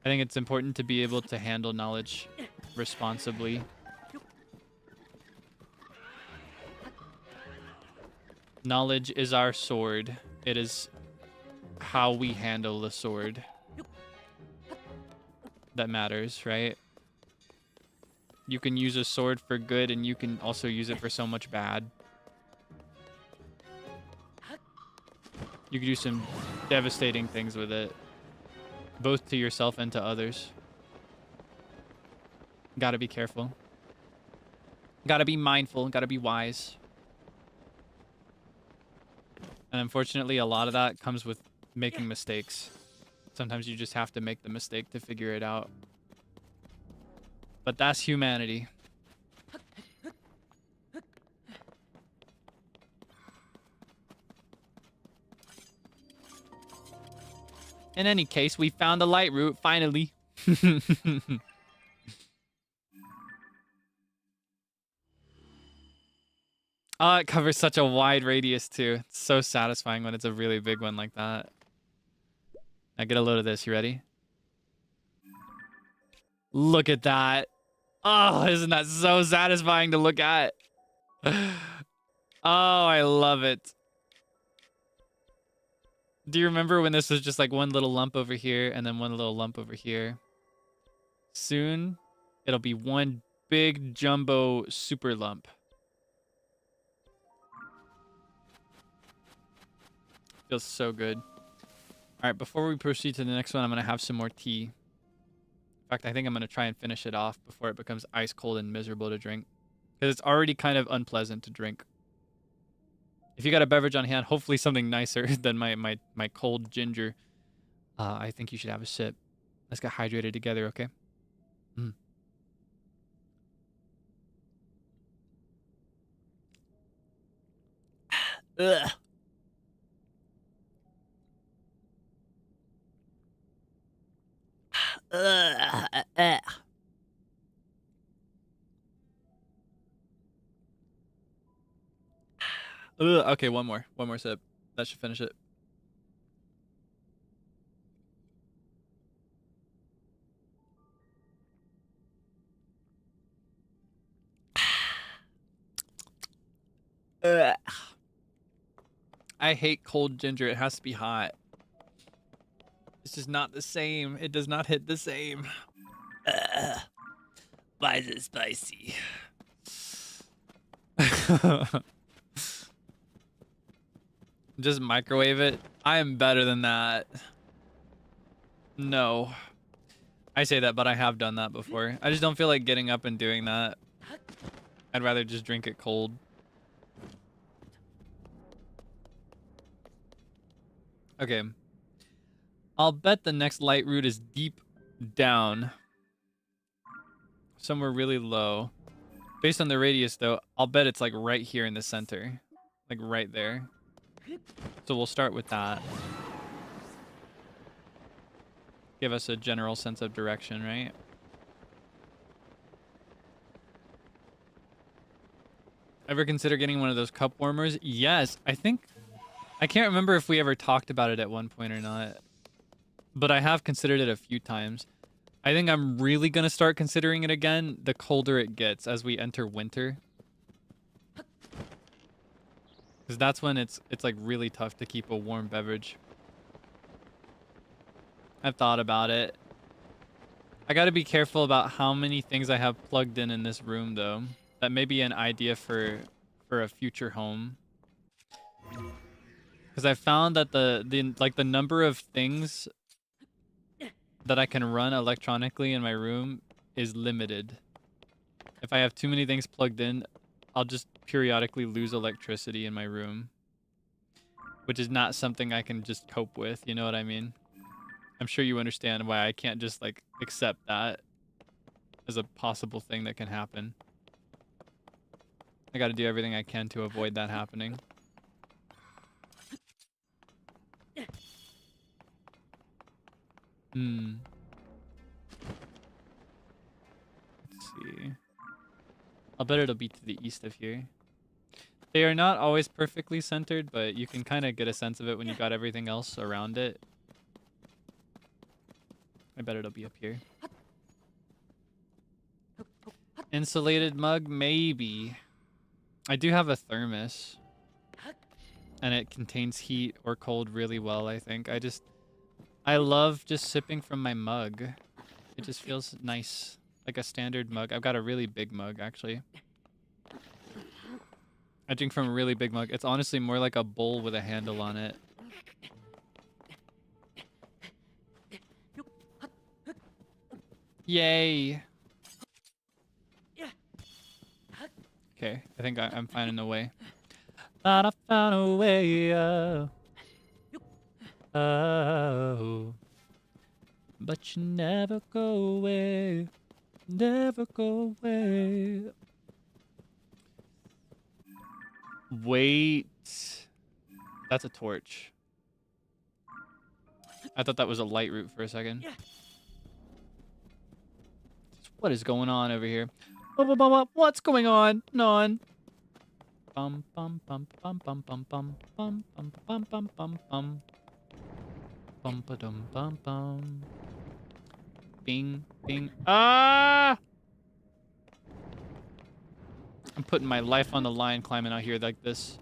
I think it's important to be able to handle knowledge responsibly. Knowledge is our sword. It is how we handle the sword that matters, right? You can use a sword for good, and you can also use it for so much bad. You can do some devastating things with it, both to yourself and to others. Gotta be careful. Gotta be mindful. Gotta be wise. And unfortunately, a lot of that comes with making mistakes. Sometimes you just have to make the mistake to figure it out. But that's humanity. In any case, we found the light route, finally. Oh, it covers such a wide radius, too. It's so satisfying when it's a really big one like that. Now get a load of this. You ready? Look at that. Oh, isn't that so satisfying to look at? Oh, I love it. Do you remember when this was just like one little lump over here and then one little lump over here? Soon, it'll be one big jumbo super lump. Feels so good. All right, before we proceed to the next one, I'm going to have some more tea. In fact, I think I'm going to try and finish it off before it becomes ice cold and miserable to drink. Because it's already kind of unpleasant to drink. If you got a beverage on hand, hopefully something nicer than my cold ginger, I think you should have a sip. Let's get hydrated together, okay? Mm. Ugh. Okay, one more sip. That should finish it. I hate cold ginger. It has to be hot. It's just not the same. It does not hit the same. Why is it spicy? Just microwave it. I am better than that. No. I say that, but I have done that before. I just don't feel like getting up and doing that. I'd rather just drink it cold. Okay. I'll bet the next light route is deep down. Somewhere really low. Based on the radius, though, I'll bet it's like right here in the center. Like right there. So we'll start with that. Give us a general sense of direction, right? Ever consider getting one of those cup warmers? Yes, I can't remember if we ever talked about it at one point or not. But I have considered it a few times. I think I'm really going to start considering it again the colder it gets as we enter winter. Because that's when it's like really tough to keep a warm beverage. I've thought about it. I got to be careful about how many things I have plugged in this room, though. That may be an idea for a future home. Because I found that the number of things that I can run electronically in my room is limited. If I have too many things plugged in, I'll just periodically lose electricity in my room. Which is not something I can just cope with, you know what I mean? I'm sure you understand why I can't just like accept that as a possible thing that can happen. I gotta do everything I can to avoid that happening. Let's see. I'll bet it'll be to the east of here. They are not always perfectly centered, but you can kind of get a sense of it when you got everything else around it. I bet it'll be up here. Insulated mug, maybe. I do have a thermos. And it contains heat or cold really well, I think. I love just sipping from my mug. It just feels nice. Like a standard mug. I've got a really big mug, actually. I drink from a really big mug. It's honestly more like a bowl with a handle on it. Yay! Okay, I think I'm finding a way. Thought I found a way, oh. But you never go away. Never go away. Wait. That's a torch. I thought that was a light route for a second. What is going on over here? What's going on? Non. Bum bum bum bum bum bum bum bum bum bum bum bum bum. Bum ba dum bum bum. Bing bing. Ah! I'm putting my life on the line climbing out here like this.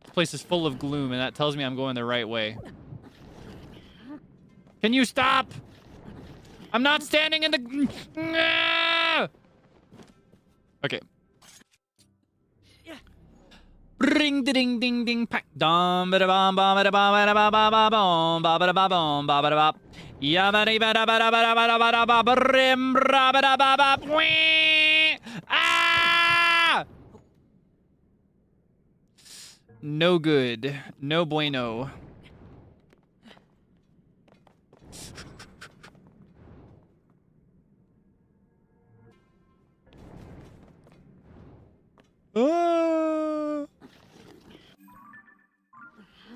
This place is full of gloom, and that tells me I'm going the right way. Can you stop? I'm not standing in the... Ah! Okay. Ring ding ding ding pack dum ba da bum ba ba da bum ba da ba ba ba bum ba ba da ba bum ba ba da ba ya ba da ba da ba da ba da ba da ba da ba ba rim ra ba da ba ba ah! No good. No bueno.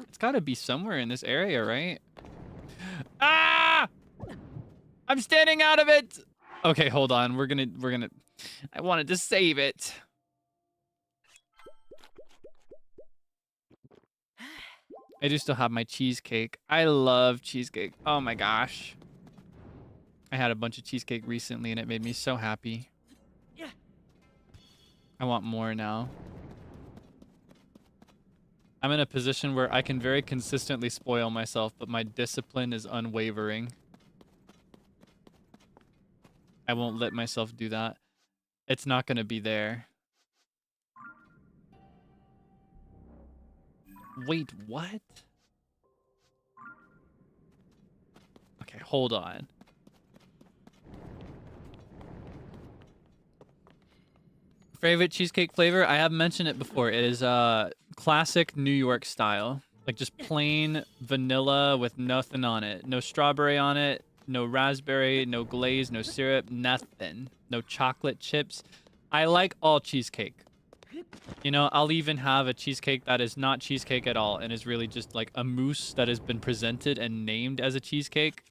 It's gotta be somewhere in this area, right? Ah! I'm standing out of it! Okay, hold on. We're gonna... I wanted to save it. I do still have my cheesecake. I love cheesecake. Oh my gosh. I had a bunch of cheesecake recently and it made me so happy. I want more now. I'm in a position where I can very consistently spoil myself, but my discipline is unwavering. I won't let myself do that. It's not going to be there. Wait, what? Okay, hold on. Favorite cheesecake flavor? I have mentioned it before. It is classic New York style. Like just plain vanilla with nothing on it. No strawberry on it. No raspberry, no glaze, no syrup, nothing. No chocolate chips. I like all cheesecake. You know, I'll even have a cheesecake that is not cheesecake at all and is really just like a mousse that has been presented and named as a cheesecake.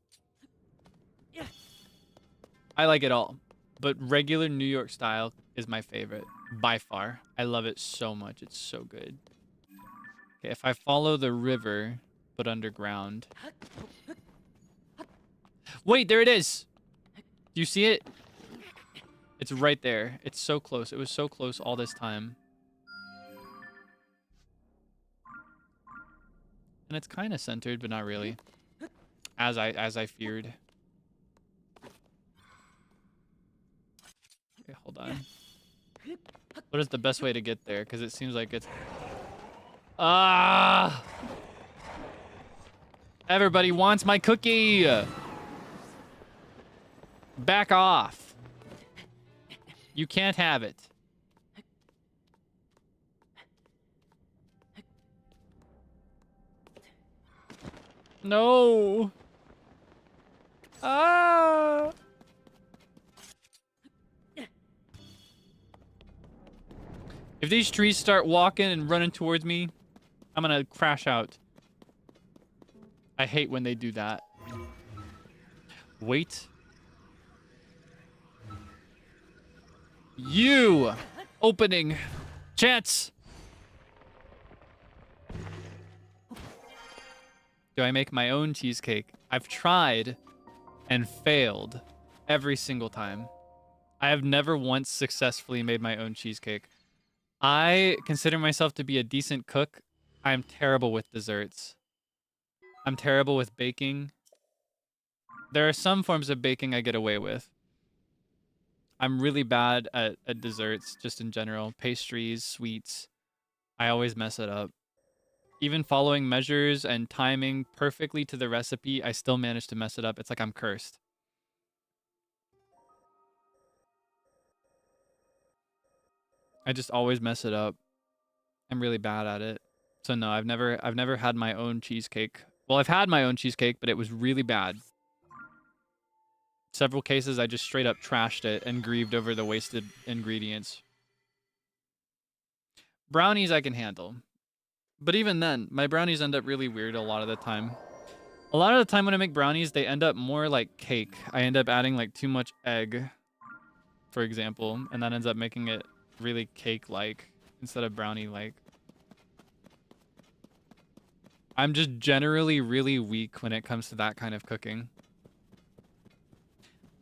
I like it all. But regular New York style is my favorite by far. I love it so much. It's so good. Okay, if I follow the river, but underground. Wait, there it is. Do you see it? It's right there. It's so close. It was so close all this time. And it's kind of centered, but not really. As I feared. Okay, hold on. What is the best way to get there? Because it seems like it's... Ah! Everybody wants my cookie! Back off. You can't have it. No. Ah. If these trees start walking and running towards me, I'm gonna crash out. I hate when they do that. Wait. You opening chance. Do I make my own cheesecake? I've tried and failed every single time. I have never once successfully made my own cheesecake. I consider myself to be a decent cook. I'm terrible with desserts. I'm terrible with baking. There are some forms of baking I get away with. I'm really bad at desserts, just in general. Pastries, sweets. I always mess it up. Even following measures and timing perfectly to the recipe, I still manage to mess it up. It's like I'm cursed. I just always mess it up. I'm really bad at it. So no, I've never had my own cheesecake. Well, I've had my own cheesecake, but it was really bad. Several cases, I just straight up trashed it and grieved over the wasted ingredients. Brownies I can handle. But even then, my brownies end up really weird a lot of the time. A lot of the time when I make brownies, they end up more like cake. I end up adding like too much egg, for example, and that ends up making it really cake-like instead of brownie-like. I'm just generally really weak when it comes to that kind of cooking.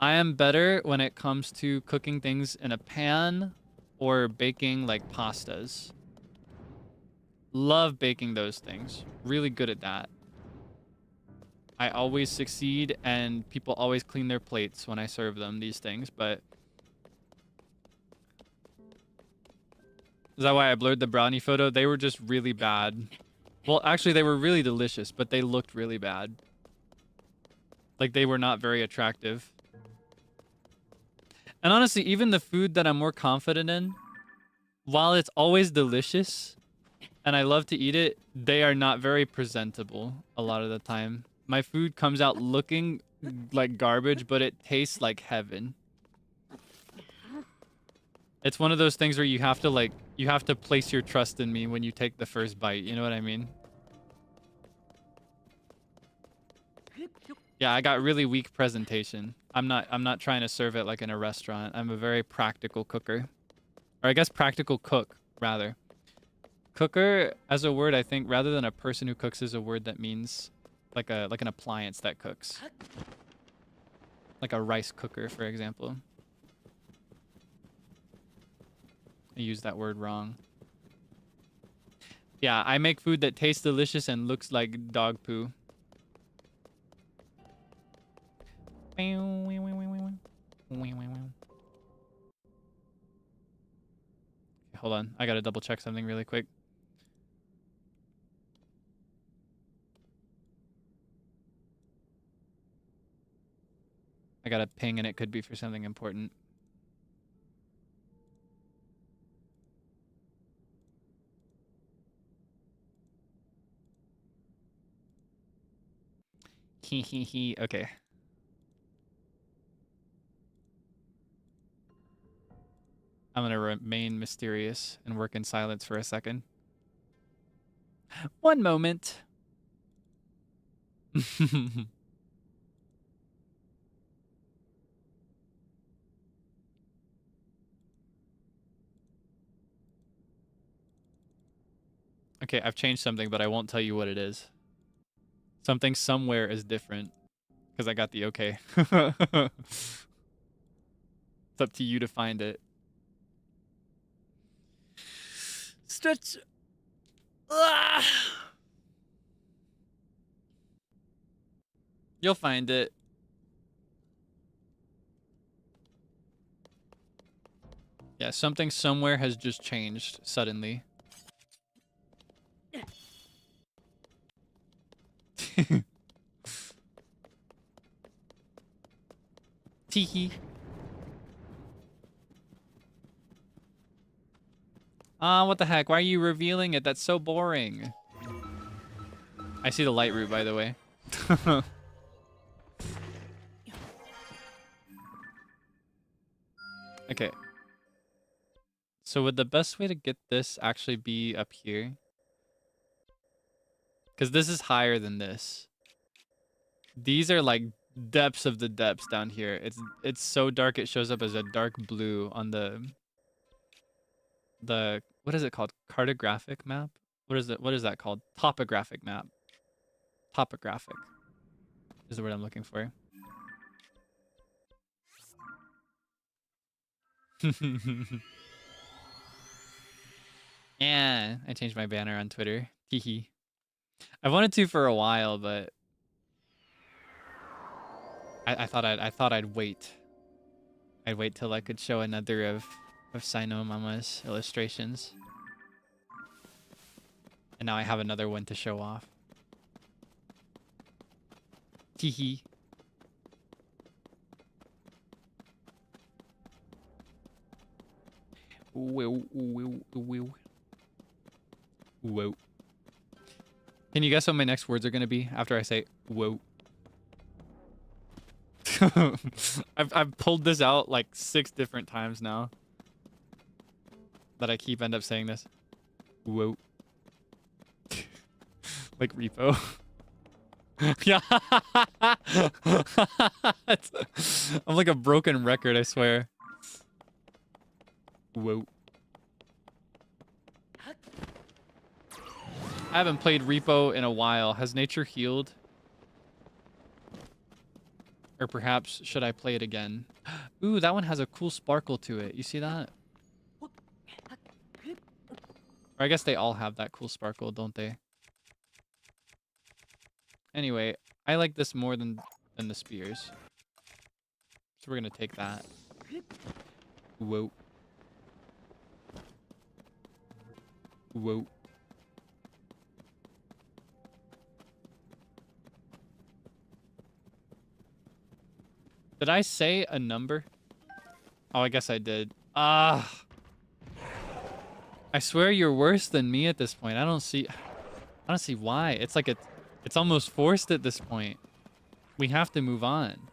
I am better when it comes to cooking things in a pan or baking like pastas. Love baking those things. Really good at that. I always succeed and people always clean their plates when I serve them these things, but... Is that why I blurred the brownie photo? They were just really bad. Well, actually, they were really delicious, but they looked really bad. Like, they were not very attractive. And honestly, even the food that I'm more confident in, while it's always delicious, and I love to eat it, they are not very presentable a lot of the time. My food comes out looking like garbage, but it tastes like heaven. It's one of those things where you have to place your trust in me when you take the first bite. You know what I mean? Yeah, I got really weak presentation. I'm not trying to serve it like in a restaurant. I'm a very practical cooker. Or I guess practical cook, rather. Cooker as a word, I think, rather than a person who cooks, is a word that means like an appliance that cooks. Like a rice cooker, for example. I used that word wrong. Yeah, I make food that tastes delicious and looks like dog poo. Hold on, I gotta double check something really quick. I got a ping and it could be for something important. Okay. I'm gonna remain mysterious and work in silence for a second. One moment. Okay, I've changed something, but I won't tell you what it is. Something somewhere is different. Because I got the okay. It's up to you to find it. Stretch. Ah! You'll find it. Yeah, something somewhere has just changed suddenly. Teehee. Ah, what the heck? Why are you revealing it? That's so boring. I see the light route, by the way. Okay. So would the best way to get this actually be up here? Because this is higher than this. These are like depths of the depths down here. It's so dark it shows up as a dark blue on the what is it called? Cartographic map? What is it? What is that called? Topographic map. Topographic is the word I'm looking for. Yeah, I changed my banner on Twitter. Teehee. I wanted to for a while, but I thought I'd wait. I'd wait till I could show another of Sino Mama's illustrations. And now I have another one to show off. Teehee. Whoa, whoa, whoa. Whoa. Can you guess what my next words are going to be after I say whoa? I've pulled this out like 6 different times now. That I end up saying this. Whoa. Like repo. Yeah. I'm like a broken record, I swear. Whoa. I haven't played Repo in a while. Has nature healed? Or perhaps should I play it again? Ooh, that one has a cool sparkle to it. You see that? Or I guess they all have that cool sparkle, don't they? Anyway, I like this more than the spears. So we're gonna take that. Whoa. Whoa. Did I say a number? Oh, I guess I did. Ah. I swear you're worse than me at this point. I don't see why. It's like it's almost forced at this point. We have to move on.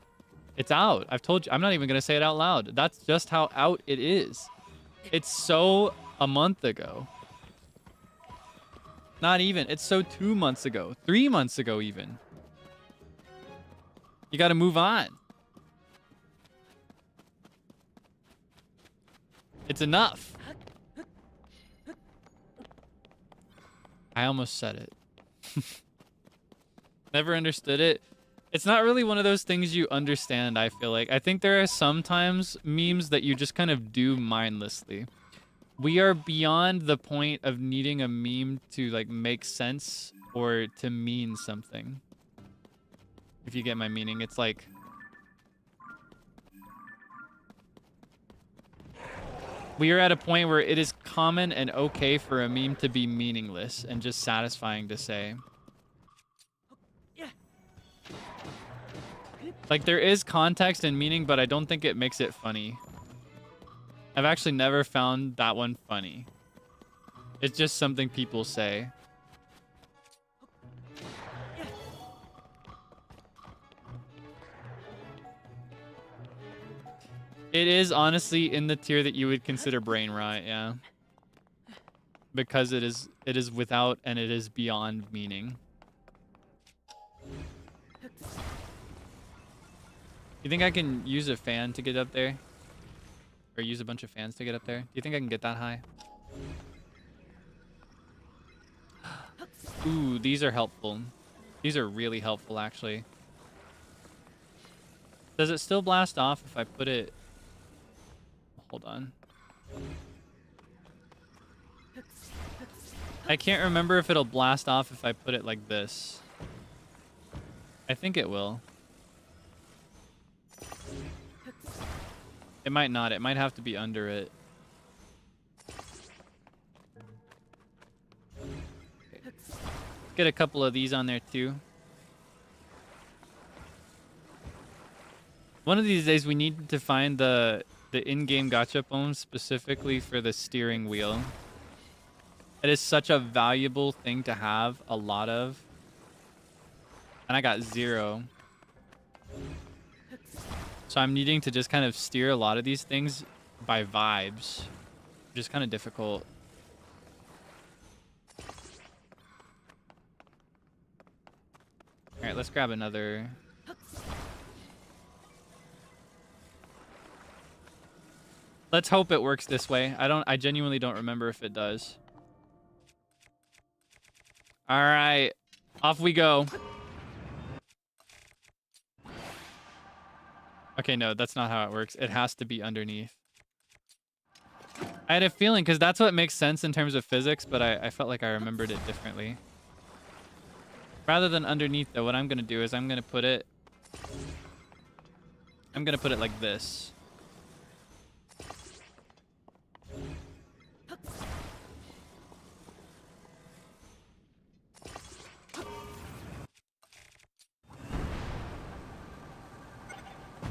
It's out. I've told you. I'm not even going to say it out loud. That's just how out it is. It's so a month ago. Not even. It's so 2 months ago. 3 months ago even. You got to move on. It's enough. I almost said it. Never understood it. It's not really one of those things you understand, I feel like. I think there are sometimes memes that you just kind of do mindlessly. We are beyond the point of needing a meme to like make sense or to mean something. If you get my meaning, it's like we are at a point where it is common and okay for a meme to be meaningless and just satisfying to say. Like, there is context and meaning, but I don't think it makes it funny. I've actually never found that one funny. It's just something people say. It is honestly in the tier that you would consider brain rot, yeah. Because it is without and it is beyond meaning. You think I can use a fan to get up there? Or use a bunch of fans to get up there? Do you think I can get that high? Ooh, these are helpful. These are really helpful, actually. Does it still blast off if I put it... Hold on. I can't remember if it'll blast off if I put it like this. I think it will. It might not. It might have to be under it. Okay. Get a couple of these on there too. One of these days we need to find the in-game gachapon specifically for the steering wheel. It is such a valuable thing to have a lot of. And I got 0. So I'm needing to just kind of steer a lot of these things by vibes. Which is kind of difficult. Alright, let's grab another. Let's hope it works this way. I genuinely don't remember if it does. Alright. Off we go. Okay, no, that's not how it works. It has to be underneath. I had a feeling, because that's what makes sense in terms of physics, but I felt like I remembered it differently. Rather than underneath, though, what I'm going to do is I'm going to put it like this.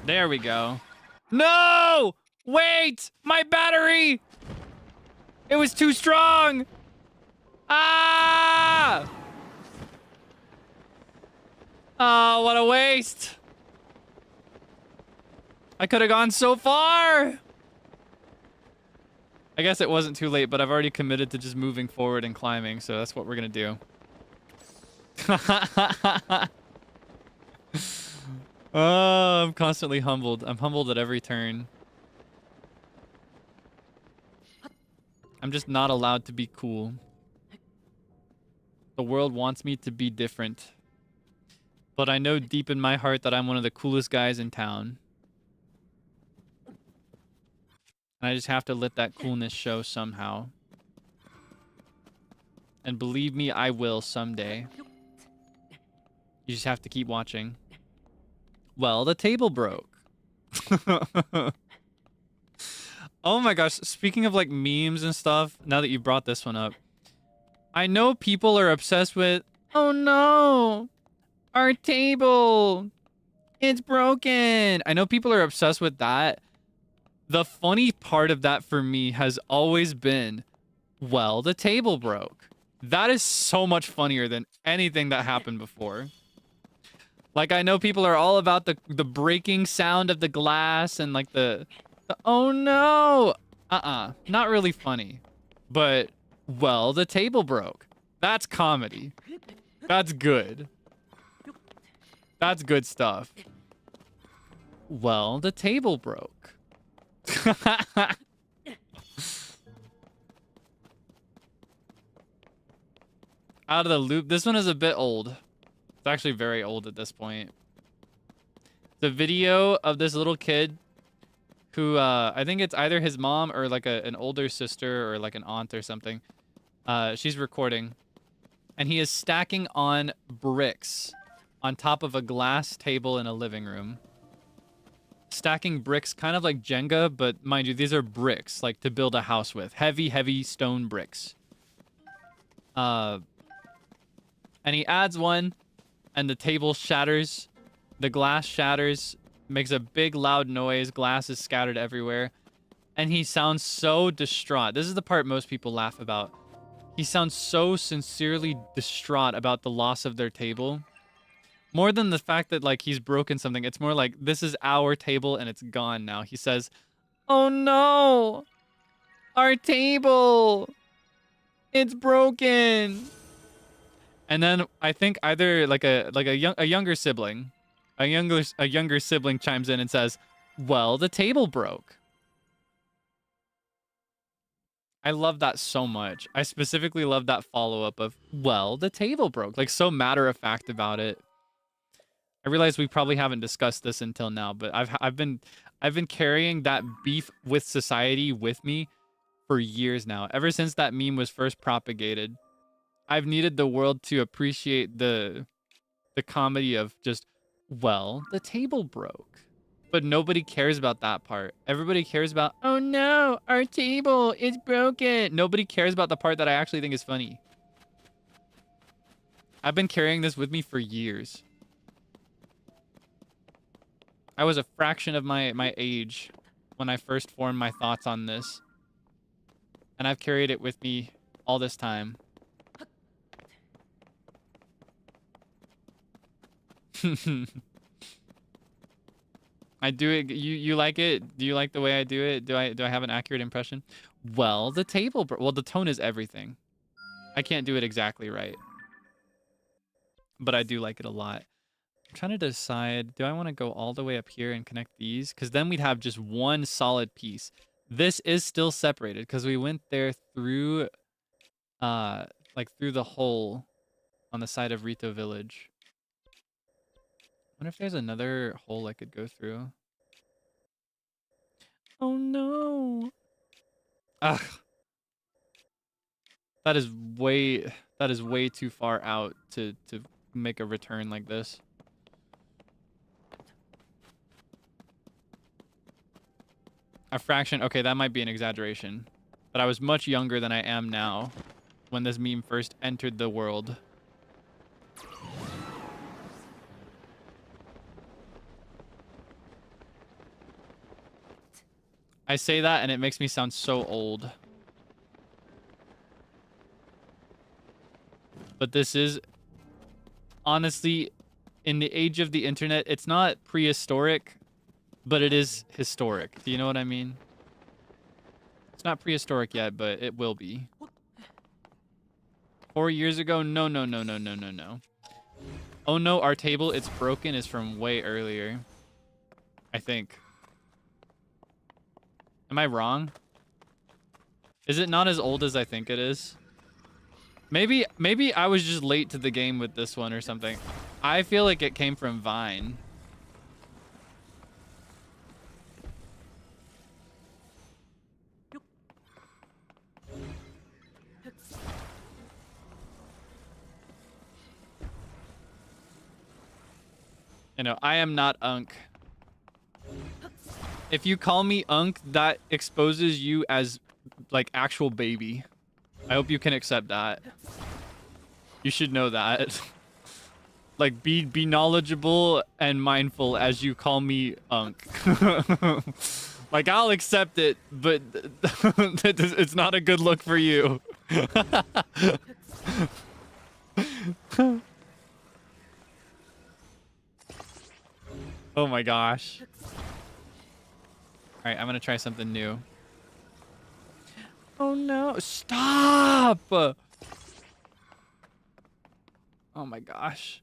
There we go. No! Wait! My battery! It was too strong! Ah! Oh, what a waste. I could have gone so far. I guess it wasn't too late, but I've already committed to just moving forward and climbing, so that's what we're gonna do. Oh, I'm constantly humbled. I'm humbled at every turn. I'm just not allowed to be cool. The world wants me to be different. But I know deep in my heart that I'm one of the coolest guys in town. And I just have to let that coolness show somehow. And believe me, I will someday. You just have to keep watching. Well, the table broke. Oh my gosh, speaking of like memes and stuff, now that you brought this one up, I know people are obsessed with, oh no, our table, it's broken. I know people are obsessed with that. The funny part of that for me has always been, well, the table broke. That is so much funnier than anything that happened before. Like, I know people are all about the breaking sound of the glass and like the oh no. Not really funny. But, well, the table broke. That's comedy. That's good. That's good stuff. Well, the table broke. Out of the loop. This one is a bit old. It's actually very old at this point. The video of this little kid who, I think it's either his mom or like an older sister or like an aunt or something. She's recording. And he is stacking on bricks on top of a glass table in a living room. Stacking bricks, kind of like Jenga, but mind you, these are bricks, like to build a house with. Heavy, heavy stone bricks. And he adds one, and the table shatters. The glass shatters, makes a big loud noise. Glass is scattered everywhere. And he sounds so distraught. This is the part most people laugh about. He sounds so sincerely distraught about the loss of their table. More than the fact that, like, he's broken something. It's more like, this is our table and it's gone now. He says, "Oh no! Our table! It's broken!" And then I think either like a younger sibling chimes in and says, "Well, the table broke." I love that so much. I specifically love that follow-up of, "Well, the table broke." Like, so matter-of-fact about it. I realize we probably haven't discussed this until now, but I've been carrying that beef with society with me for years now. Ever since that meme was first propagated, I've needed the world to appreciate the comedy of just, "Well, the table broke." But nobody cares about that part. Everybody cares about, "Oh no, our table is broken." Nobody cares about the part that I actually think is funny. I've been carrying this with me for years. I was a fraction of my age when I first formed my thoughts on this. And I've carried it with me all this time. I do it. You like it? Do you like the way I do it? Do I have an accurate impression? "Well, the table well, the tone is everything. I can't do it exactly right. But I do like it a lot. I'm trying to decide, do I want to go all the way up here and connect these? Because then we'd have just one solid piece. This is still separated because we went there through, like through the hole on the side of Rito Village. I wonder if there's another hole I could go through. Oh no. Ugh. That is way too far out to make a return like this. A fraction. Okay, that might be an exaggeration. But I was much younger than I am now when this meme first entered the world. I say that and it makes me sound so old. But this is honestly, in the age of the internet, it's not prehistoric, but it is historic. Do you know what I mean? It's not prehistoric yet, but it will be. 4 years ago? No, no, no, no, no, no, no. "Oh no, our table, it's broken" is from way earlier. I think. Am I wrong? Is it not as old as I think it is? Maybe I was just late to the game with this one or something. I feel like it came from Vine. You know, I am not Unk. If you call me Unk, that exposes you as, like, actual baby. I hope you can accept that. You should know that. Like, be knowledgeable and mindful as you call me Unk. Like, I'll accept it, but it's not a good look for you. Oh my gosh. Alright, I'm gonna try something new. Oh no, stop! Oh my gosh.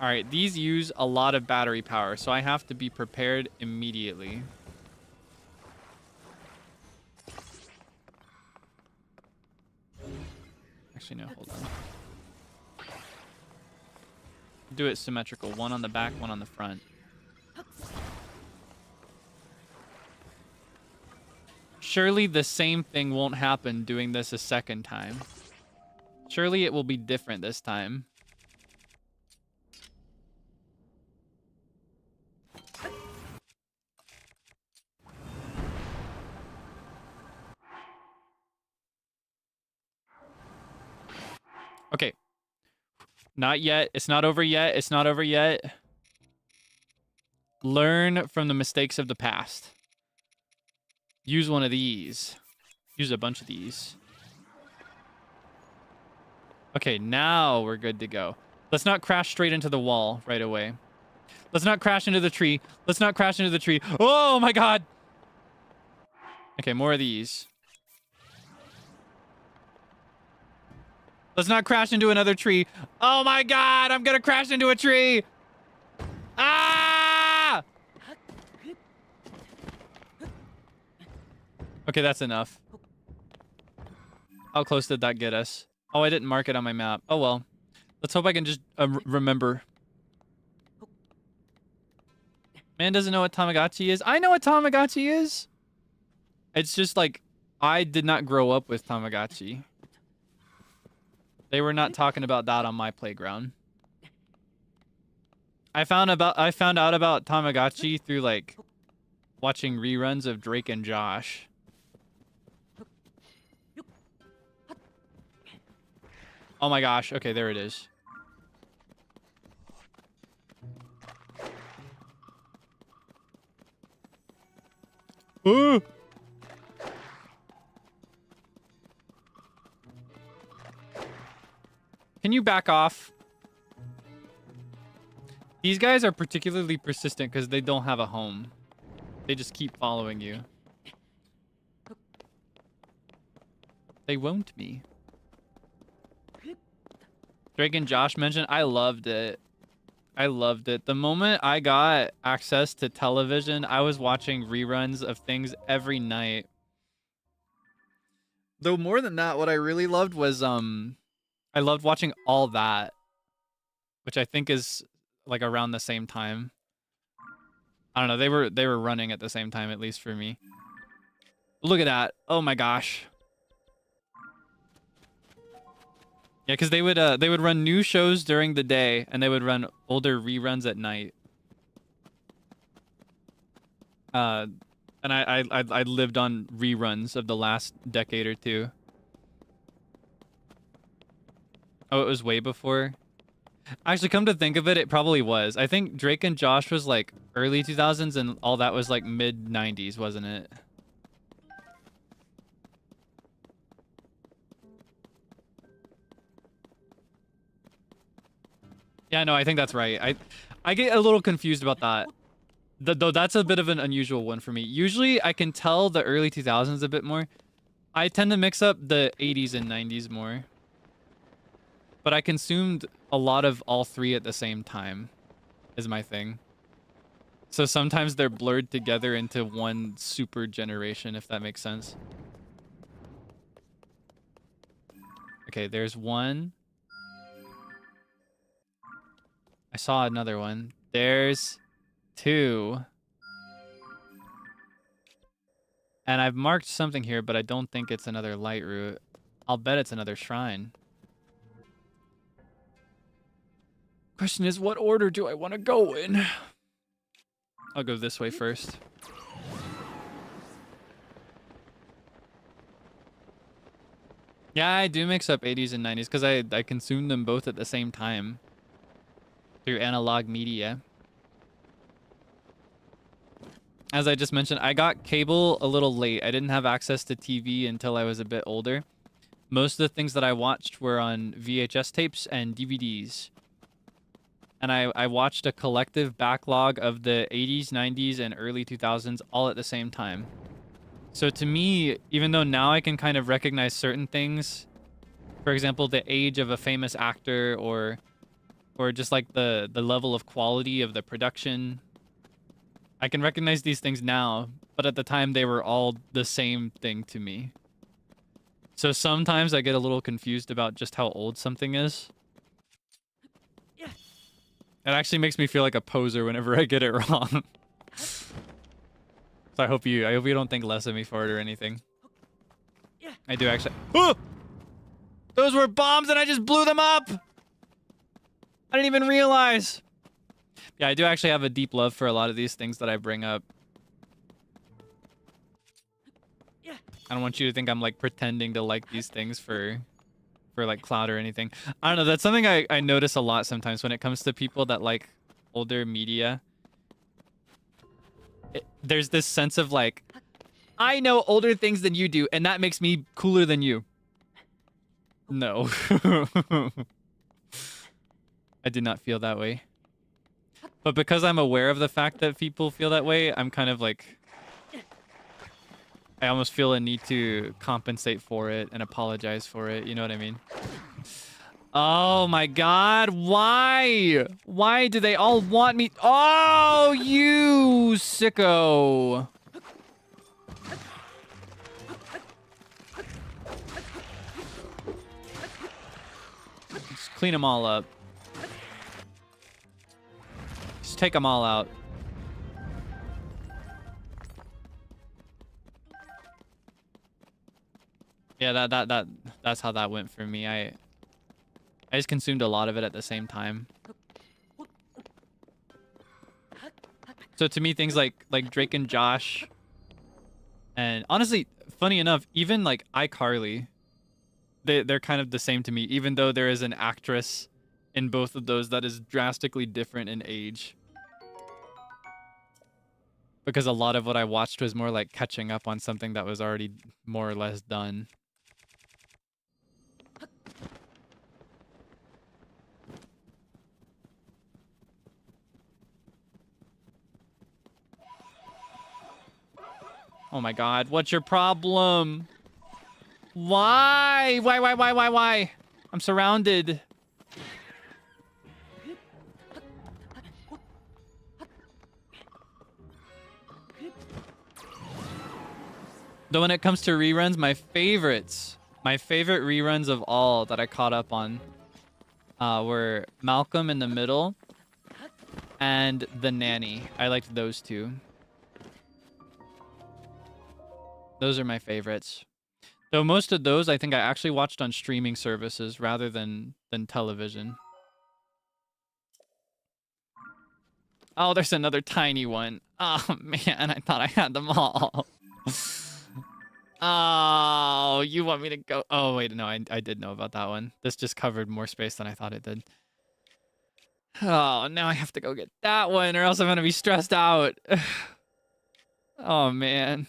Alright, these use a lot of battery power, so I have to be prepared immediately. Actually, no, hold on. Do it symmetrical. One on the back, one on the front. Surely the same thing won't happen doing this a second time. Surely it will be different this time. Okay. Not yet. It's not over yet. It's not over yet. Learn from the mistakes of the past. Use one of these. Use a bunch of these. Okay, now we're good to go. Let's not crash straight into the wall right away. Let's not crash into the tree. Let's not crash into the tree. Oh my god! Okay, more of these. Let's not crash into another tree. Oh my god, I'm gonna crash into a tree! Ah! Okay, that's enough. How close did that get us? Oh, I didn't mark it on my map. Oh well. Let's hope I can just remember. Man doesn't know what Tamagotchi is. I know what Tamagotchi is. It's just like, I did not grow up with Tamagotchi. They were not talking about that on my playground. I found out about Tamagotchi through like watching reruns of Drake and Josh. Oh my gosh. Okay, there it is. Ooh. Can you back off? These guys are particularly persistent because they don't have a home. They just keep following you. They won't me. Drake and Josh mentioned, I loved it. I loved it. The moment I got access to television, I was watching reruns of things every night. Though more than that, what I really loved was I loved watching All That, which I think is like around the same time. I don't know, they were running at the same time, at least for me. Look at that. Oh my gosh. Yeah, because they would run new shows during the day and they would run older reruns at night. And I lived on reruns of the last decade or two. Oh, it was way before. Actually, come to think of it, it probably was. I think Drake and Josh was like early 2000s and All That was like mid 90s, wasn't it? Yeah, no, I think that's right. I get a little confused about that. Though that's a bit of an unusual one for me. Usually I can tell the early 2000s a bit more. I tend to mix up the 80s and 90s more. But I consumed a lot of all three at the same time, is my thing. So sometimes they're blurred together into one super generation, if that makes sense. Okay, there's one. I saw another one. There's two. And I've marked something here, but I don't think it's another light route. I'll bet it's another shrine. Question is, what order do I want to go in? I'll go this way first. Yeah, I do mix up 80s and 90s because I consumed them both at the same time. Through analog media. As I just mentioned, I got cable a little late. I didn't have access to TV until I was a bit older. Most of the things that I watched were on VHS tapes and DVDs. And I watched a collective backlog of the 80s, 90s, and early 2000s all at the same time. So to me, even though now I can kind of recognize certain things, for example, the age of a famous actor or just like the level of quality of the production, I can recognize these things now, but at the time they were all the same thing to me. So sometimes I get a little confused about just how old something is. It actually makes me feel like a poser whenever I get it wrong. So I hope you don't think less of me for it or anything. I do actually. Oh! Those were bombs and I just blew them up! I didn't even realize. Yeah, I do actually have a deep love for a lot of these things that I bring up. I don't want you to think I'm like pretending to like these things for like clout or anything. I don't know, that's something I notice a lot sometimes when it comes to people that like older media. There's this sense of like, I know older things than you do, and that makes me cooler than you. No. I did not feel that way. But because I'm aware of the fact that people feel that way, I'm kind of like... I almost feel a need to compensate for it and apologize for it. You know what I mean? Oh my god, why? Why do they all want me? Oh, you sicko. Just clean them all up. Just take them all out. Yeah, that's how that went for me. I just consumed a lot of it at the same time. So to me, things like Drake and Josh, and honestly, funny enough, even like iCarly, they're kind of the same to me, even though there is an actress in both of those that is drastically different in age. Because a lot of what I watched was more like catching up on something that was already more or less done. Oh my god, what's your problem? Why? Why? I'm surrounded. Though when it comes to reruns, my favorite reruns of all that I caught up on were Malcolm in the Middle and The Nanny. I liked those two. Those are my favorites. Though most of those I think I actually watched on streaming services rather than television. Oh, there's another tiny one. Oh man, I thought I had them all. Oh, you want me to go? Oh wait, no, I did know about that one. This just covered more space than I thought it did. Oh, now I have to go get that one or else I'm gonna be stressed out. Oh man.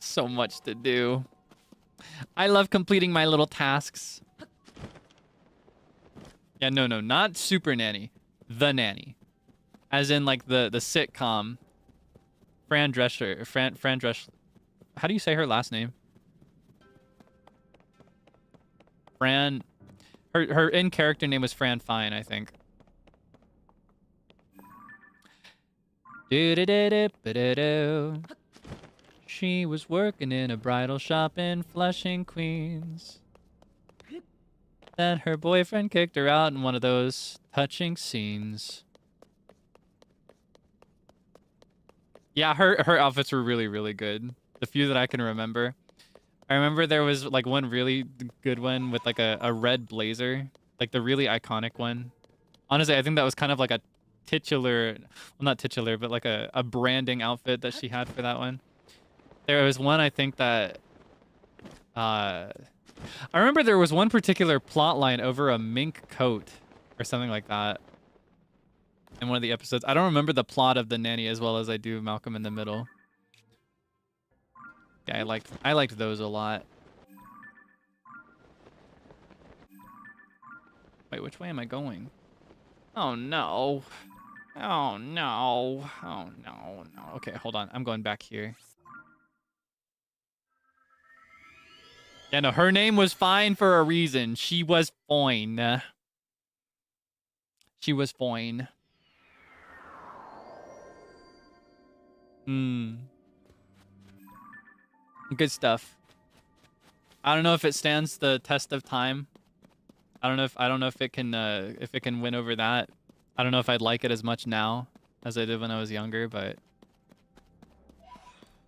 So much to do. I love completing my little tasks. Yeah, no, not Super Nanny. The Nanny. As in like the sitcom. Fran Drescher. Fran Drescher. How do you say her last name? Fran. Her in-character name was Fran Fine, I think. Do-do-do-do-do-do-do. She was working in a bridal shop in Flushing, Queens. Then her boyfriend kicked her out in one of those touching scenes. Yeah, her outfits were really, really good. The few that I can remember. I remember there was like one really good one with like a red blazer. Like the really iconic one. Honestly, I think that was kind of like a titular, well not titular, but like a branding outfit that she had for that one. There was one I think that I remember there was one particular plot line over a mink coat or something like that in one of the episodes. I don't remember the plot of The Nanny as well as I do Malcolm in the Middle. Yeah, I liked those a lot. Wait, which way am I going? Oh no. Oh no. Oh no. Okay, hold on. I'm going back here. Yeah, no, her name was fine for a reason. She was fine. She was fine. Good stuff. I don't know if it stands the test of time. I don't know if it can win over that. I don't know if I'd like it as much now as I did when I was younger, but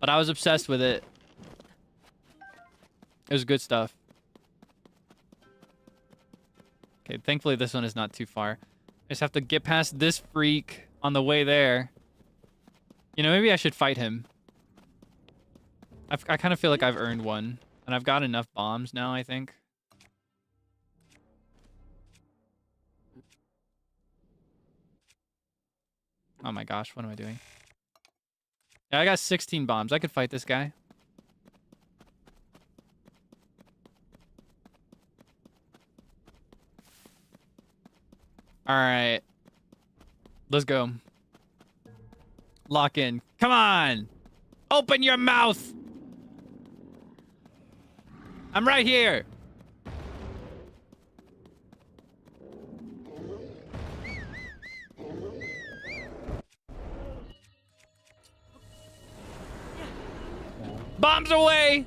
I was obsessed with it. It was good stuff. Okay, thankfully this one is not too far. I just have to get past this freak on the way there. You know, maybe I should fight him. I kind of feel like I've earned one. And I've got enough bombs now, I think. Oh my gosh, what am I doing? Yeah, I got 16 bombs. I could fight this guy. Alright. Let's go. Lock in. Come on! Open your mouth! I'm right here! Bombs away!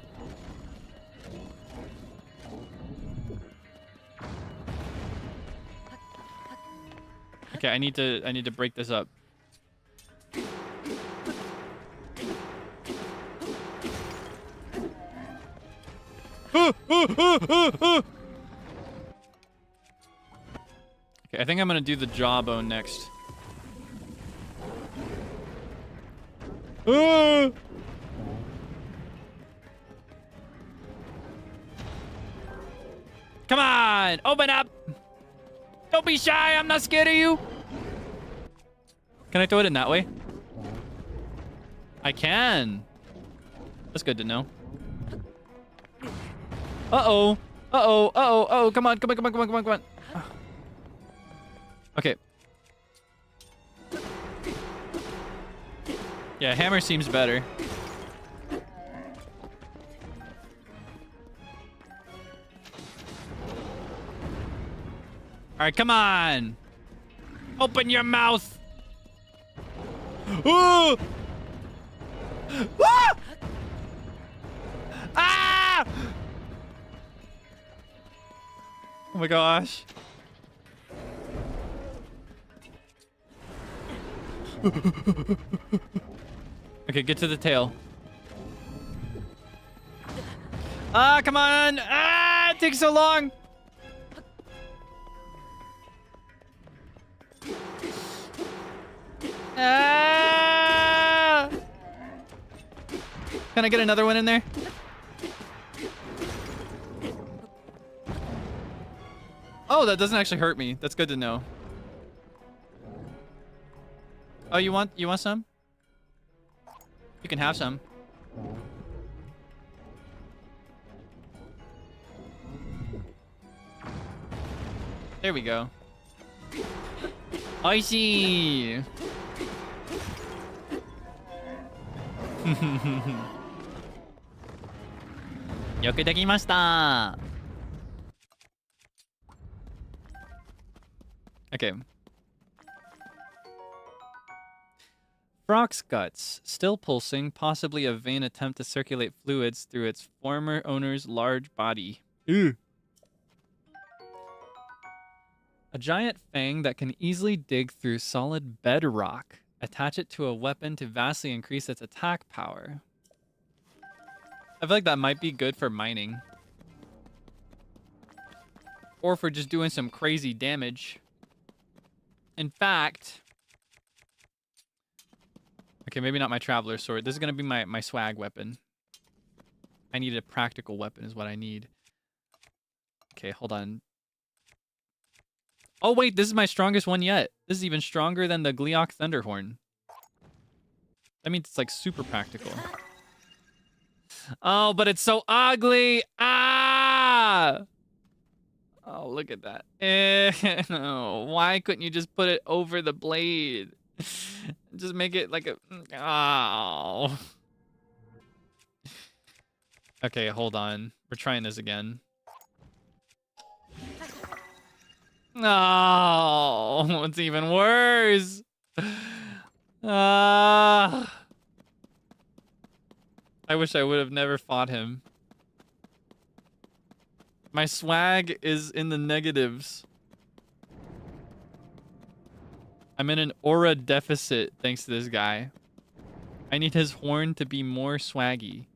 Okay, I need to break this up. Okay, I think I'm gonna do the jawbone next. Come on! Open up! Don't be shy! I'm not scared of you! Can I throw it in that way? I can! That's good to know. Uh-oh! Uh-oh! Uh-oh! Uh-oh! Come on! Come on! Come on! Come on! Come on! Come on! Okay. Yeah, hammer seems better. Alright, come on! Open your mouth! Ooh! Ah! Ah! Oh my gosh. Okay, get to the tail. Ah, come on! Ah, it takes so long! Ah! Can I get another one in there? Oh, that doesn't actually hurt me. That's good to know. Oh, you want some? You can have some. There we go. I see. Yoku Okay. Frog's guts, still pulsing, possibly a vain attempt to circulate fluids through its former owner's large body. Ew. A giant fang that can easily dig through solid bedrock. Attach it to a weapon to vastly increase its attack power. I feel like that might be good for mining. Or for just doing some crazy damage. In fact... Okay, maybe not my traveler sword. This is going to be my swag weapon. I need a practical weapon is what I need. Okay, hold on. Oh, wait, this is my strongest one yet. This is even stronger than the Gleeok Thunderhorn. That means it's like super practical. Oh, but it's so ugly. Ah! Oh, look at that. Oh, why couldn't you just put it over the blade? Just make it like a... Oh. Okay, hold on. We're trying this again. Oh, it's even worse. I wish I would have never fought him. My swag is in the negatives. I'm in an aura deficit thanks to this guy. I need his horn to be more swaggy.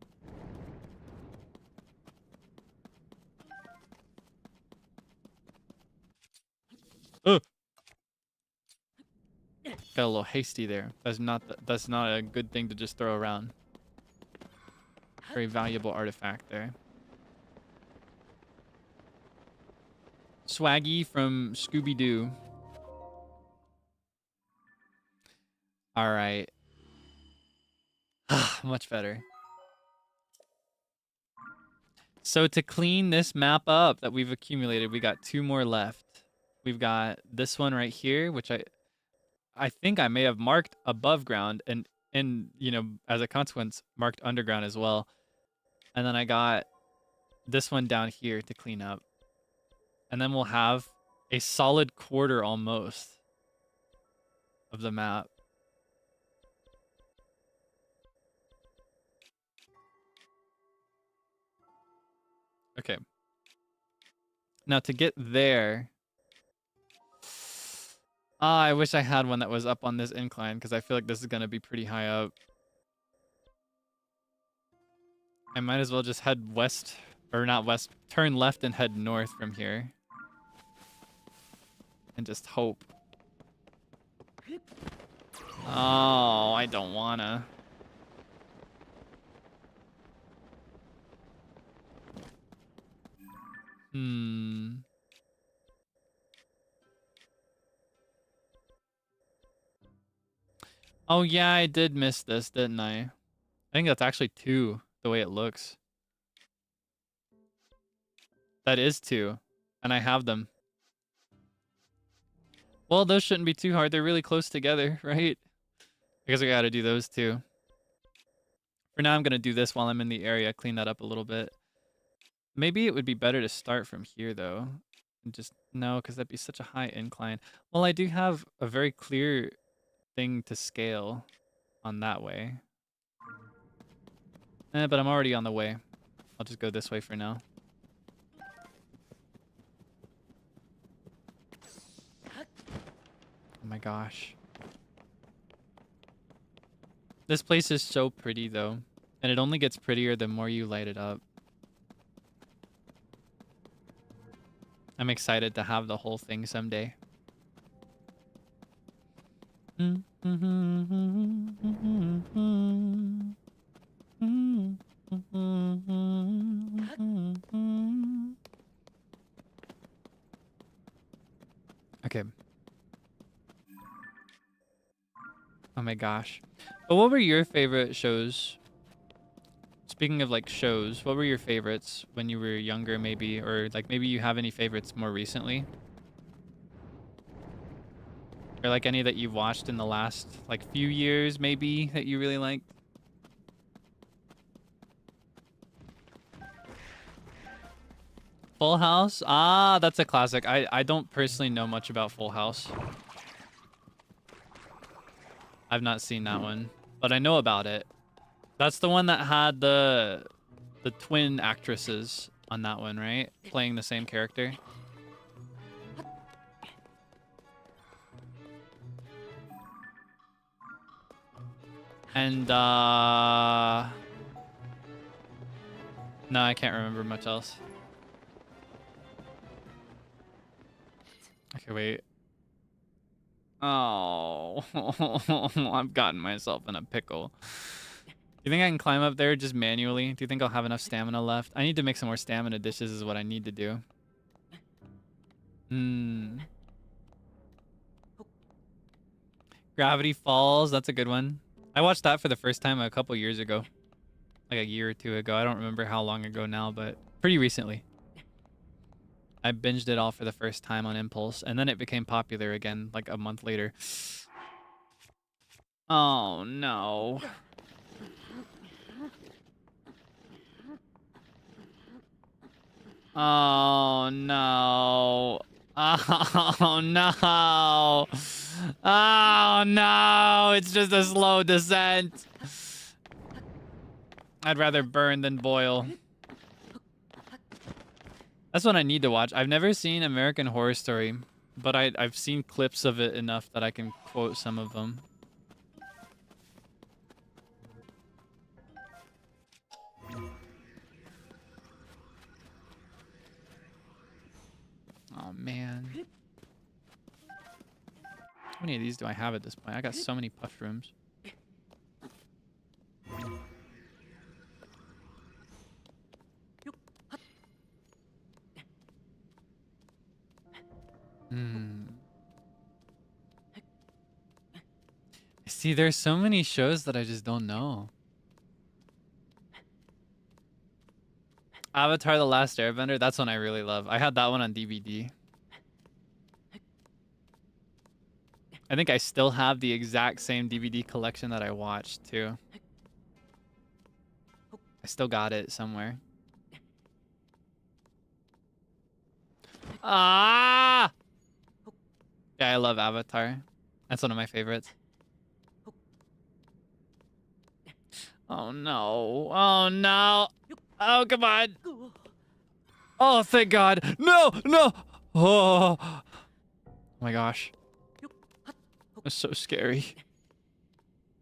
Ugh. Got a little hasty there. That's not a good thing to just throw around. Very valuable artifact there. Swaggy from Scooby-Doo. All right. Much better. So to clean this map up that we've accumulated, we got 2 more left. We've got this one right here, which I think I may have marked above ground and you know, as a consequence, marked underground as well. And then I got this one down here to clean up. And then we'll have a solid quarter almost of the map. Okay. Now to get there... I wish I had one that was up on this incline because I feel like this is going to be pretty high up. I might as well just head west, or not west, turn left and head north from here. And just hope. Oh, I don't wanna. Oh yeah, I did miss this, didn't I? I think that's actually 2, the way it looks. That is 2, and I have them. Well, those shouldn't be too hard. They're really close together, right? I guess I gotta do those 2. For now, I'm gonna do this while I'm in the area, clean that up a little bit. Maybe it would be better to start from here, though. And just, no, because that'd be such a high incline. Well, I do have a very clear thing to scale on that way. But I'm already on the way. I'll just go this way for now. Oh my gosh. This place is so pretty though. And it only gets prettier the more you light it up. I'm excited to have the whole thing someday. Okay. Oh my gosh. But what were your favorite shows? Speaking of like shows, what were your favorites when you were younger maybe? Or like maybe you have any favorites more recently? Or like any that you've watched in the last like few years maybe that you really liked? Full House? Ah, that's a classic. I don't personally know much about Full House. I've not seen that one, but I know about it. That's the one that had the twin actresses on that one, right? Playing the same character. And no, I can't remember much else. Okay, wait. Oh, I've gotten myself in a pickle. Do you think I can climb up there just manually? Do you think I'll have enough stamina left? I need to make some more stamina dishes is what I need to do. Gravity Falls, that's a good one. I watched that for the first time a couple years ago. Like a year or 2 ago. I don't remember how long ago now, but pretty recently. I binged it all for the first time on impulse, and then it became popular again like a month later. Oh no. Oh no. Oh no. Oh no. It's just a slow descent. I'd rather burn than boil. That's what I need to watch. I've never seen American Horror Story, but I've seen clips of it enough that I can quote some of them. Oh man. How many of these do I have at this point? I got so many mushrooms. See, there's so many shows that I just don't know. Avatar: The Last Airbender, that's one I really love. I had that one on DVD. I think I still have the exact same DVD collection that I watched too. I still got it somewhere. Ah! Yeah, I love Avatar. That's one of my favorites. Oh no. Oh no. Oh, come on. Oh, thank God. No, no. Oh my gosh. That was so scary.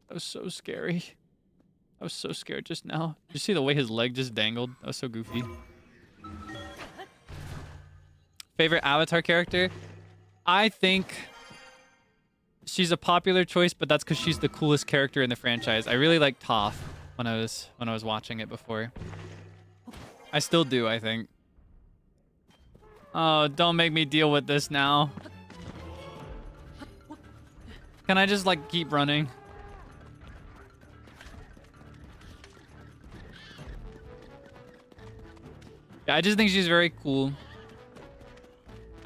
That was so scary. I was so scared just now. Did you see the way his leg just dangled? That was so goofy. Favorite Avatar character? I think she's a popular choice, but that's because she's the coolest character in the franchise. I really like Toph when I was watching it before. I still do, I think. Oh, don't make me deal with this now. Can I just like keep running? Yeah, I just think she's very cool.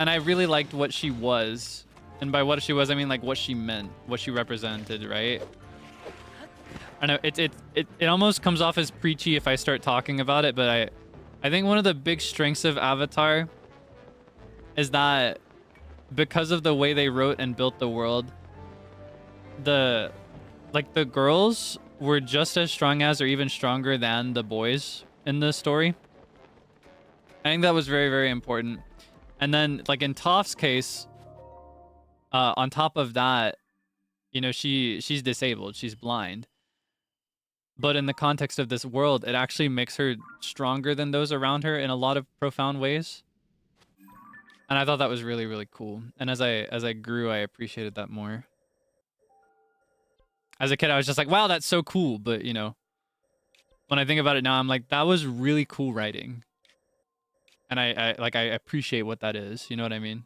And I really liked what she was. And by what she was, I mean like what she meant, what she represented, right? I know it almost comes off as preachy if I start talking about it, but I think one of the big strengths of Avatar is that because of the way they wrote and built the world, the girls were just as strong as or even stronger than the boys in the story. I think that was very, very important. And then like in Toph's case, on top of that, you know, she's disabled, she's blind. But in the context of this world, it actually makes her stronger than those around her in a lot of profound ways. And I thought that was really, really cool. And as I grew, I appreciated that more. As a kid, I was just like, wow, that's so cool. But, you know, when I think about it now, I'm like, that was really cool writing. And I appreciate what that is. You know what I mean?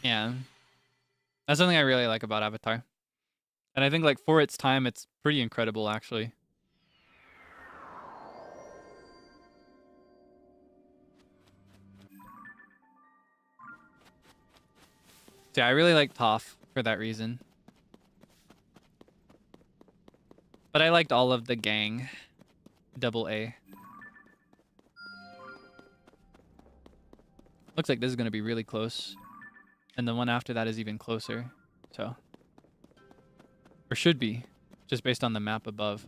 Yeah. That's something I really like about Avatar. And I think like for its time, it's pretty incredible actually. So yeah, I really like Toph for that reason. But I liked all of the gang. Double A. Looks like this is going to be really close. And the one after that is even closer. So. Or should be. Just based on the map above.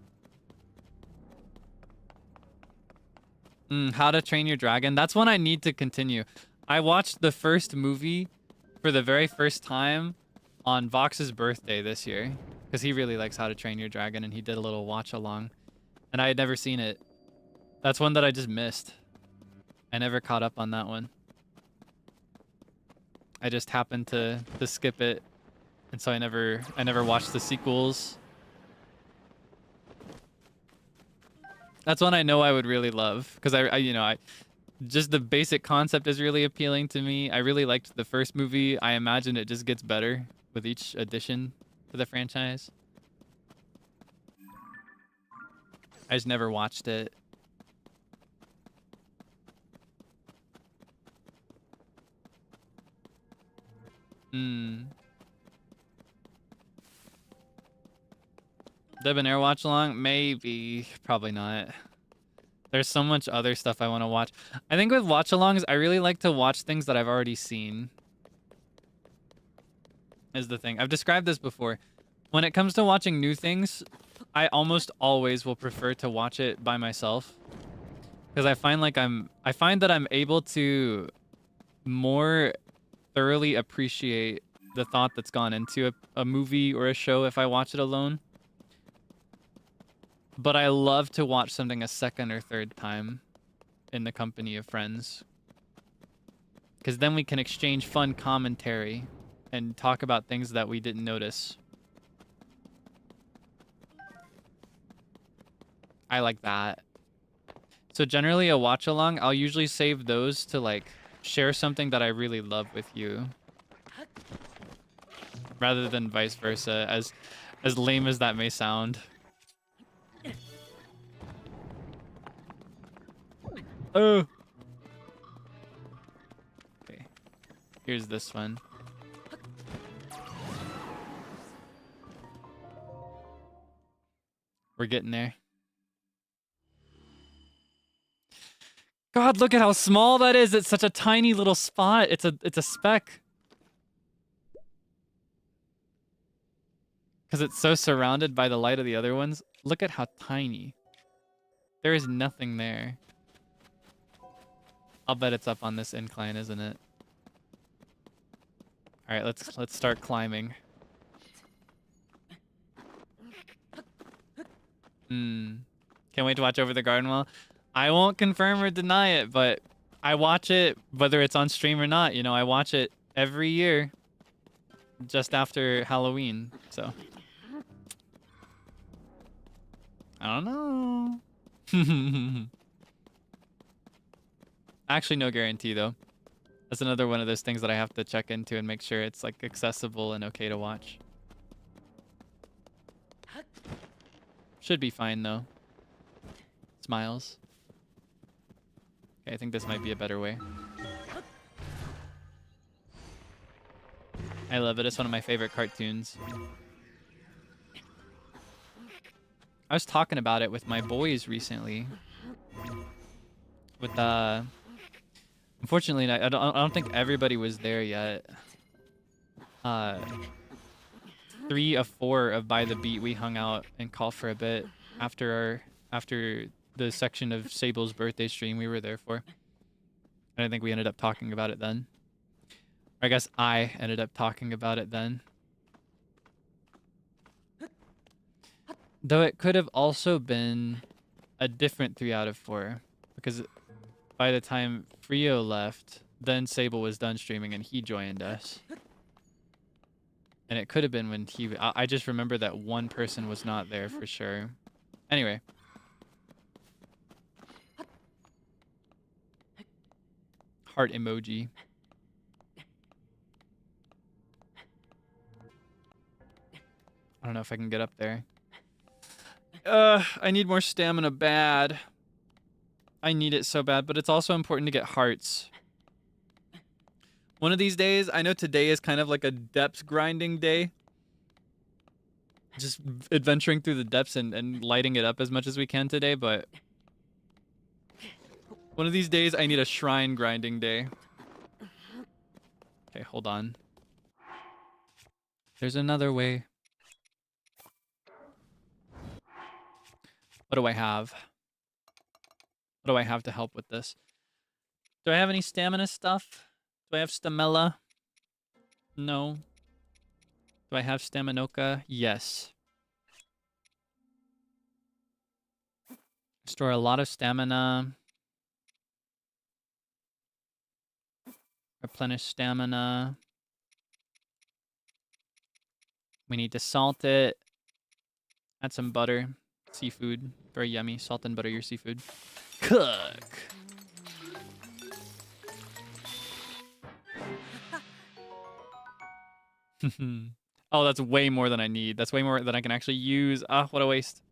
How to Train Your Dragon. That's one I need to continue. I watched the first movie for the very first time on Vox's birthday this year. Because he really likes How to Train Your Dragon. And he did a little watch along. And I had never seen it. That's one that I just missed. I never caught up on that one. I just happened to skip it, and so I never watched the sequels. That's one I know I would really love because I just the basic concept is really appealing to me. I really liked the first movie. I imagine it just gets better with each addition to the franchise. I just never watched it. Debonair watch along? Maybe. Probably not. There's so much other stuff I want to watch. I think with watch alongs, I really like to watch things that I've already seen. Is the thing. I've described this before. When it comes to watching new things, I almost always will prefer to watch it by myself. Because I find that I'm able to more thoroughly appreciate the thought that's gone into a movie or a show if I watch it alone. But I love to watch something a second or third time in the company of friends. Because then we can exchange fun commentary and talk about things that we didn't notice. I like that. So generally a watch along, I'll usually save those to like share something that I really love with you. Rather than vice versa, as lame as that may sound. Oh. Okay. Here's this one. We're getting there. God, look at how small that is. It's such a tiny little spot. It's a speck. Because it's so surrounded by the light of the other ones. Look at how tiny. There is nothing there. I'll bet it's up on this incline, isn't it? All right, let's start climbing. Can't wait to watch Over the Garden Wall. I won't confirm or deny it, but I watch it whether it's on stream or not. You know, I watch it every year just after Halloween. So I don't know. Actually, no guarantee though. That's another one of those things that I have to check into and make sure it's like accessible and okay to watch. Should be fine though. Smiles. Okay, I think this might be a better way. I love it. It's one of my favorite cartoons. I was talking about it with my boys recently. With unfortunately, I don't think everybody was there yet. 3 of 4 of By the Beat, we hung out and called for a bit after the section of Sable's birthday stream we were there for. And I think we ended up talking about it then. Or I guess I ended up talking about it then. Though it could have also been a different 3 out of 4. Because by the time Frio left, then Sable was done streaming and he joined us. And it could have been when I just remember that one person was not there for sure. Anyway. Heart emoji. I don't know if I can get up there. I need more stamina bad. I need it so bad, but it's also important to get hearts. One of these days, I know today is kind of like a depths grinding day. Just adventuring through the depths and lighting it up as much as we can today, but one of these days I need a shrine grinding day. Okay, hold on. There's another way. What do I have? What do I have to help with this? Do I have any stamina stuff? Do I have stamella? No. Do I have staminoka? Yes. Store a lot of stamina. Replenish stamina. We need to salt it. Add some butter. Seafood. Very yummy. Salt and butter your seafood. Cook! Oh, that's way more than I need. That's way more than I can actually use. Ah, what a waste.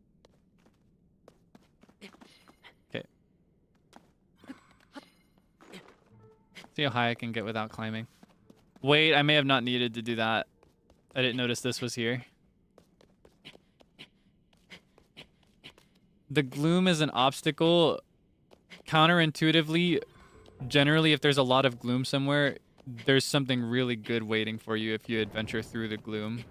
Okay. See how high I can get without climbing. Wait, I may have not needed to do that. I didn't notice this was here. The gloom is an obstacle. Counterintuitively, generally, if there's a lot of gloom somewhere, there's something really good waiting for you if you adventure through the gloom.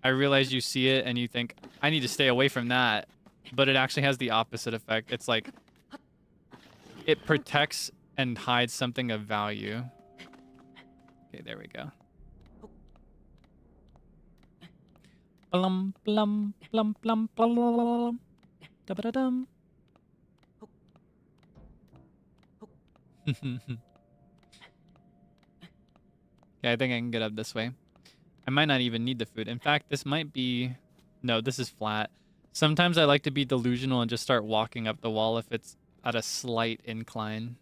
I realize you see it and you think, I need to stay away from that. But it actually has the opposite effect. It's like, it protects and hides something of value. Okay, there we go. Plum, plum, plum, plum, plum, da-ba-da-dum. Okay, I think I can get up this way. I might not even need the food. In fact, this might be... No, this is flat. Sometimes I like to be delusional and just start walking up the wall if it's at a slight incline.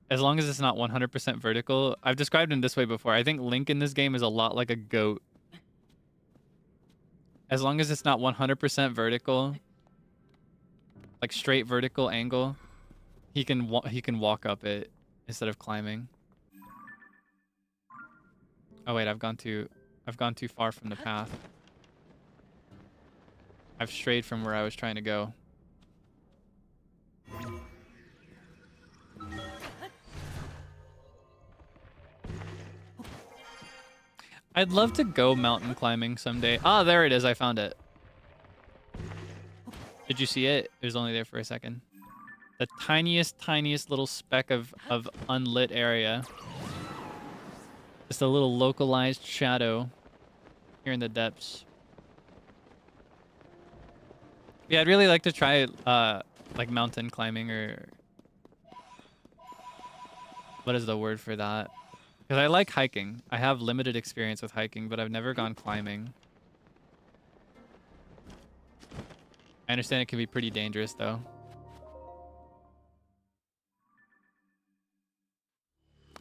As long as it's not 100% vertical. I've described him this way before. I think Link in this game is a lot like a goat. As long as it's not 100% vertical, like straight vertical angle, he can walk up it instead of climbing. Oh wait, I've gone too far from the path. I've strayed from where I was trying to go. I'd love to go mountain climbing someday. Ah, there it is. I found it. Did you see it? It was only there for a second. The tiniest little speck of unlit area. Just a little localized shadow here in the depths. Yeah, I'd really like to try like mountain climbing, or what is the word for that? Because I like hiking. I have limited experience with hiking, but I've never gone climbing. I understand it can be pretty dangerous though.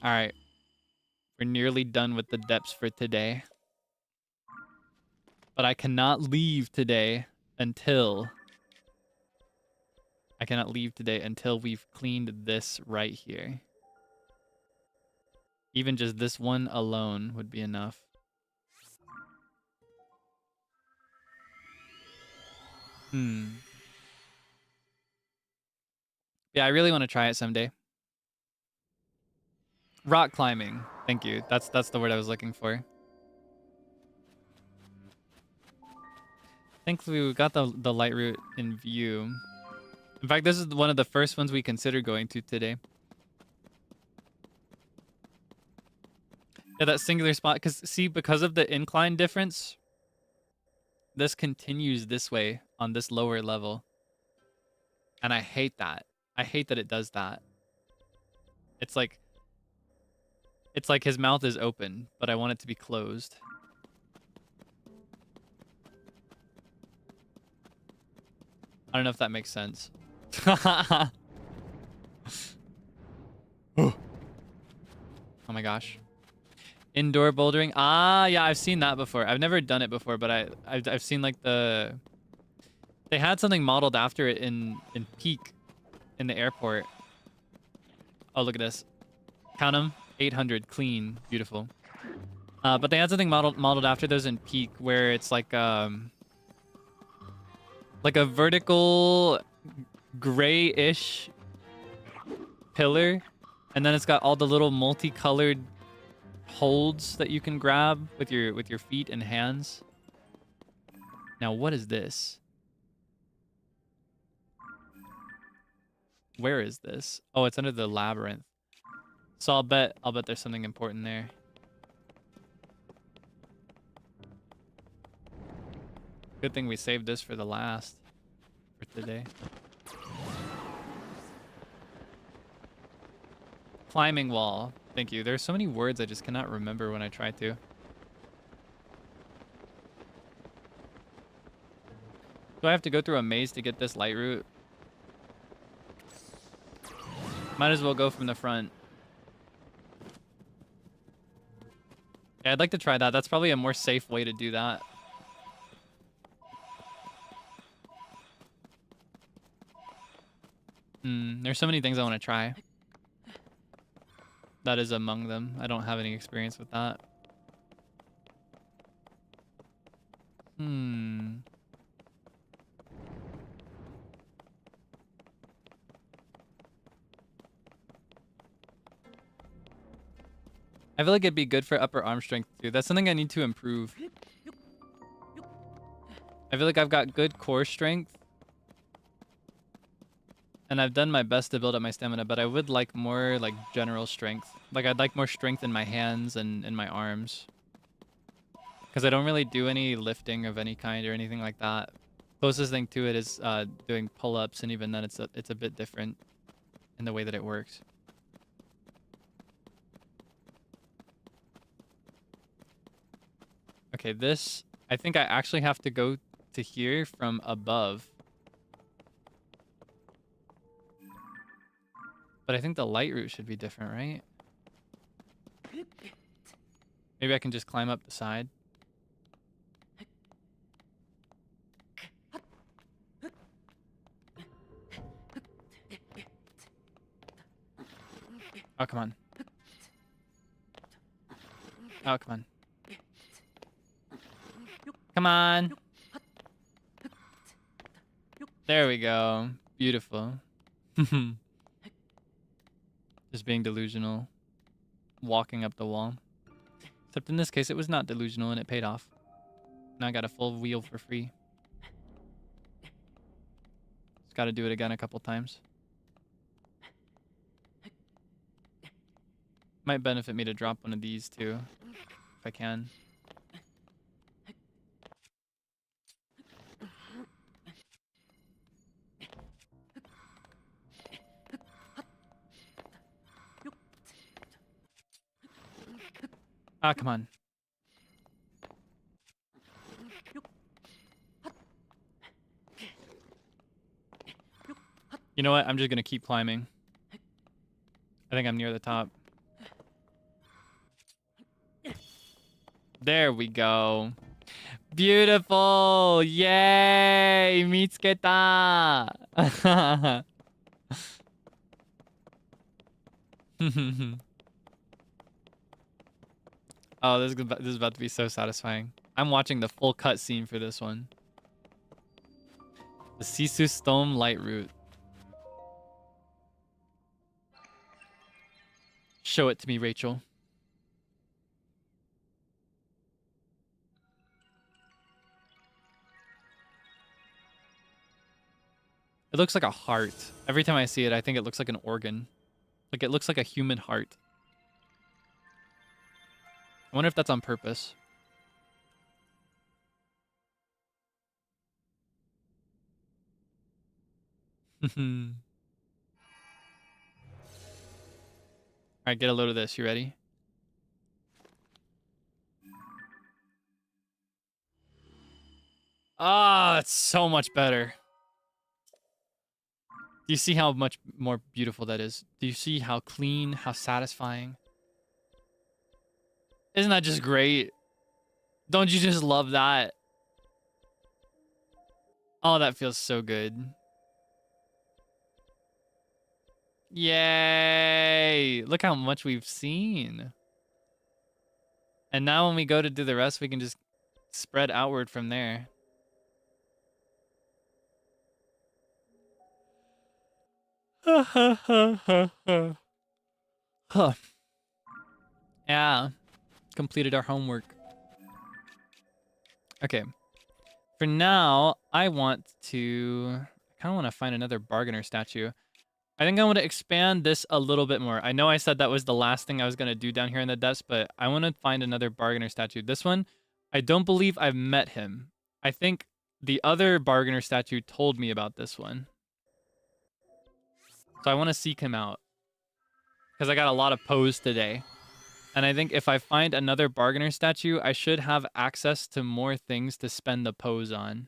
Alright. We're nearly done with the depths for today. But I cannot leave today until... I cannot leave today until we've cleaned this right here. Even just this one alone would be enough. Yeah, I really want to try it someday. Rock climbing. Thank you. That's the word I was looking for. Thankfully, we got the light route in view. In fact, this is one of the first ones we considered going to today. Yeah, that singular spot. Because, see, because of the incline difference, this continues this way on this lower level. And I hate that. I hate that it does that. It's like his mouth is open, but I want it to be closed. I don't know if that makes sense. Oh my gosh. Indoor bouldering. Ah, yeah, I've seen that before. I've never done it before, but I've seen like they had something modeled after it in Peak in the airport. Oh, look at this. Count them. 800 clean, beautiful. But they had something modeled after those in Peak where it's like a vertical gray-ish pillar, and then it's got all the little multicolored holds that you can grab with your feet and hands. Now, what is this? Where is this? Oh, it's under the labyrinth. So I'll bet there's something important there. Good thing we saved this for the last for today. Climbing wall. Thank you. There's so many words I just cannot remember when I try to. Do I have to go through a maze to get this light route? Might as well go from the front. Yeah, I'd like to try that. That's probably a more safe way to do that. There's so many things I want to try. That is among them. I don't have any experience with that. I feel like it'd be good for upper arm strength too. That's something I need to improve. I feel like I've got good core strength. And I've done my best to build up my stamina, but I would like more like general strength. Like I'd like more strength in my hands and in my arms. Because I don't really do any lifting of any kind or anything like that. Closest thing to it is doing pull-ups, and even then it's a bit different in the way that it works. Okay, this... I think I actually have to go to here from above. But I think the light route should be different, right? Maybe I can just climb up the side. Oh, come on. Oh, come on. Come on. There we go. Beautiful. Just being delusional. Walking up the wall. Except in this case, it was not delusional and it paid off. Now I got a full wheel for free. Just gotta do it again a couple times. Might benefit me to drop one of these too, if I can. Ah, come on. You know what? I'm just gonna keep climbing. I think I'm near the top. There we go. Beautiful! Yay! Mitsuketa! Oh, this is about to be so satisfying. I'm watching the full cutscene for this one. The Sisu Stone Light Route. Show it to me, Rachel. It looks like a heart. Every time I see it, I think it looks like an organ. Like it looks like a human heart. I wonder if that's on purpose. Alright, get a load of this. You ready? Ah, it's so much better. Do you see how much more beautiful that is? Do you see how clean, how satisfying? Isn't that just great? Don't you just love that? Oh, that feels so good. Yay! Look how much we've seen. And now when we go to do the rest, we can just spread outward from there. Huh. Yeah. Completed our homework. Okay. For now, I want to... I kind of want to find another bargainer statue. I think I want to expand this a little bit more. I know I said that was the last thing I was going to do down here in the depths, but I want to find another bargainer statue. This one, I don't believe I've met him. I think the other bargainer statue told me about this one. So I want to seek him out. Because I got a lot of pose today. And I think if I find another bargainer statue, I should have access to more things to spend the pose on.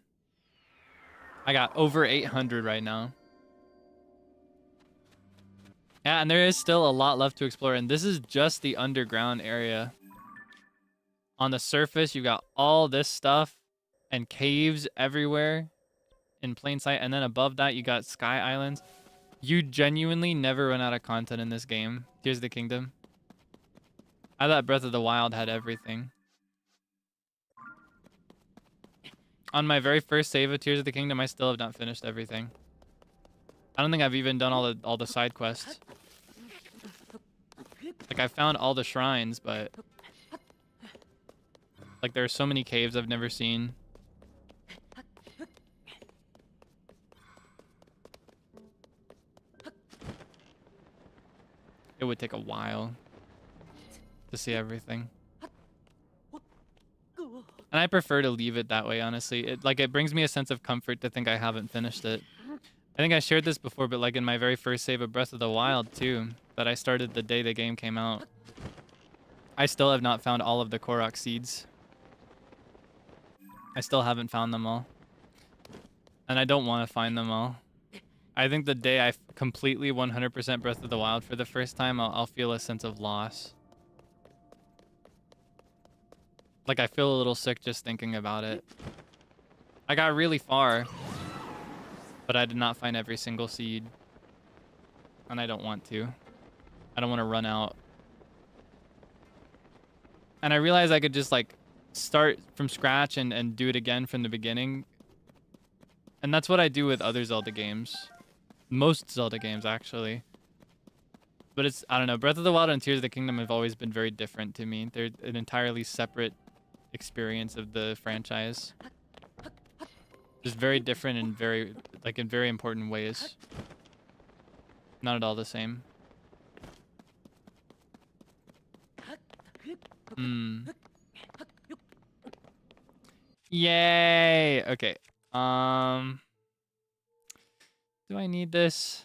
I got over 800 right now. Yeah, and there is still a lot left to explore. And this is just the underground area. On the surface, you've got all this stuff and caves everywhere in plain sight. And then above that, you got Sky Islands. You genuinely never run out of content in this game. Tears of the Kingdom. I thought Breath of the Wild had everything. On my very first save of Tears of the Kingdom, I still have not finished everything. I don't think I've even done all the side quests. Like, I found all the shrines, but... Like, there are so many caves I've never seen. it would take a while to see everything. And I prefer to leave it that way, honestly. It brings me a sense of comfort to think I haven't finished it. I think I shared this before, but like in my very first save of Breath of the Wild too, that I started the day the game came out, I still have not found all of the Korok seeds. I still haven't found them all. And I don't want to find them all. I think the day I completely 100% Breath of the Wild for the first time, I'll feel a sense of loss. Like, I feel a little sick just thinking about it. I got really far, but I did not find every single seed. And I don't want to. I don't want to run out. And I realized I could just, like, start from scratch and do it again from the beginning. And that's what I do with other Zelda games. Most Zelda games, actually. But it's, I don't know, Breath of the Wild and Tears of the Kingdom have always been very different to me. They're an entirely separate experience of the franchise. Just very different and very, like, in very important ways. Not at all the same. Yay! Okay. Do I need this?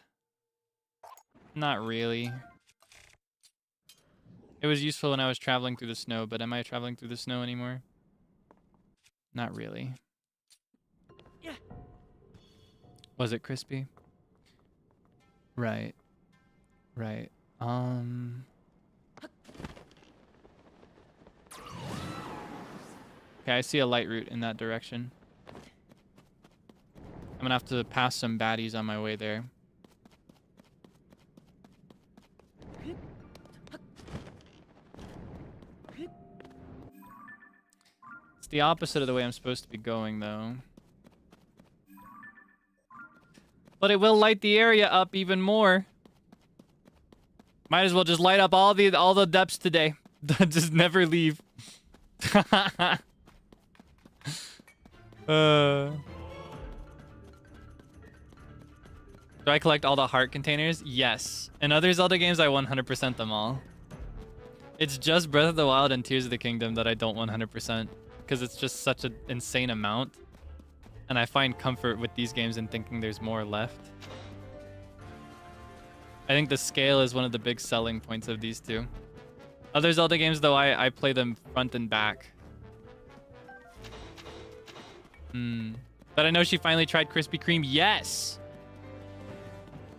Not really. It was useful when I was traveling through the snow, but am I traveling through the snow anymore? Not really. Was it crispy? Right. Right. Okay, I see a light route in that direction. I'm gonna have to pass some baddies on my way there. It's the opposite of the way I'm supposed to be going, though. But it will light the area up even more. Might as well just light up all the depths today. Just never leave. Do I collect all the heart containers? Yes. In other Zelda games, I 100% them all. It's just Breath of the Wild and Tears of the Kingdom that I don't 100%. Because it's just such an insane amount. And I find comfort with these games in thinking there's more left. I think the scale is one of the big selling points of these two. Other Zelda games, though, I play them front and back. But I know she finally tried Krispy Kreme. Yes!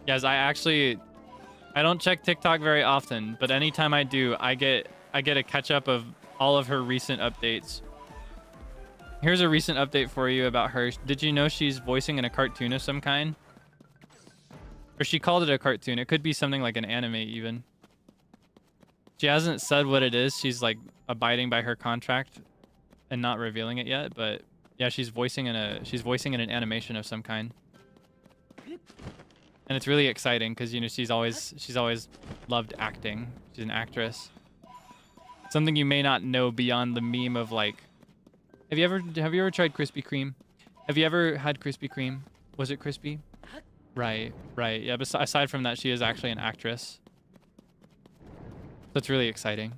Yes, I don't check TikTok very often, but anytime I do, I get a catch up of all of her recent updates. Here's a recent update for you about her. Did you know she's voicing in a cartoon of some kind? Or she called it a cartoon. It could be something like an anime even. She hasn't said what it is. She's like abiding by her contract and not revealing it yet, but yeah, she's voicing in an animation of some kind. And it's really exciting because, you know, she's always loved acting. She's an actress. Something you may not know beyond the meme of like, have you ever tried Krispy Kreme? Have you ever had Krispy Kreme? Was it crispy? Right. Yeah, but aside from that, she is actually an actress. So it's really exciting.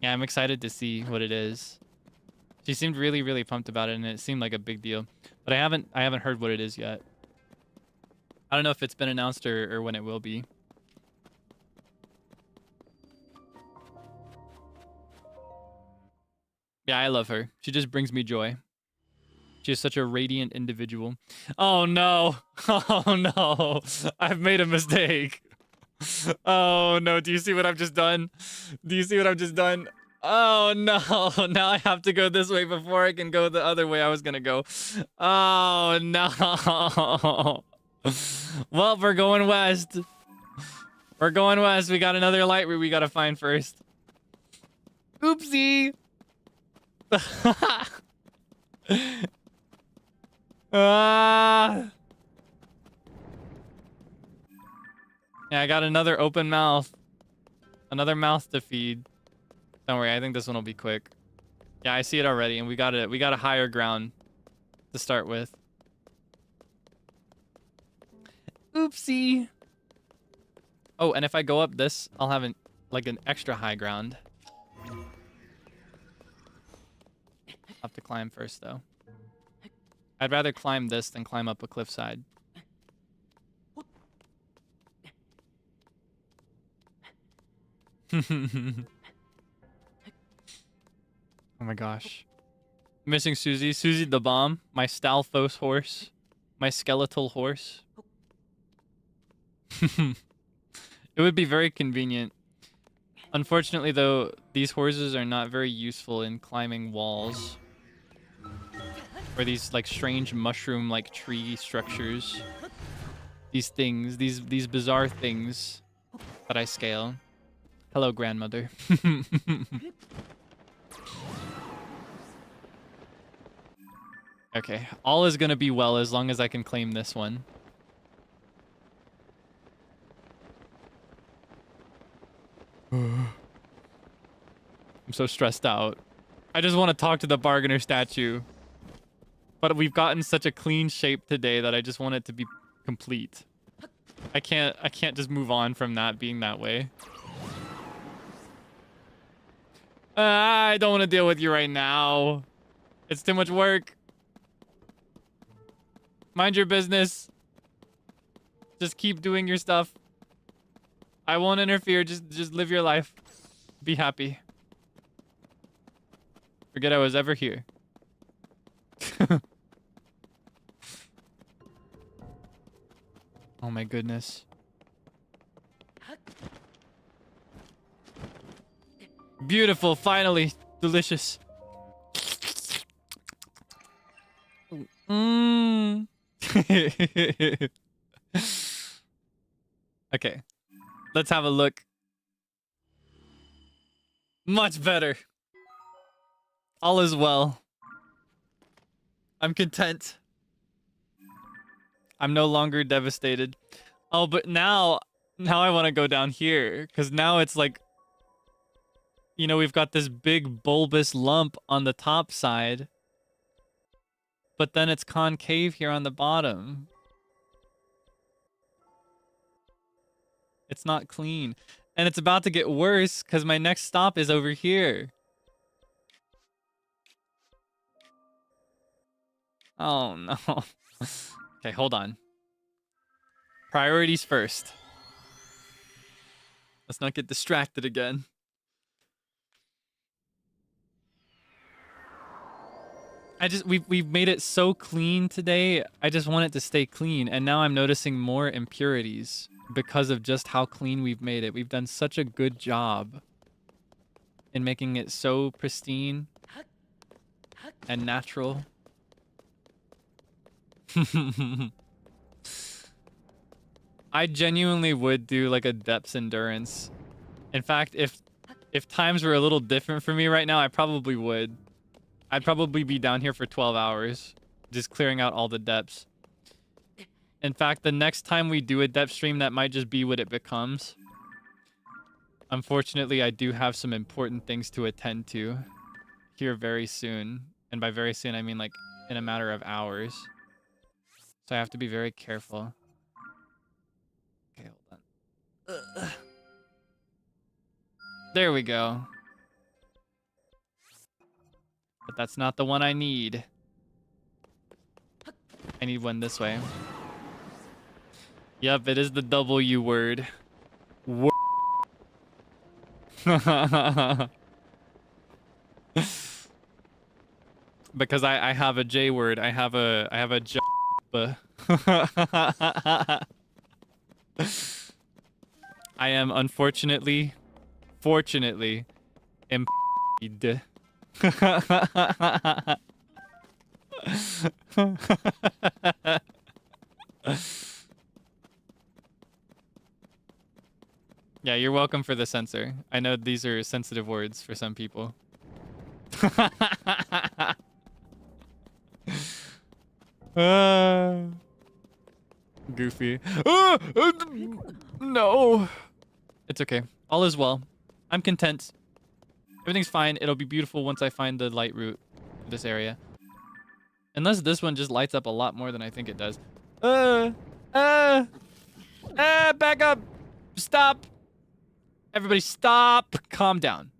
Yeah, I'm excited to see what it is. She seemed really, really pumped about it, and it seemed like a big deal. But I haven't heard what it is yet. I don't know if it's been announced or when it will be. Yeah, I love her. She just brings me joy. She is such a radiant individual. Oh no. Oh no. I've made a mistake. Oh no. Do you see what I've just done? Do you see what I've just done? Oh no. Now I have to go this way before I can go the other way I was gonna go. Oh no. Well, we're going west. We're going west. We got another light route we gotta find first. Oopsie. Yeah, I got another open mouth. Another mouth to feed. Don't worry, I think this one will be quick. Yeah, I see it already, and we got a higher ground to start with. Oopsie. Oh, and if I go up this, I'll have like an extra high ground. I'll have to climb first, though. I'd rather climb this than climb up a cliffside. Oh my gosh. Missing Susie. Susie the bomb. My Stalfos horse. My skeletal horse. It would be very convenient. Unfortunately, though, these horses are not very useful in climbing walls. Or these, like, strange mushroom-like tree structures. These things. These bizarre things that I scale. Hello, grandmother. Okay, all is gonna be well as long as I can claim this one. I'm so stressed out. I just want to talk to the bargainer statue. But we've gotten such a clean shape today that I just want it to be complete. I can't just move on from that being that way. I don't want to deal with you right now. It's too much work. Mind your business. Just keep doing your stuff. I won't interfere. Just live your life. Be happy. Forget I was ever here. Oh my goodness. Beautiful, finally. Delicious. Mmm. Okay. Let's have a look. Much better. All is well. I'm content. I'm no longer devastated. Oh, but now I want to go down here. Because now it's like... You know, we've got this big bulbous lump on the top side. But then it's concave here on the bottom. It's not clean. And it's about to get worse because my next stop is over here. Oh, no. Okay, hold on. Priorities first. Let's not get distracted again. We've made it so clean today. I just want it to stay clean. And now I'm noticing more impurities because of just how clean we've made it. We've done such a good job in making it so pristine and natural. I genuinely would do like a depths endurance. In fact, if times were a little different for me right now, I probably would. I'd probably be down here for 12 hours, just clearing out all the depths. In fact, the next time we do a depth stream, that might just be what it becomes. Unfortunately, I do have some important things to attend to here very soon. And by very soon, I mean like in a matter of hours. So I have to be very careful. Okay, hold on. There we go. But that's not the one I need. I need one this way. Yep, it is the W word. Because I have a J word. I have a J. I am unfortunately, fortunately, imped. Yeah, you're welcome for the censor. I know these are sensitive words for some people. Goofy. No. It's okay. All is well. I'm content. Everything's fine. It'll be beautiful once I find the light route to this area. Unless this one just lights up a lot more than I think it does. Back up. Stop! Everybody stop! Calm down.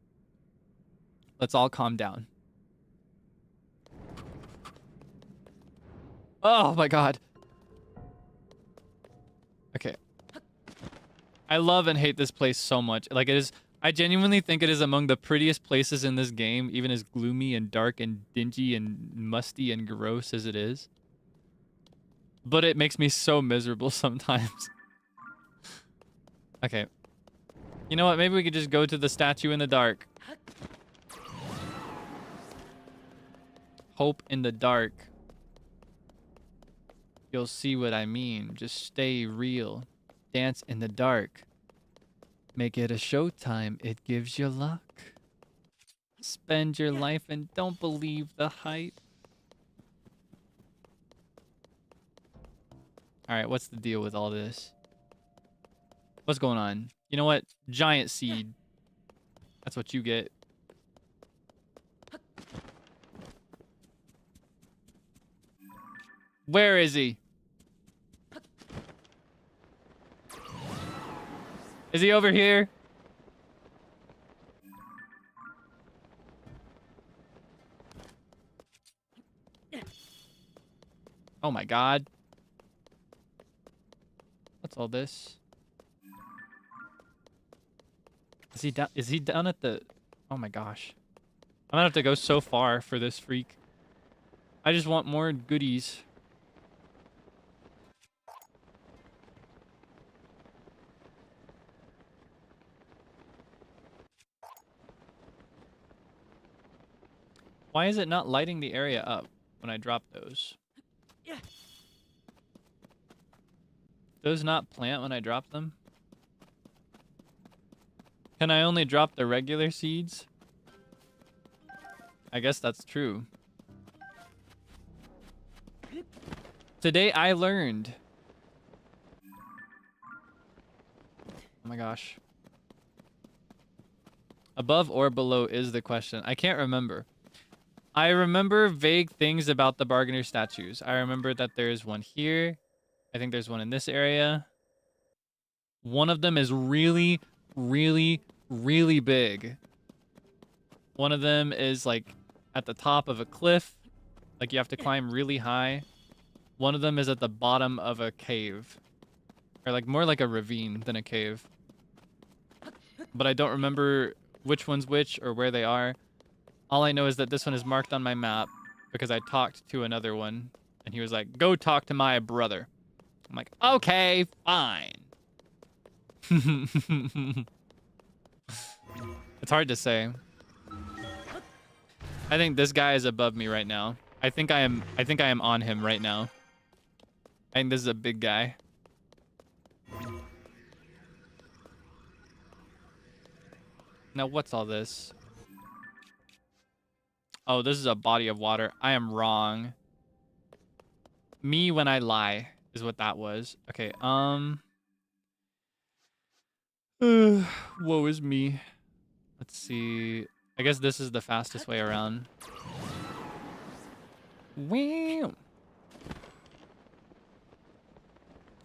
Let's all calm down. Oh my god. Okay. I love and hate this place so much. Like, it is... I genuinely think it is among the prettiest places in this game, even as gloomy and dark and dingy and musty and gross as it is. But it makes me so miserable sometimes. Okay. You know what? Maybe we could just go to the statue in the dark. Hope in the dark. You'll see what I mean. Just stay real. Dance in the dark. Make it a showtime. It gives you luck. Spend your life and don't believe the hype. Alright, what's the deal with all this? What's going on? You know what? Giant seed. That's what you get. Where is he? Is he over here? Oh my god. What's all this? Is he down at the... Oh my gosh. I'm gonna have to go so far for this freak. I just want more goodies. Why is it not lighting the area up when I drop those? Those not plant when I drop them? Can I only drop the regular seeds? I guess that's true. Today I learned. Oh my gosh. Above or below is the question. I can't remember. I remember vague things about the bargainer statues. I remember that there's one here. I think there's one in this area. One of them is really, really, really big. One of them is like at the top of a cliff. Like you have to climb really high. One of them is at the bottom of a cave. Or like more like a ravine than a cave. But I don't remember which one's which or where they are. All I know is that this one is marked on my map because I talked to another one and he was like, go talk to my brother. I'm like, okay, fine. It's hard to say. I think this guy is above me right now. I think I am on him right now. I think this is a big guy. Now what's all this? Oh, this is a body of water. I am wrong. Me when I lie is what that was. Okay, woe is me. Let's see. I guess this is the fastest way around. Wow.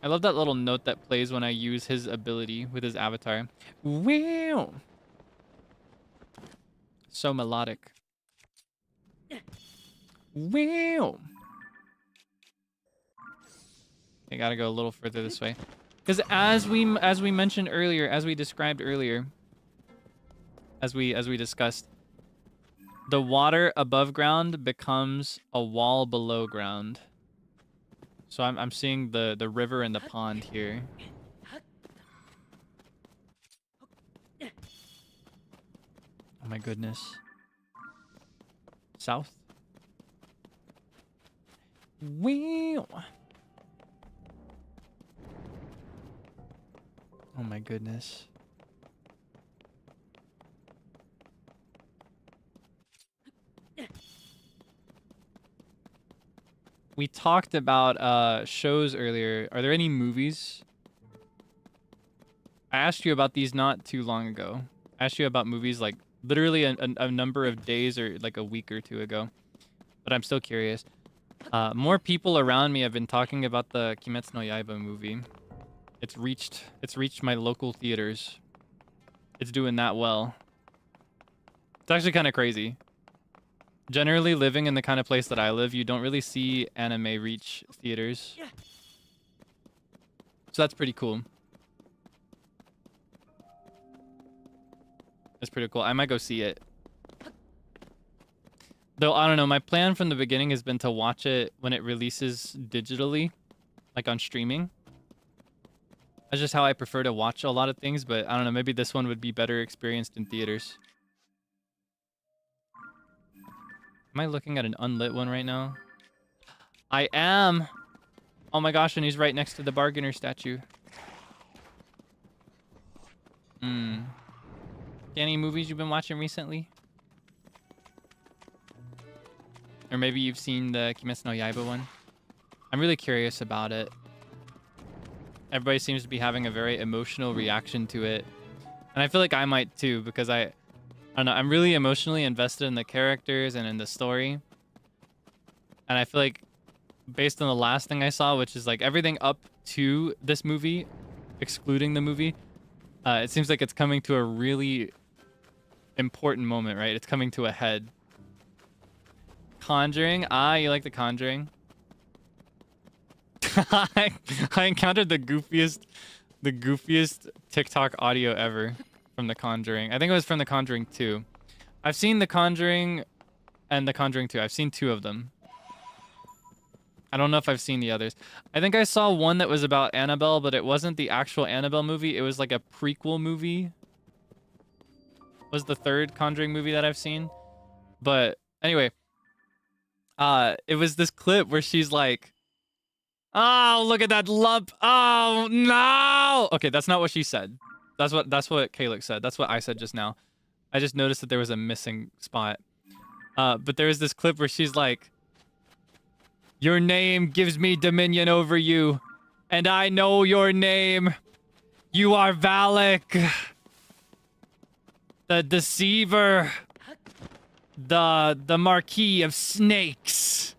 I love that little note that plays when I use his ability with his avatar. Wow. So melodic. Wow. I gotta go a little further this way. Because as we mentioned earlier, as we described earlier, as we discussed, the water above ground becomes a wall below ground. So I'm seeing the river and the pond here. Oh my goodness. South? Wow. Oh my goodness. We talked about shows earlier. Are there any movies? I asked you about these not too long ago. I asked you about movies like literally a number of days or like a week or two ago. But I'm still curious. More people around me have been talking about the Kimetsu no Yaiba movie. It's reached my local theaters. It's doing that well. It's actually kind of crazy. Generally, living in the kind of place that I live, you don't really see anime reach theaters. So that's pretty cool. That's pretty cool. I might go see it. Though, I don't know. My plan from the beginning has been to watch it when it releases digitally, like on streaming. That's just how I prefer to watch a lot of things, but I don't know. Maybe this one would be better experienced in theaters. Am I looking at an unlit one right now? I am. Oh my gosh, and he's right next to the bargainer statue. Any movies you've been watching recently? Or maybe you've seen the Kimetsu no Yaiba one? I'm really curious about it. Everybody seems to be having a very emotional reaction to it. And I feel like I might too, because I don't know, I'm really emotionally invested in the characters and in the story. And I feel like based on the last thing I saw, which is like everything up to this movie, excluding the movie, it seems like it's coming to a really important moment, right? It's coming to a head. Conjuring? Ah, you like the Conjuring? I encountered the goofiest TikTok audio ever from the Conjuring. I think it was from the Conjuring 2. I've seen the Conjuring and the Conjuring 2. I've seen 2 of them. I don't know if I've seen the others. I think I saw one that was about Annabelle, but it wasn't the actual Annabelle movie. It was like a prequel movie. Was the 3rd Conjuring movie that I've seen. But anyway, it was this clip where she's like, "Oh, look at that lump. Oh, no." Okay, that's not what she said. That's what Kaelix said. That's what I said just now. I just noticed that there was a missing spot. But there was this clip where she's like, "Your name gives me dominion over you, and I know your name. You are Valak, the deceiver, the Marquis of Snakes."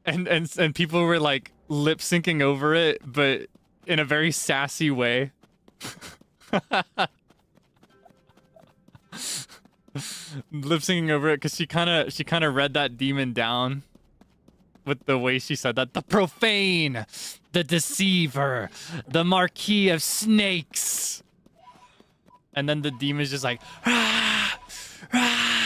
And people were like lip syncing over it, but in a very sassy way. Lip syncing over it because she kind of read that demon down with the way she said that. The profane, the deceiver, the Marquis of Snakes. And then the demon's just like, "Rah, rah."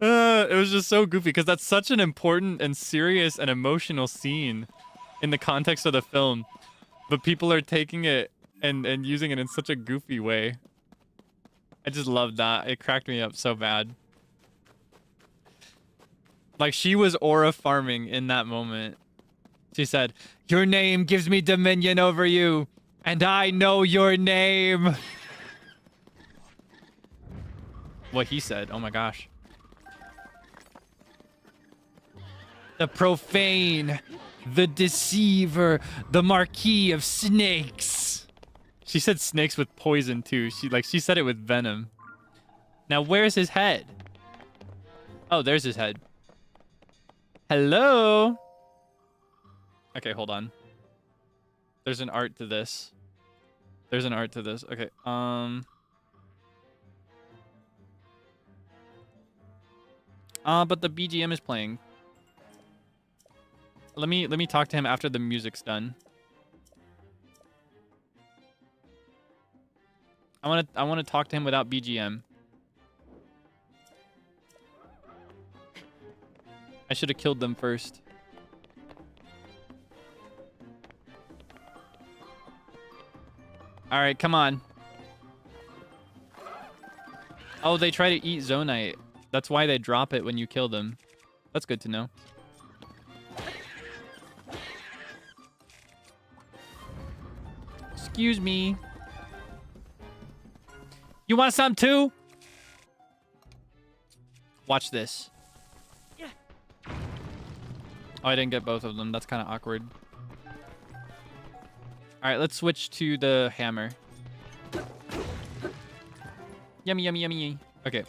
It was just so goofy because that's such an important and serious and emotional scene in the context of the film, but people are taking it and using it in such a goofy way. I just loved that. It cracked me up so bad. Like, she was aura farming in that moment. She said, "Your name gives me dominion over you, and I know your name." What he said. Oh my gosh. The profane, the deceiver, the Marquis of Snakes. She said snakes with poison too. She said it with venom. Now where's his head? Oh, there's his head. Hello? Okay, hold on. There's an art to this. There's an art to this. Okay, but the BGM is playing. Let me talk to him after the music's done. I want to talk to him without BGM. I should have killed them first. All right, come on. Oh, they try to eat Zonite. That's why they drop it when you kill them. That's good to know. Excuse me. You want some too? Watch this. Oh, I didn't get both of them. That's kind of awkward. All right, let's switch to the hammer. Yummy, yummy, yummy. Okay.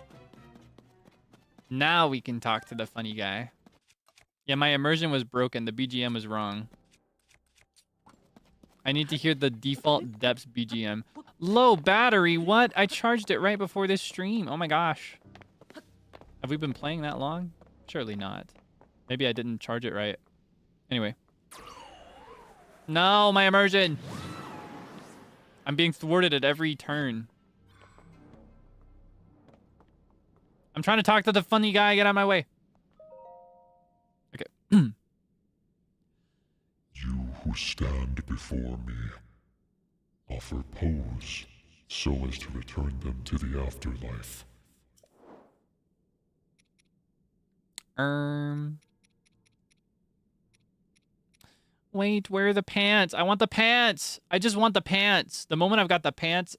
Now we can talk to the funny guy. Yeah, my immersion was broken. The BGM was wrong. I need to hear the default depths BGM. Low battery? What? I charged it right before this stream. Oh my gosh. Have we been playing that long? Surely not. Maybe I didn't charge it right. Anyway. No, my immersion. I'm being thwarted at every turn. I'm trying to talk to the funny guy. Get out of my way. Okay. You who stand before me, offer pose so as to return them to the afterlife. Wait, where are the pants? I want the pants. I just want the pants. The moment I've got the pants.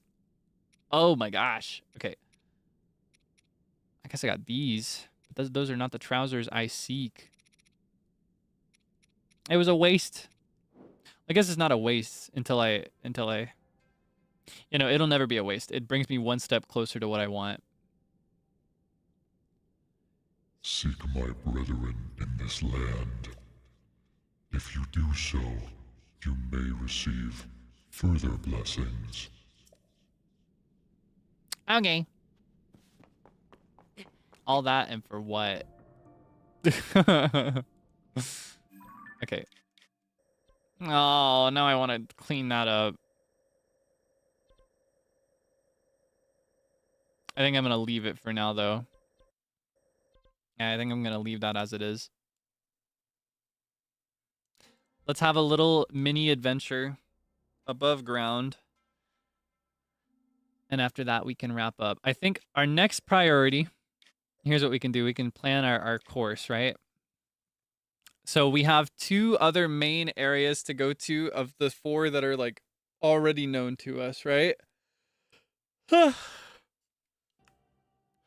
Oh my gosh. Okay. I guess I got these. But those are not the trousers I seek. It was a waste. I guess it's not a waste until I, you know, it'll never be a waste. It brings me one step closer to what I want. Seek my brethren in this land. If you do so, you may receive further blessings. Okay. All that and for what? Okay. Oh, now I want to clean that up. I think I'm going to leave it for now, though. Yeah, I think I'm going to leave that as it is. Let's have a little mini adventure above ground. And after that, we can wrap up. I think our next priority, here's what we can do. We can plan our course, right? So we have 2 other main areas to go to of the 4 that are like already known to us, right?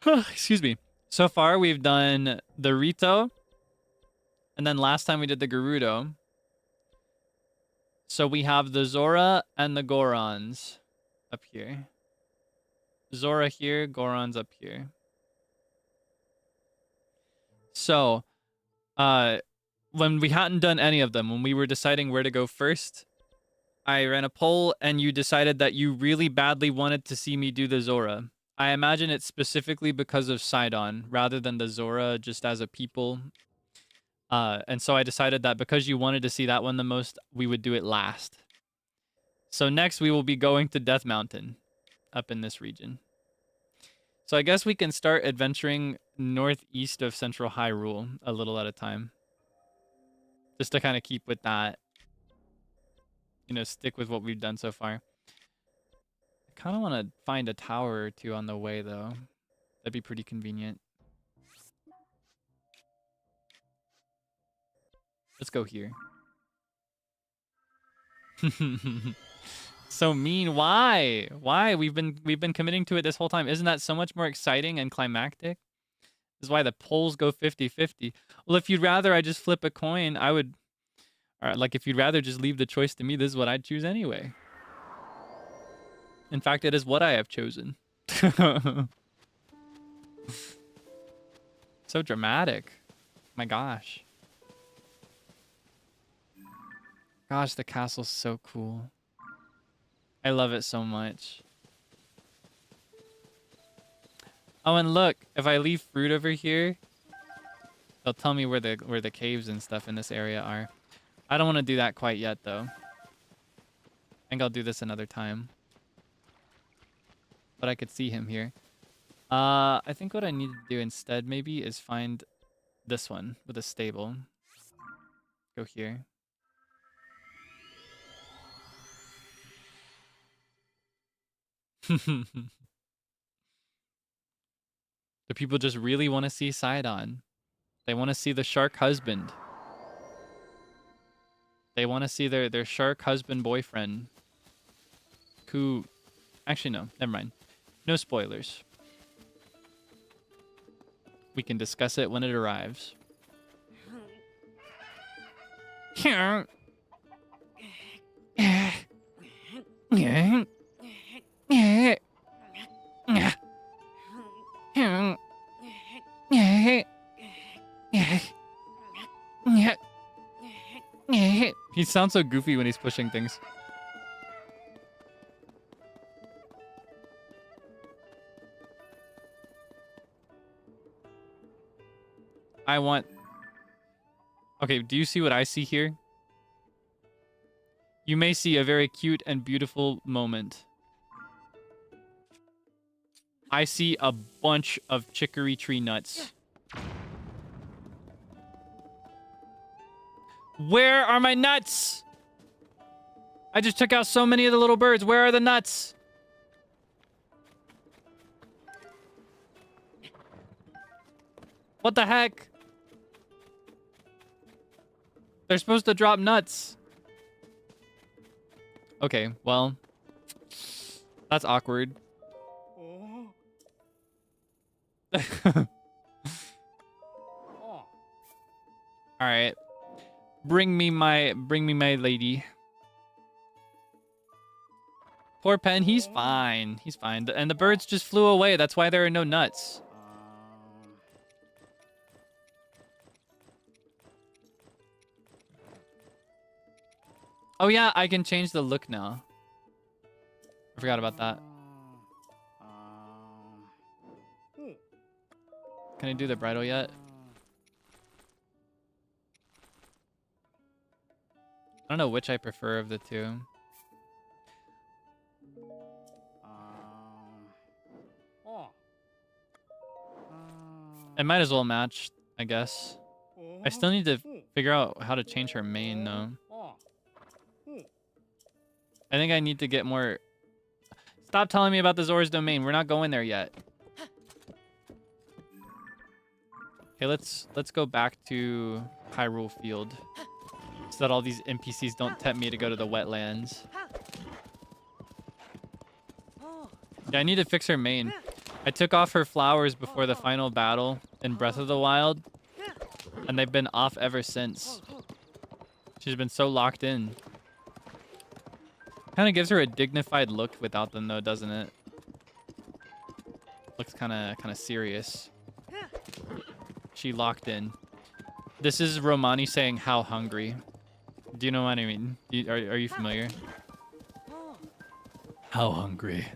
Excuse me. So far, we've done the Rito. And then last time we did the Gerudo. So we have the Zora and the Gorons up here. Zora here, Gorons up here. So, when we hadn't done any of them, when we were deciding where to go first, I ran a poll and you decided that you really badly wanted to see me do the Zora. I imagine it's specifically because of Sidon rather than the Zora just as a people. And so I decided that because you wanted to see that one the most, we would do it last. So next we will be going to Death Mountain up in this region. So I guess we can start adventuring northeast of Central Hyrule a little at a time. Just to kind of keep with that. You know, stick with what we've done so far. I kind of want to find a tower or 2 on the way, though. That'd be pretty convenient. Let's go here. So mean. Why? Why? We've been committing to it this whole time. Isn't that so much more exciting and climactic? This is why the polls go 50-50. Well, if you'd rather I just flip a coin, I would... Alright, like if you'd rather just leave the choice to me, this is what I'd choose anyway. In fact, it is what I have chosen. So dramatic. My gosh. Gosh, the castle's so cool. I love it so much. Oh, and look, if I leave fruit over here, they'll tell me where the caves and stuff in this area are. I don't want to do that quite yet, though. I think I'll do this another time. But I could see him here. I think what I need to do instead, maybe, is find this one with a stable. Go here. The people just really want to see Sidon. They want to see the shark husband. They want to see their shark husband boyfriend. Who... Actually, no. Never mind. No spoilers. We can discuss it when it arrives. He sounds so goofy when he's pushing things. I want... Okay, do you see what I see here? You may see a very cute and beautiful moment. I see a bunch of chicory tree nuts. Where are my nuts? I just took out so many of the little birds. Where are the nuts? What the heck? They're supposed to drop nuts. Okay, well, that's awkward. All right. Bring me my lady. Poor Pen, he's fine. He's fine. And the birds just flew away. That's why there are no nuts. Oh yeah, I can change the look now. I forgot about that. Can I do the bridle yet? I don't know which I prefer of the two. It might as well match, I guess. I still need to figure out how to change her mane, though. I think I need to get more... Stop telling me about the Zora's domain. We're not going there yet. Okay, let's go back to Hyrule Field. So that all these NPCs don't tempt me to go to the wetlands. Yeah, I need to fix her mane. I took off her flowers before the final battle in Breath of the Wild. And they've been off ever since. She's been so locked in. Kind of gives her a dignified look without them, though, doesn't it? Looks kind of serious. She locked in. This is Romani saying "how hungry." Do you know what I mean? Are you familiar? How hungry?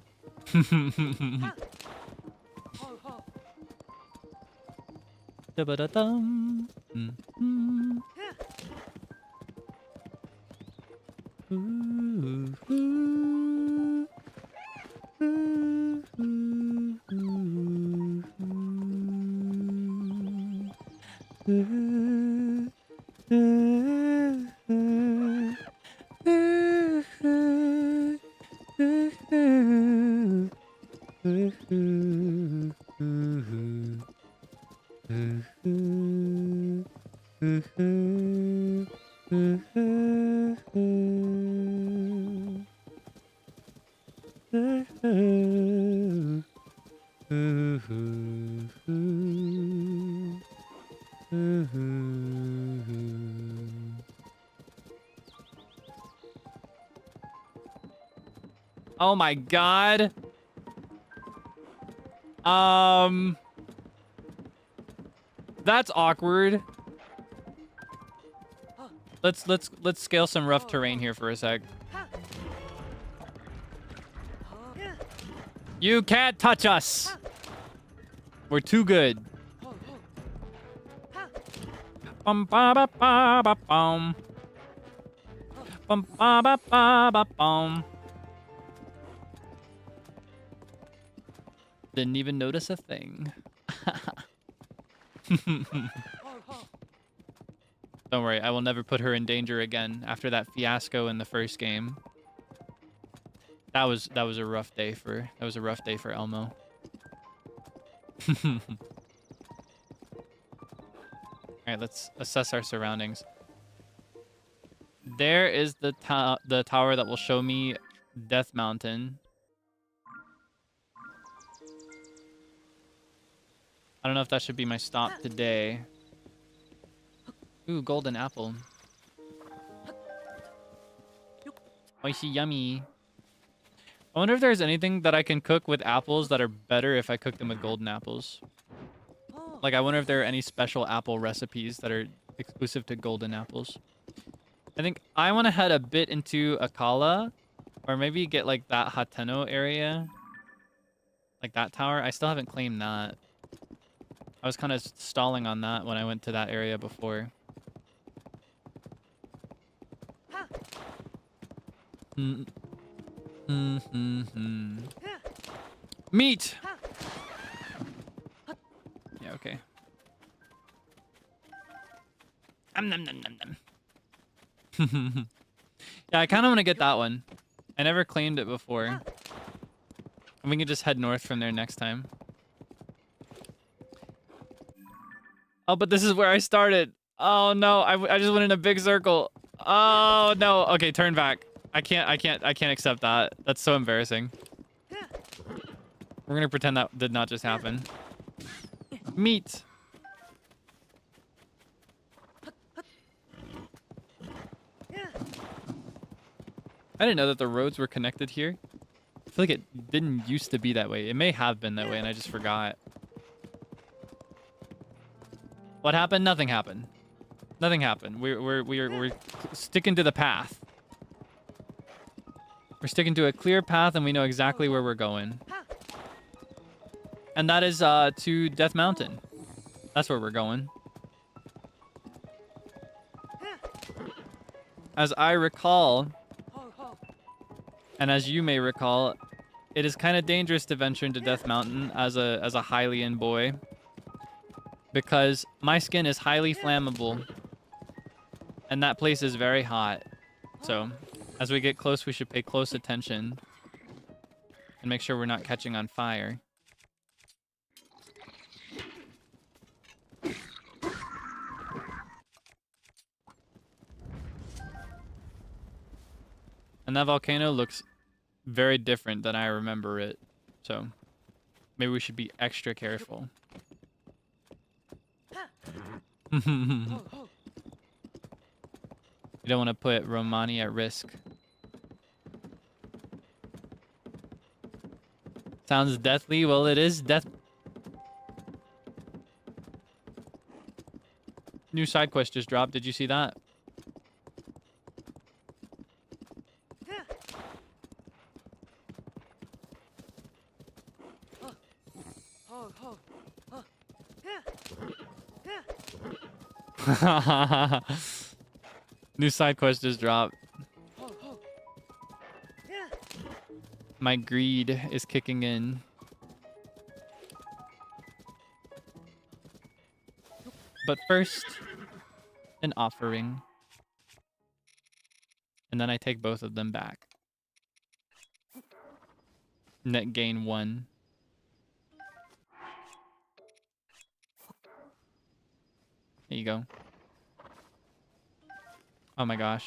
Da-ba-da-dum. Mm-hmm. Ooh, ooh, ooh, ooh, ooh, ooh, Oh my god. That's awkward. Let's scale some rough terrain here for a sec. You can't touch us. We're too good. Bum ba ba ba ba bum. Bum ba ba ba ba bum. Didn't even notice a thing. Don't worry, I will never put her in danger again after that fiasco in the first game. That was a rough day for Elmo. Alright, let's assess our surroundings. There is the tower that will show me Death Mountain. I don't know if that should be my stop today. Ooh, golden apple. Oishi yummy. I wonder if there's anything that I can cook with apples that are better if I cook them with golden apples. Like, I wonder if there are any special apple recipes that are exclusive to golden apples. I think I want to head a bit into Akala, or maybe get like that Hateno area, like that tower. I still haven't claimed that. I was kind of stalling on that when I went to that area before. Meat! Yeah, okay. Nom nom nom nom nom. Yeah, I kind of want to get that one. I never claimed it before. And we can just head north from there next time. Oh, but this is where I started. Oh no, I just went in a big circle. Oh no. Okay, turn back. I can't accept that. That's so embarrassing. We're gonna pretend that did not just happen. Meat. I didn't know that the roads were connected here. I feel like it didn't used to be that way. It may have been that way and I just forgot. What happened? Nothing happened. Nothing happened. We're sticking to the path. We're sticking to a clear path and we know exactly where we're going. And that is to Death Mountain. That's where we're going. As I recall, and as you may recall, it is kind of dangerous to venture into Death Mountain as a Hylian boy, because my skin is highly flammable, and that place is very hot. So, as we get close, we should pay close attention and make sure we're not catching on fire. And that volcano looks very different than I remember it. So maybe we should be extra careful. You don't want to put Romani at risk. Sounds deathly. Well, it is death. New side quest just dropped. Did you see that? New side quest just dropped. My greed is kicking in. But first, an offering. And then I take both of them back. Net gain 1. There you go. Oh my gosh.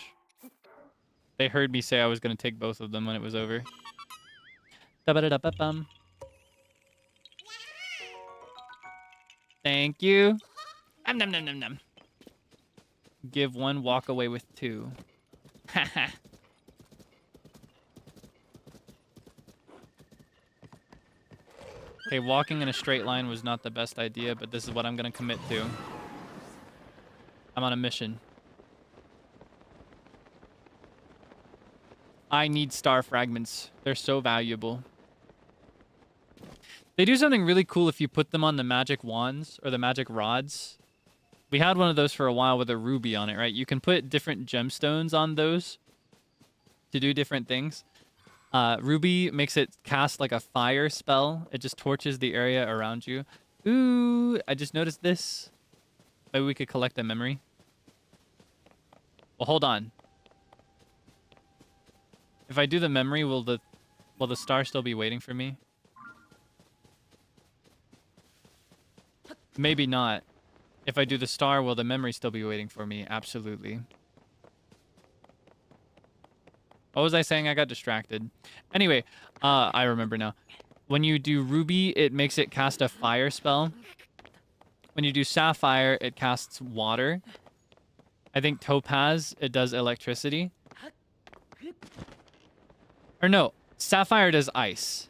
They heard me say I was going to take both of them when it was over. Da-ba-da-da-ba-bum. Thank you. Nom nom nom nom nom. Give 1, walk away with 2. Haha. Okay, walking in a straight line was not the best idea, but this is what I'm going to commit to. I'm on a mission. I need star fragments. They're so valuable. They do something really cool if you put them on the magic wands or the magic rods. We had one of those for a while with a ruby on it, right? You can put different gemstones on those to do different things. Ruby makes it cast like a fire spell. It just torches the area around you. Ooh, I just noticed this. Maybe we could collect a memory. Well, hold on. If I do the memory, will the star still be waiting for me? Maybe not. If I do the star, will the memory still be waiting for me? Absolutely. What was I saying? I got distracted. Anyway, I remember now. When you do ruby, it makes it cast a fire spell. When you do sapphire, it casts water. I think topaz, it does electricity. Or no, sapphire does ice.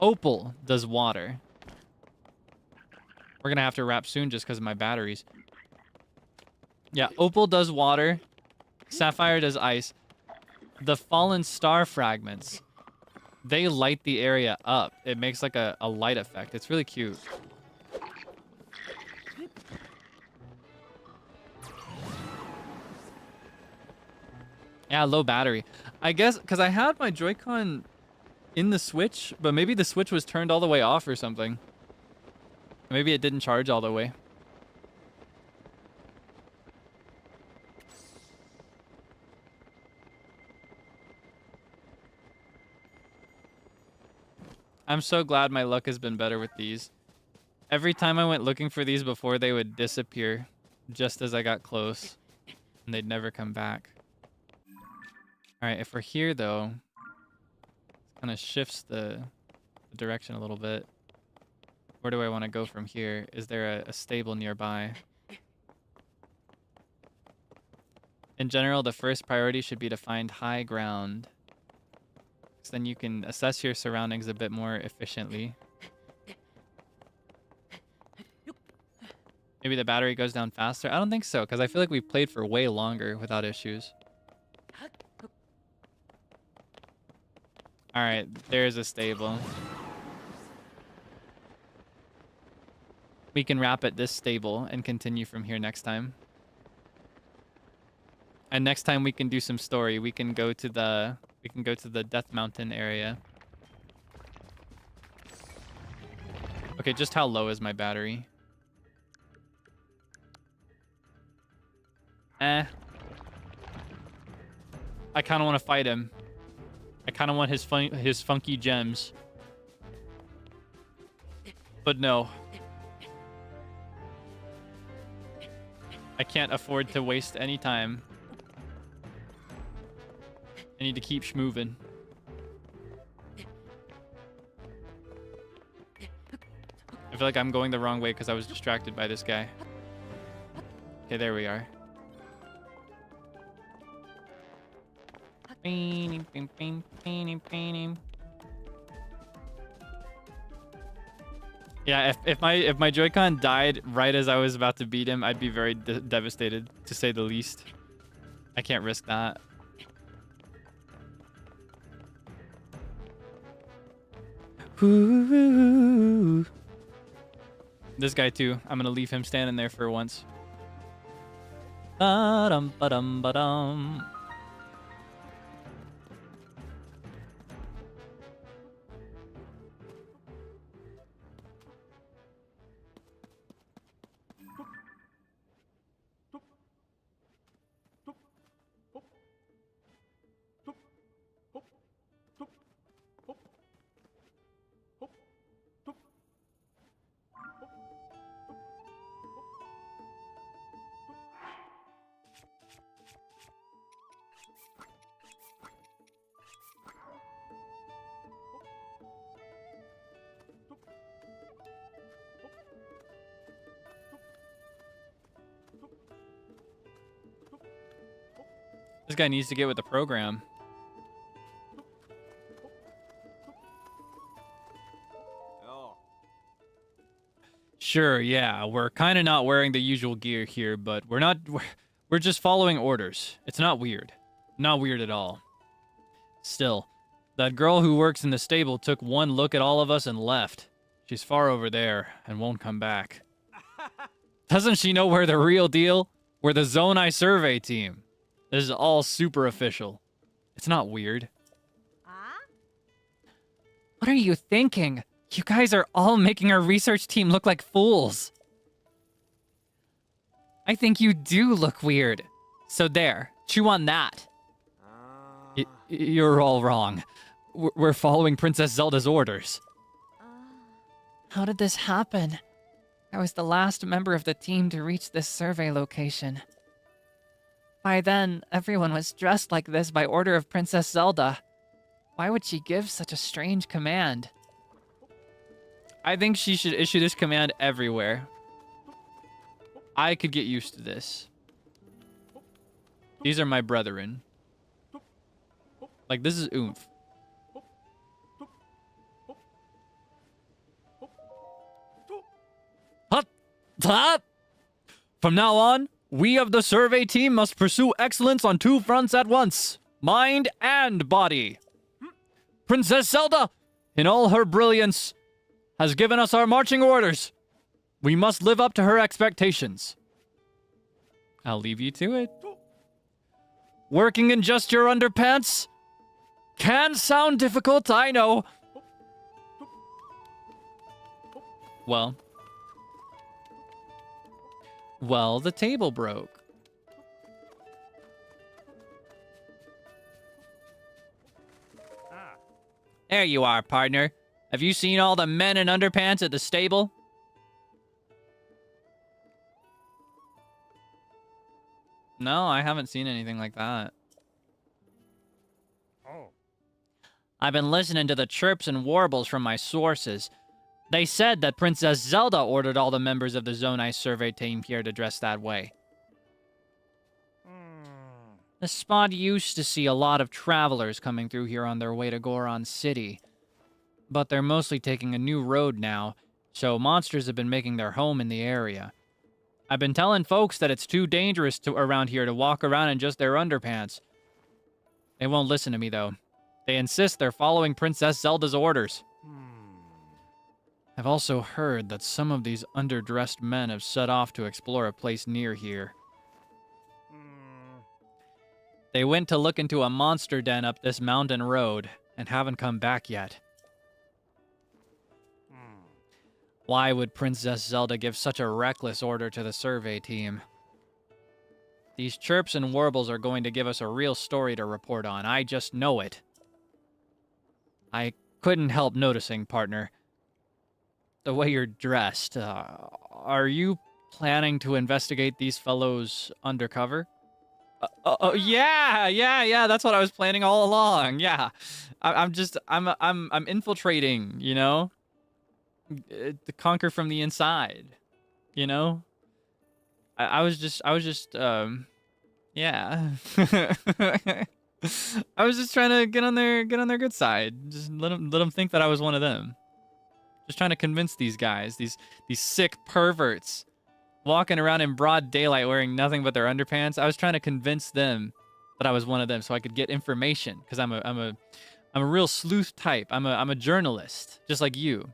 Opal does water. We're going to have to wrap soon just because of my batteries. Yeah, opal does water. Sapphire does ice. The fallen star fragments, they light the area up. It makes like a light effect. It's really cute. Yeah, low battery. I guess because I had my Joy-Con in the Switch, but maybe the Switch was turned all the way off or something. Maybe it didn't charge all the way. I'm so glad my luck has been better with these. Every time I went looking for these before, they would disappear just as I got close, and they'd never come back. All right, if we're here though, it kind of shifts the direction a little bit. Where do I want to go from here? Is there a stable nearby? In general, the first priority should be to find high ground. So then you can assess your surroundings a bit more efficiently. Maybe the battery goes down faster? I don't think so, because I feel like we played for way longer without issues. Alright, there's a stable. We can wrap at this stable and continue from here next time. And next time we can do some story. We can go to the Death Mountain area. Okay, just how low is my battery? I kind of want to fight him. I kind of want his funky gems. But no. I can't afford to waste any time. I need to keep schmoving. I feel like I'm going the wrong way because I was distracted by this guy. Okay, there we are. Yeah, if my Joy-Con died right as I was about to beat him, I'd be very devastated, to say the least. I can't risk that. Ooh. This guy too. I'm gonna leave him standing there for once. Ba-dum, ba-dum, ba-dum. This guy needs to get with the program. Sure, yeah, we're kind of not wearing the usual gear here, but we're just following orders. It's not weird. Not weird at all. Still, that girl who works in the stable took one look at all of us and left. She's far over there and won't come back. Doesn't she know we're the real deal? We're the Zonai survey team. This is all super official. It's not weird. What are you thinking? You guys are all making our research team look like fools. I think you do look weird. So there, chew on that. You're all wrong. We're following Princess Zelda's orders. How did this happen? I was the last member of the team to reach this survey location. By then, everyone was dressed like this by order of Princess Zelda. Why would she give such a strange command? I think she should issue this command everywhere. I could get used to this. These are my brethren. Like, this is oomph. Hop! Hop! From now on, We of the survey team must pursue excellence on 2 fronts at once. Mind and body. Princess Zelda, in all her brilliance, has given us our marching orders. We must live up to her expectations. I'll leave you to it. Working in just your underpants can sound difficult, I know. Well, the table broke. There you are, partner. Have you seen all the men in underpants at the stable? No, I haven't seen anything like that. Oh. I've been listening to the chirps and warbles from my sources. They said that Princess Zelda ordered all the members of the Zonai survey team here to dress that way. The spot used to see a lot of travelers coming through here on their way to Goron City. But they're mostly taking a new road now, so monsters have been making their home in the area. I've been telling folks that it's too dangerous around here to walk around in just their underpants. They won't listen to me, though. They insist they're following Princess Zelda's orders. I've also heard that some of these underdressed men have set off to explore a place near here. They went to look into a monster den up this mountain road and haven't come back yet. Why would Princess Zelda give such a reckless order to the survey team? These chirps and warbles are going to give us a real story to report on. I just know it. I couldn't help noticing, partner. The way you're dressed. Are you planning to investigate these fellows undercover? Yeah. That's what I was planning all along. Yeah, I'm infiltrating. You know, to conquer from the inside. You know, I was just yeah. I was just trying to get on their good side. Just let them think that I was one of them. Just trying to convince these guys, these sick perverts, walking around in broad daylight wearing nothing but their underpants. I was trying to convince them that I was one of them, so I could get information. Because I'm a real sleuth type. I'm a journalist, just like you.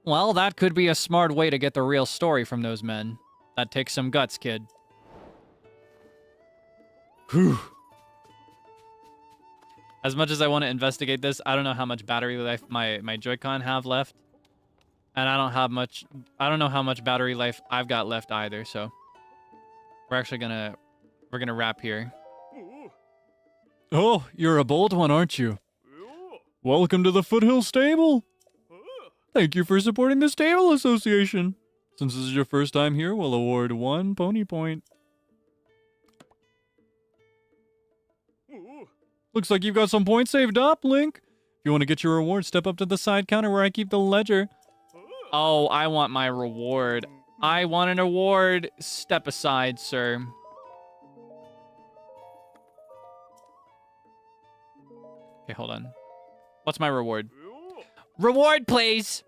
Well, that could be a smart way to get the real story from those men. That takes some guts, kid. Whew. As much as I want to investigate this, I don't know how much battery life my Joy-Con have left. And I don't know how much battery life I've got left either, so we're gonna wrap here. Oh, you're a bold one, aren't you? Welcome to the Foothill Stable. Thank you for supporting the Stable Association. Since this is your first time here, we'll award 1 pony point. Looks like you've got some points saved up, Link. If you want to get your reward, step up to the side counter where I keep the ledger. Oh, I want my reward. I want an award. Step aside, sir. Okay, hold on. What's my reward? Reward, please!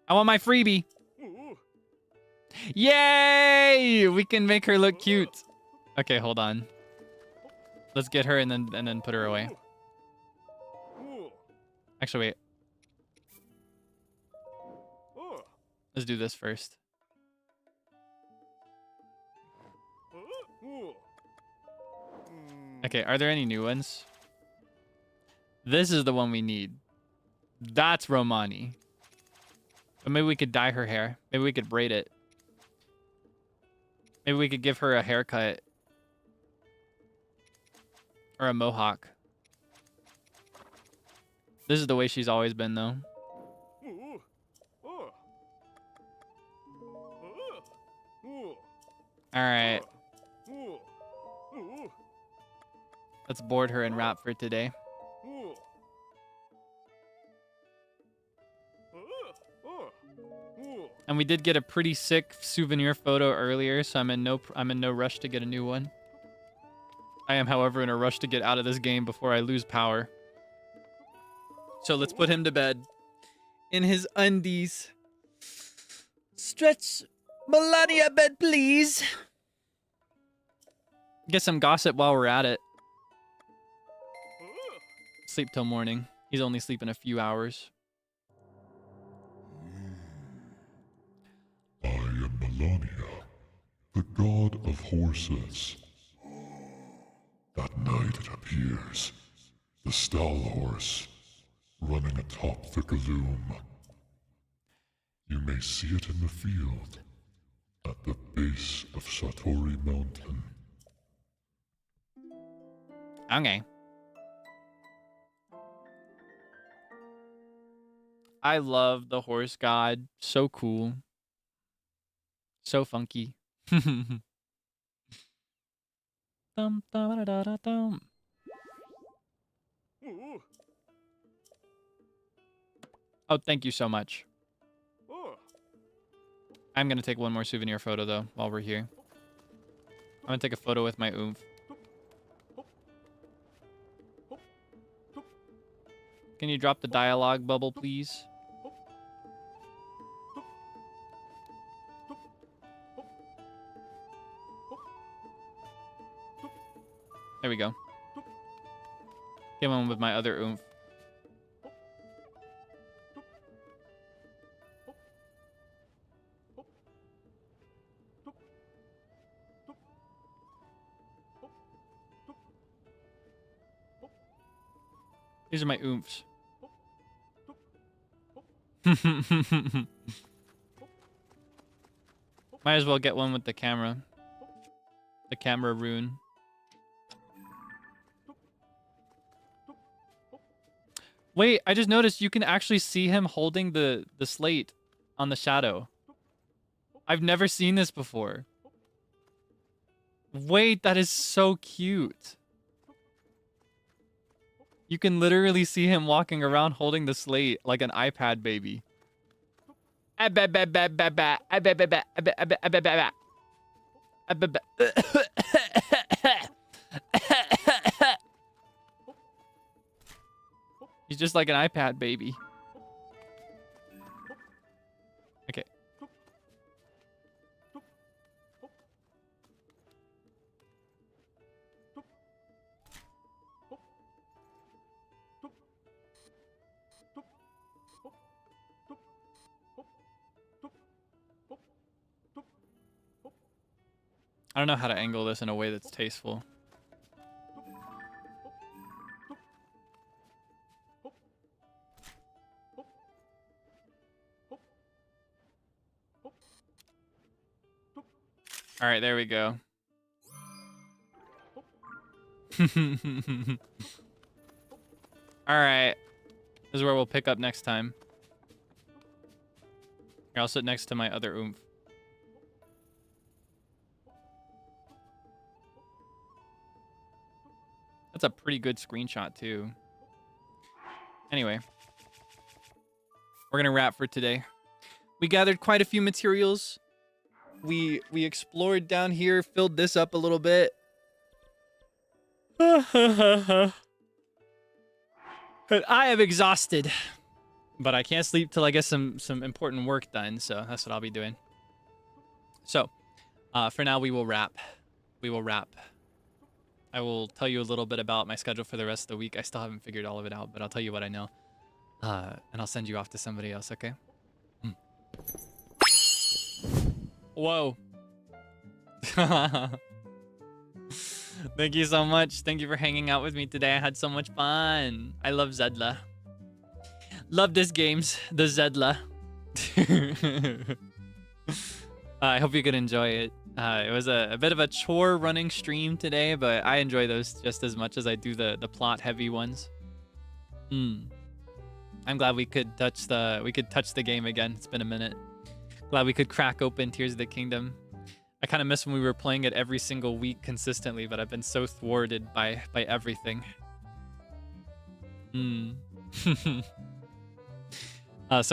I want my freebie. Yay! We can make her look cute. Okay, hold on. Let's get her and then put her away. Actually, wait. Let's do this first. Okay, are there any new ones? This is the one we need. That's Romani. But maybe we could dye her hair. Maybe we could braid it. Maybe we could give her a haircut. Or a mohawk. This is the way she's always been, though. Alright. Let's board her and wrap for today. And we did get a pretty sick souvenir photo earlier, so I'm in no rush to get a new one. I am, however, in a rush to get out of this game before I lose power. So let's put him to bed in his undies. Stretch Melania bed, please. Get some gossip while we're at it. Sleep till morning. He's only sleeping a few hours. I am Melania, the god of horses. That night it appears, the stall horse, running atop the gloom. You may see it in the field, at the base of Satori Mountain. Okay. I love the horse god. So cool. So funky. Dum, dum, da, da, da, dum. Oh, thank you so much. I'm gonna take one more souvenir photo though while we're here. I'm gonna take a photo with my oomph. Can you drop the dialogue bubble, please? There we go. Get one with my other oomph. These are my oomphs. Might as well get one with the camera. The camera rune. Wait, I just noticed you can actually see him holding the slate on the shadow. I've never seen this before. Wait, that is so cute. You can literally see him walking around holding the slate like an iPad baby. He's just like an iPad baby. Okay. I don't know how to angle this in a way that's tasteful. All right, there we go. All right. This is where we'll pick up next time. Here, I'll sit next to my other oomph. That's a pretty good screenshot, too. Anyway. We're going to wrap for today. We gathered quite a few materials. We explored down here, filled this up a little bit. But I am exhausted. But I can't sleep till I get some important work done, so that's what I'll be doing. So, for now, we will wrap. We will wrap. I will tell you a little bit about my schedule for the rest of the week. I still haven't figured all of it out, but I'll tell you what I know. And I'll send you off to somebody else, okay? Whoa. Thank you so much. Thank you for hanging out with me today. I had so much fun. I love Zelda. Love this games. The Zelda. I hope you could enjoy it. It was a bit of a chore running stream today, but I enjoy those just as much as I do the plot heavy ones. I'm glad we could touch the game again. It's been a minute. Glad we could crack open Tears of the Kingdom. I kind of miss when we were playing it every single week consistently, but I've been so thwarted by everything. So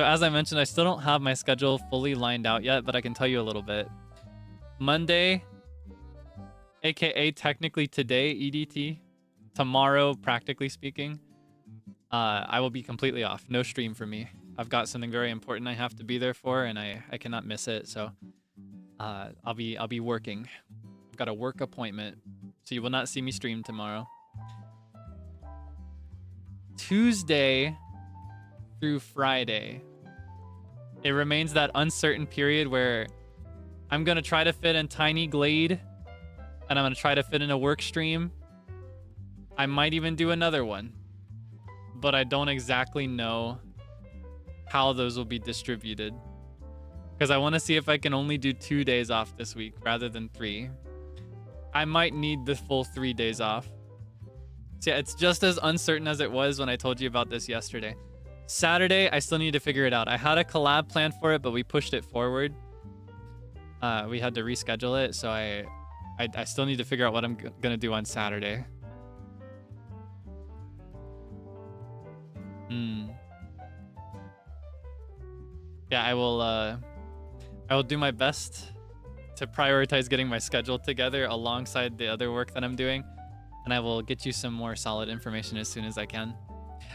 as I mentioned, I still don't have my schedule fully lined out yet, but I can tell you a little bit. Monday, aka technically today, EDT. Tomorrow, practically speaking, I will be completely off. No stream for me. I've got something very important I have to be there for, and I cannot miss it. So I'll be working. I've got a work appointment, so you will not see me stream tomorrow. Tuesday through Friday, it remains that uncertain period where I'm gonna try to fit in Tiny Glade, and I'm gonna try to fit in a work stream. I might even do another one, but I don't exactly know how those will be distributed, because I want to see if I can only do 2 days off this week rather than 3. I might need the full 3 days off. So yeah, it's just as uncertain as it was when I told you about this yesterday. Saturday, I still need to figure it out. I had a collab planned for it, but we pushed it forward. We had to reschedule it, so I still need to figure out what I'm gonna do on Saturday. Yeah, I will do my best to prioritize getting my schedule together alongside the other work that I'm doing, and I will get you some more solid information as soon as I can.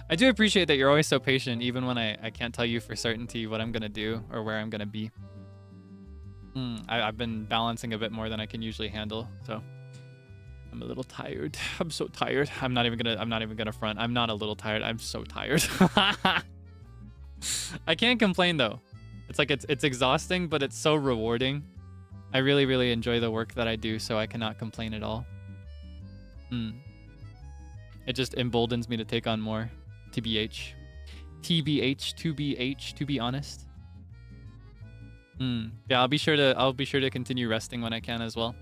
I do appreciate that you're always so patient, even when I can't tell you for certainty what I'm gonna do or where I'm gonna be. I've been balancing a bit more than I can usually handle, so I'm a little tired. I'm so tired. I'm not even gonna front. I'm not a little tired. I'm so tired. I can't complain though. It's like it's exhausting, but it's so rewarding. I really, really enjoy the work that I do, so I cannot complain at all. It just emboldens me to take on more. TBH, to be honest. Yeah, I'll be sure to continue resting when I can as well.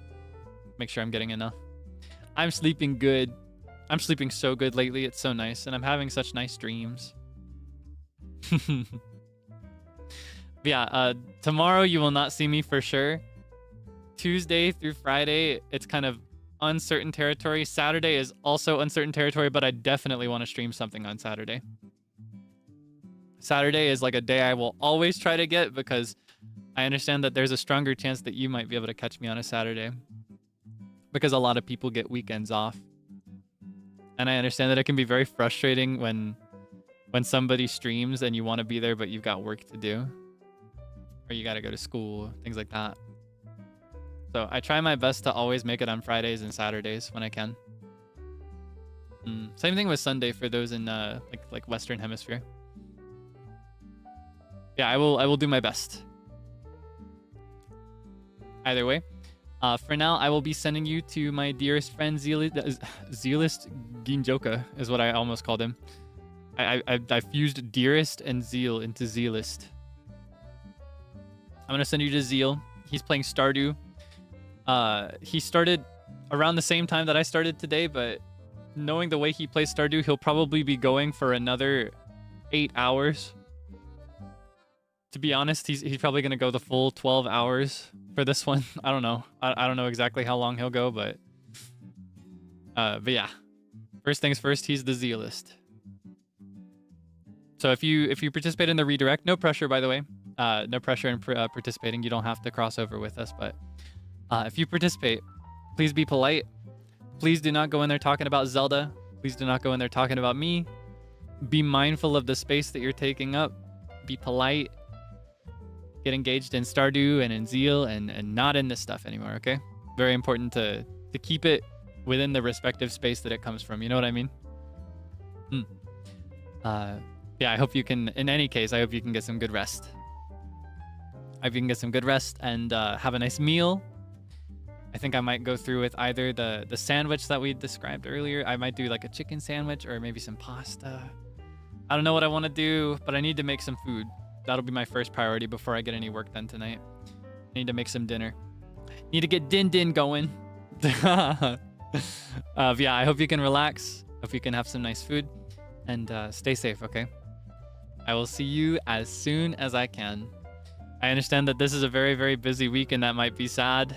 Make sure I'm getting enough. I'm sleeping good. I'm sleeping so good lately. It's so nice, and I'm having such nice dreams. Yeah, tomorrow you will not see me for sure. Tuesday through Friday, it's kind of uncertain territory. Saturday is also uncertain territory, but I definitely want to stream something on Saturday. Saturday is like a day I will always try to get, because I understand that there's a stronger chance that you might be able to catch me on a Saturday, because a lot of people get weekends off. And I understand that it can be very frustrating when somebody streams and you want to be there, but you've got work to do, or you got to go to school, things like that. So I try my best to always make it on Fridays and Saturdays when I can. Same thing with Sunday for those in like Western Hemisphere. Yeah, I will do my best. Either way, for now, I will be sending you to my dearest friend Zealist Ginjoka is what I almost called him. I fused dearest and zeal into Zealist. I'm gonna send you to Zeal. He's playing Stardew. He started around the same time that I started today, but knowing the way he plays Stardew, he'll probably be going for another 8 hours. To be honest, he's probably gonna go the full 12 hours for this one. I don't know. I don't know exactly how long he'll go, but yeah. First things first, he's the Zealist. So if you participate in the redirect, no pressure, by the way. No pressure in participating. You don't have to cross over with us, but if you participate, please be polite. Please do not go in there talking about Zelda. Please do not go in there talking about me. Be mindful of the space that you're taking up. Be polite. Get engaged in Stardew and in Zeal and not in this stuff anymore, okay? Very important to keep it within the respective space that it comes from. You know what I mean? Yeah, I hope you can, in any case, I hope you can get some good rest. I hope you can get some good rest and have a nice meal. I think I might go through with either the sandwich that we described earlier. I might do like a chicken sandwich or maybe some pasta. I don't know what I want to do, but I need to make some food. That'll be my first priority before I get any work done tonight. I need to make some dinner. Need to get din going. Yeah, I hope you can relax. Hope you can have some nice food. And stay safe, okay? I will see you as soon as I can. I understand that this is a very, very busy week and that might be sad.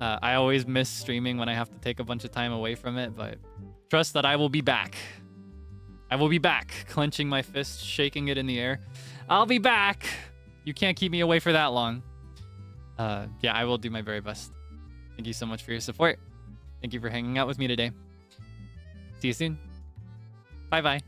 I always miss streaming when I have to take a bunch of time away from it, but trust that I will be back. I will be back, clenching my fist, shaking it in the air. I'll be back. You can't keep me away for that long. Yeah, I will do my very best. Thank you so much for your support. Thank you for hanging out with me today. See you soon. Bye-bye.